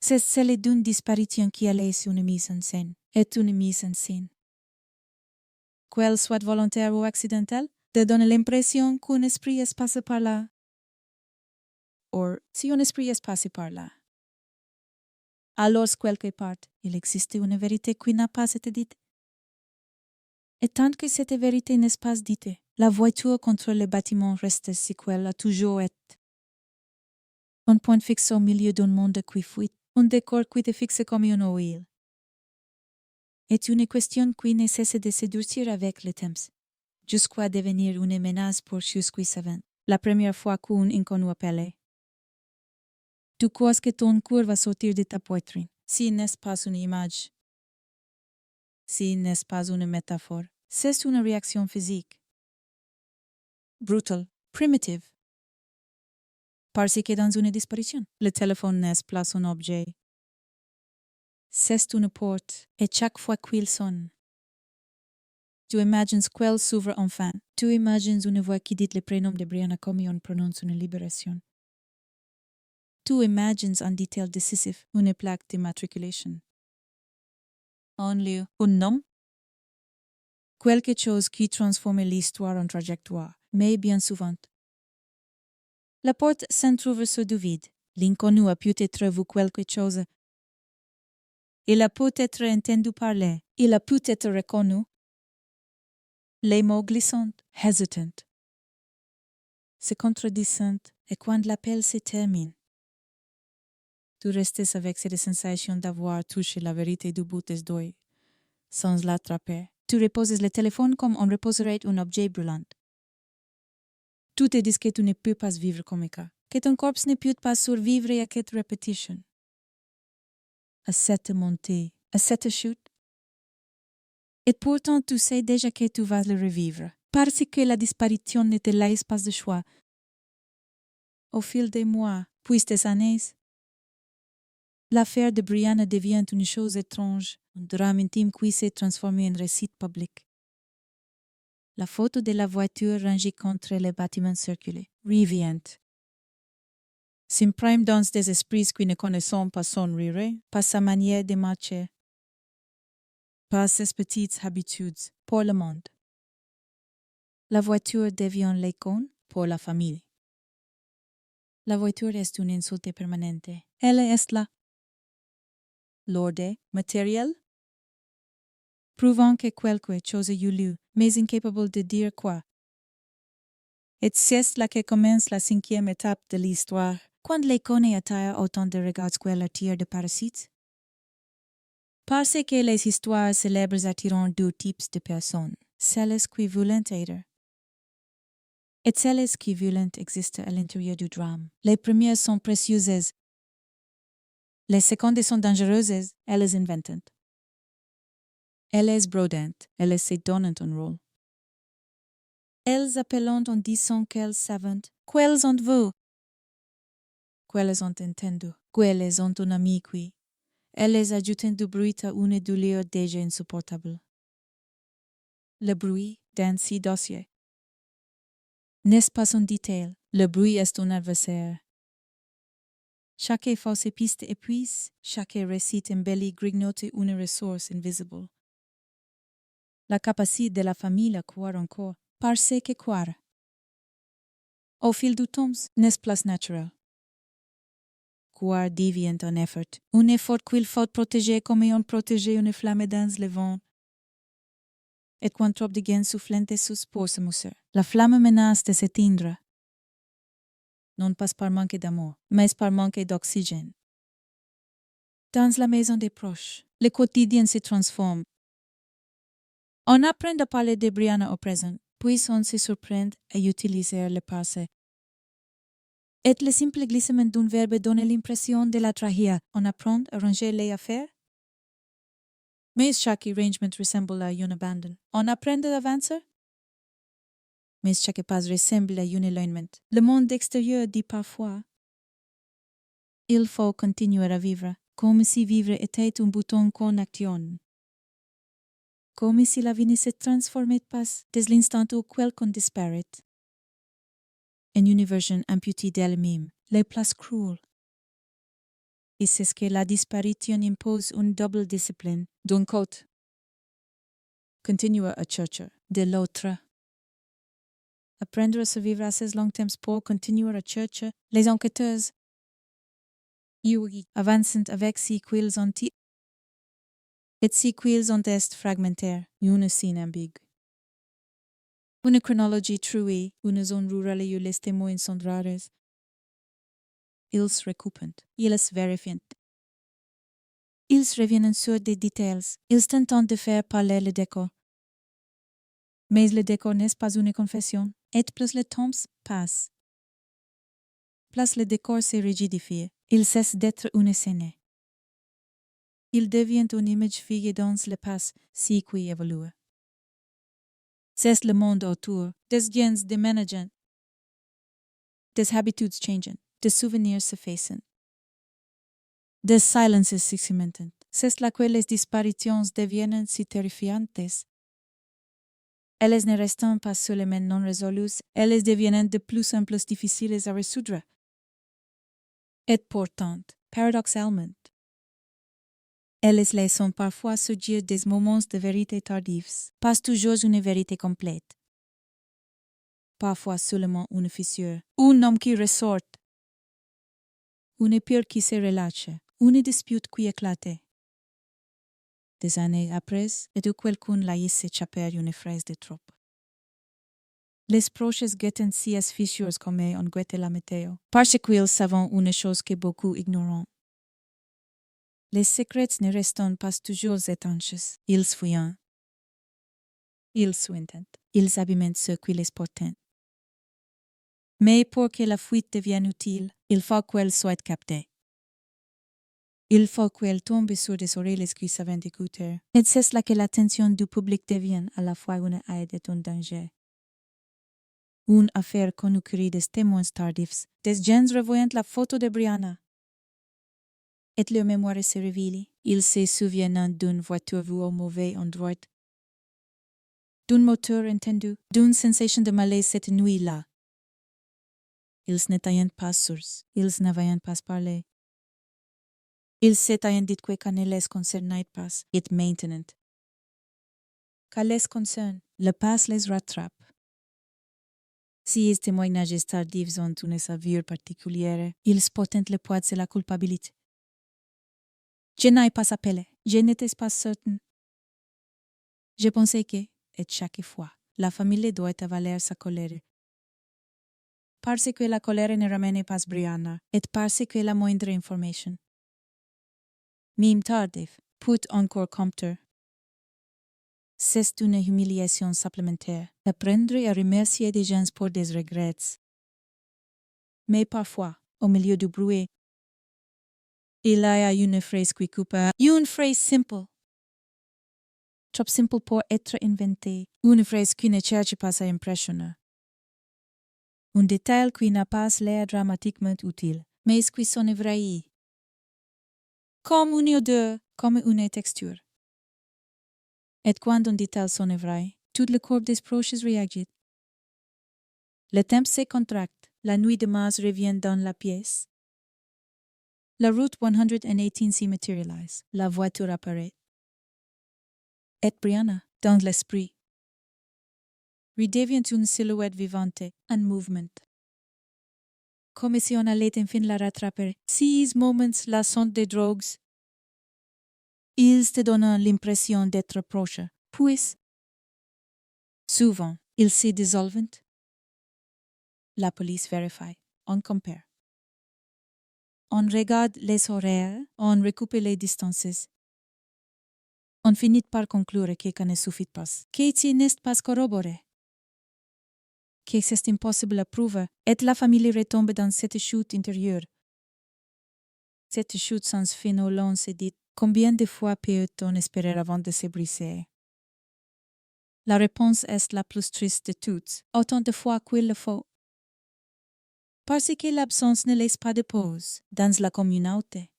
C'est celle d'une disparition qui laisse une mise en scène, est une mise en scène. Qu'elle soit volontaire ou accidentelle, te donne l'impression qu'un esprit est passé par là. Or, si un esprit est passé par là, alors quelque part, il existe une vérité qui n'a pas été dite. Et tant que cette vérité n'est pas dite, la voiture contre le bâtiment reste ce qu'elle a toujours été. Un point fixe au milieu d'un monde qui fuit, un décor qui te fixe comme une huile. Est une question qui ne cesse de se durcir avec le temps, jusqu'à devenir une menace pour ceux qui savent. La première fois qu'un inconnu appelle. Tu crois que ton cœur va sortir de ta poitrine, si n'est pas une image, si n'est pas une métaphore. C'est une réaction physique. Brutale, primitive. Parce que dans une disparition, le téléphone n'est pas un objet. C'est une porte, et chaque fois qu'il sonne, tu imagines qu'elle s'ouvre enfin. Tu imagines une voix qui dit le prénom de Brianna comme on prononce une libération. Tu imagines un détail décisif, une plaque d'immatriculation. Un lieu, un nom. Quelque chose qui transforme l'histoire en trajectoire, mais bien souvent. La porte s'entr'ouvre du vide. L'inconnu a peut-être vu quelque chose. Il a peut-être entendu parler. Il a peut-être reconnu. Les mots glissants, hésitants. Se contradisant, et quand l'appel se termine, tu restes avec cette sensation d'avoir touché la vérité du bout des doigts, sans l'attraper. Tu reposes le téléphone comme on reposerait un objet brûlant. Tu te dis que tu ne peux pas vivre comme ça, que ton corps ne peut pas survivre à cette répétition. À cette montée, à cette chute. Et pourtant tu sais déjà que tu vas le revivre, parce que la disparition ne te laisse pas de choix. Au fil des mois, puis des années, l'affaire de Brianna devient une chose étrange, un drame intime qui s'est transformé en récit public. La photo de la voiture rangée contre les bâtiments circulaires revient. S'imprime dans des esprits qui ne connaissent pas son rire, pas sa manière de marcher. par ses petites habitudes pour le monde. La voiture devient l'icône pour la famille. La voiture est une insulte permanente. Elle est là. L'ordre matériel, prouvant que quelque chose a eu lieu, mais incapable de dire quoi. Et c'est là que commence la 5e étape de l'histoire, quand l'icône attire autant de regards qu'elle attire de parasites. Parce que les histoires célèbres attirent deux types de personnes, celles qui veulent être et celles qui veulent exister à l'intérieur du drame. Les premières sont précieuses. Les secondes sont dangereuses, elles inventent. Elles brodent, elles se donnent un rôle. Elles appellent en disant qu'elles savent, qu'elles ont vu, qu'elles ont entendu, qu'elles ont un ami qui. Elles ajoutent du bruit à une douleur déjà insupportable. Le bruit d'un si dossier n'est pas un détail, le bruit est un adversaire. Chaque fausse piste épuise, chaque récit embellit grignote une ressource invisible. La capacité de la famille à croire encore, parce que croire. Au fil du temps, n'est pas naturel. Croire devient un effort qu'il faut protéger comme on protège une flamme dans le vent. Et quand trop de gains soufflantes sous pour se mousser, la flamme menace de s'éteindre. Non pas par manque d'amour, mais par manque d'oxygène. Dans la maison des proches, le quotidien se transforme. On apprend à parler de Brianna au présent, puis on se surprend à utiliser le passé. Et le simple glissement d'un verbe donne l'impression de la trahir. On apprend à ranger les affaires. Mais chaque arrangement ressemble à un abandon. On apprend à avancer. Mais chaque pas ressemble à un éloignement. Le monde extérieur dit parfois il faut continuer à vivre, comme si vivre était un bouton qu'on actionne. Comme si la vie ne se transformait pas dès l'instant où quelqu'un disparaît. Une version amputée d'elle-même, les places cruelles. Et c'est ce que la disparition impose une double discipline. D'un côté, continuer à chercher. De l'autre, apprendre à survivre assez longtemps pour continuer à chercher. Les enquêteurs, avancent avec si qu'ils ont dit. Et si qu'ils ont est fragmentaire, une scène ambiguë. Une chronologie trouée, une zone rurale où les témoins sont rares. Ils recoupent, ils vérifient. Ils reviennent sur des détails, ils tentent de faire parler le décor. Mais le décor n'est pas une confession, et plus le temps passe. Plus le décor se rigidifie, il cesse d'être une scène. Il devient une image figée dans le passé, si qui évolue. C'est le monde autour, des gains déménageant, des habitudes changeant, des souvenirs s'effacent, des silences s'excimentent. C'est là que les disparitions deviennent si terrifiantes. Elles ne restent pas seulement non résolues, elles deviennent de plus en plus difficiles à résoudre. Et pourtant, paradoxalement, elles laissent parfois surgir des moments de vérité tardives, pas toujours une vérité complète. Parfois seulement une fissure, un nom qui ressort, une peur qui se relâche, une dispute qui éclate. Des années après, et de quelqu'un laisse échapper une phrase de trop. Les proches guettent si as fissures comme on guette la météo, parce qu'ils savent une chose que beaucoup ignorent. Les secrets ne restent pas toujours étanches, ils fouillent. Ils souhaitent, ils abîment ceux qui les portent. Mais pour que la fuite devienne utile, il faut qu'elle soit captée. Il faut qu'elle tombe sur des oreilles qui savent écouter. Et c'est là que l'attention du public devient à la fois une aide et un danger. Une affaire connuquerie des témoins tardifs, des gens revoyant la photo de Brianna. Et leur mémoire se révèle. Ils se souviennent d'une voiture vue au mauvais endroit, d'un moteur entendu, d'une sensation de malaise cette nuit-là. Ils n'étaient pas sûrs, ils n'avaient pas parlé. Ils s'étaient dit que ne les concernait pas, et maintenant, qu'à les concerne, le passé les rattrape. Si les témoignages tardifs ont une saveur particulière, ils portent le poids de la culpabilité. Je n'ai pas appelé, je n'étais pas certaine. Je pensais que, et chaque fois, la famille doit avaler sa colère. Parce que la colère ne ramène pas Brianna, et parce que la moindre information, même tardif, peut encore compter. C'est une humiliation supplémentaire, apprendre à remercier des gens pour des regrets. Mais parfois, au milieu du bruit, il y a une phrase qui coupe, une phrase simple. Trop simple pour être inventée, une phrase qui ne cherche pas à impressionner. Un détail qui n'a pas l'air dramatiquement utile, mais qui sonne vrai. Comme une odeur, comme une texture. Et quand un détail sonne vrai, tout le corps des proches réagit. Le temps se contracte, la nuit de mars revient dans la pièce. La route 118 s'y matérialise, la voiture apparaît. Et Brianna, dans l'esprit, redevient une silhouette vivante, en mouvement. Comme si on allait enfin la rattraper. Ces moments la sont des drogues. Ils te donnent l'impression d'être proche, puis, souvent, ils se dissolvent. La police vérifie, on compare. On regarde les horaires, on recoupe les distances. On finit par conclure que ne suffit pas. Que n'est pas corroboré. Que c'est impossible à prouver, et la famille retombe dans cette chute intérieure. Cette chute sans fin au long se dit, combien de fois peut-on espérer avant de se briser? La réponse est la plus triste de toutes, autant de fois qu'il le faut. Parce que l'absence ne laisse pas de pause dans la communauté.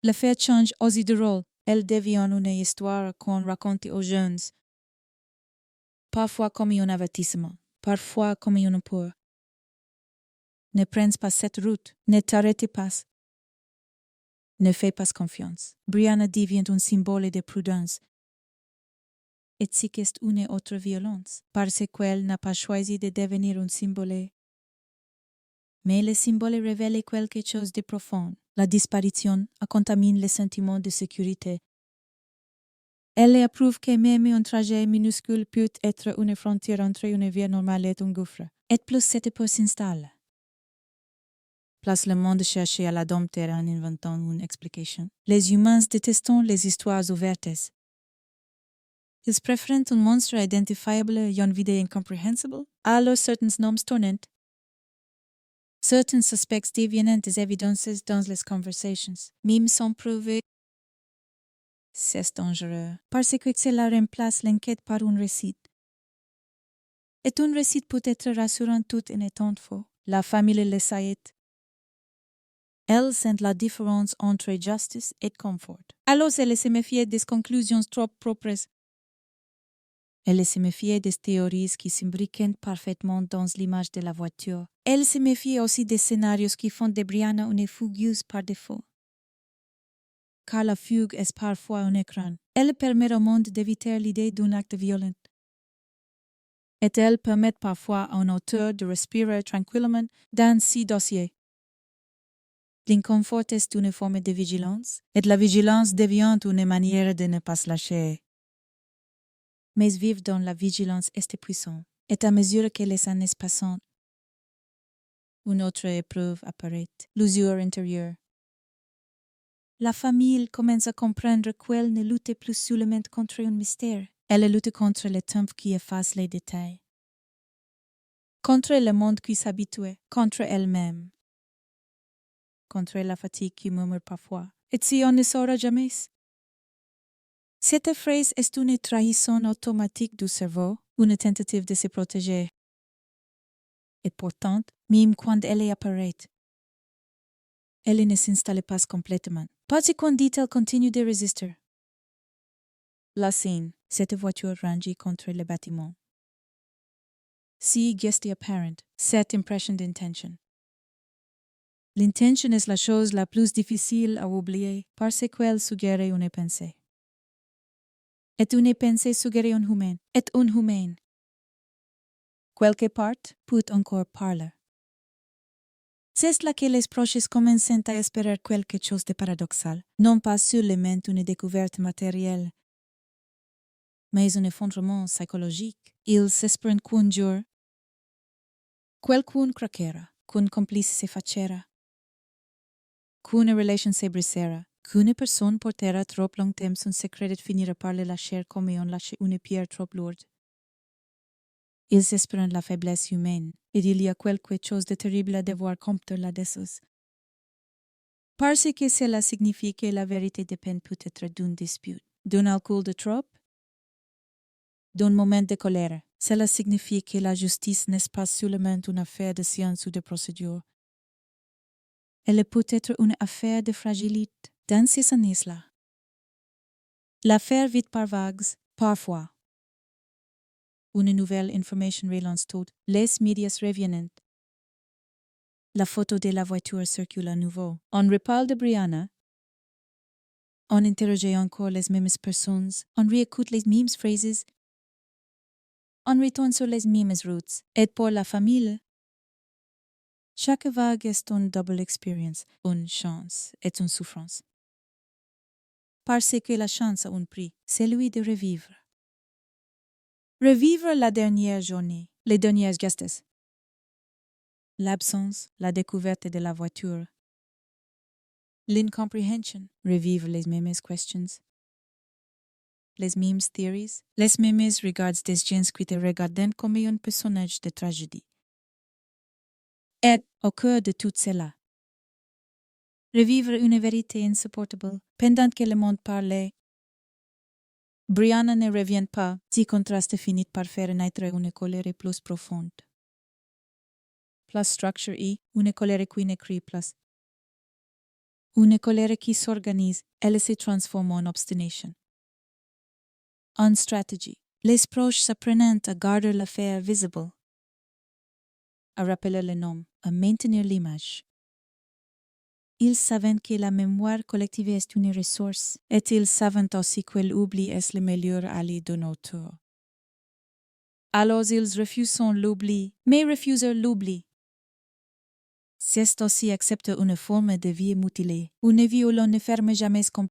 Le fait change aussi de rôle, elle devient une histoire qu'on raconte aux jeunes. Parfois comme un avertissement, parfois comme une peur. Ne prends pas cette route, ne t'arrête pas. Ne fais pas confiance. Brianna devient un symbole de prudence. Et si c'est une autre violence, parce qu'elle n'a pas choisi de devenir un symbole. Mais le symbole révèle quelque chose de profond. La disparition contamine le sentiment de sécurité. Elle approuve que même un trajet minuscule peut être une frontière entre une vie normale et un gouffre. Et plus cette peur s'installe. Place le monde chercher à la dompter en inventant une explication. Les humains détestent les histoires ouvertes. Ils préfèrent un monstre identifiable et une vie incomprehensible, alors certains noms tournent. Certains suspects deviennent des évidences dans les conversations, même sans prouver. C'est dangereux, parce que cela remplace l'enquête par un récit. Et un récit peut être rassurant tout en étant faux. La famille le sait. Elle sent la différence entre justice et confort. Alors elle se méfie des conclusions trop propres. Elle se méfie des théories qui s'imbriquent parfaitement dans l'image de la voiture. Elle se méfie aussi des scénarios qui font de Brianna une fugueuse par défaut. Car la fugue est parfois un écran. Elle permet au monde d'éviter l'idée d'un acte violent. Et elle permet parfois à un auteur de respirer tranquillement dans ses dossiers. L'inconfort est une forme de vigilance, et la vigilance devient une manière de ne pas se lâcher. Mais vivre dans la vigilance est puissant, et à mesure que les années passent, une autre épreuve apparaît, l'usure intérieure. La famille commence à comprendre qu'elle ne lutte plus seulement contre un mystère, elle lutte contre le temps qui efface les détails. Contre le monde qui s'habitue, contre elle-même. Contre la fatigue qui murmure parfois. Et si on ne saura jamais? Cette phrase est une trahison automatique du cerveau, une tentative de se protéger. Et pourtant, même quand elle apparaît, elle ne s'installe pas complètement. Parce qu'on dit qu'elle continue de résister. La scène, cette voiture rangée contre le bâtiment. See geste apparent, cette impression d'intention. L'intention est la chose la plus difficile à oublier parce qu'elle suggère une pensée. Et une pensée suggérée inhumaine, et inhumaine. Quelque part peut encore parler. C'est là que les proches commencent à espérer quelque chose de paradoxal, non pas seulement une découverte matérielle, mais un effondrement psychologique. Ils espèrent qu'un jour, qualcun craquera, qu'un complice se facera, qu'une relation se brisera, qu'une personne portera trop longtemps son secret et finira par le lâcher comme on lâche une pierre trop lourde. Ils espèrent la faiblesse humaine, et il y a quelque chose de terrible à devoir compter là-dessus. Parce que cela signifie que la vérité dépend peut-être d'une dispute, d'un alcool de trop, d'un moment de colère. Cela signifie que la justice n'est pas seulement une affaire de science ou de procédure. Elle est peut-être une affaire de fragilité dans ces années-là. L'affaire vite par vagues, parfois. Une nouvelle information relance tout, les médias reviennent. La photo de la voiture circule à nouveau. On reparle de Brianna. On interroge encore les mêmes personnes. On réécoute les mêmes phrases. On retourne sur les mêmes routes. Et pour la famille, chaque vague est une double experience, une chance et une souffrance. Parce que la chance a un prix, celui de revivre. Revivre la dernière journée, les derniers gestes. L'absence, la découverte de la voiture. L'incompréhension, revivre les mêmes questions. Les mêmes théories, les mêmes regards des gens qui te regardent comme un personnage de tragédie. Et, au cœur de tout cela, revivre une vérité insupportable, pendant que le monde parlait. Brianna ne revient pas, si contraste finit par faire naître une colère plus profonde. Plus structure et une colère qui ne crie plus. Une colère qui s'organise, elle se transforme en obstination. En stratégie, les proches s'apprennent à garder l'affaire visible, à rappeler le nom, à maintenir l'image. Ils savent que la mémoire collective est une ressource, et ils savent aussi que l'oubli est le meilleur allié de notre. Alors ils refusent l'oubli, mais refusent l'oubli. C'est aussi accepter une forme de vie mutilée, une vie où l'on ne ferme jamais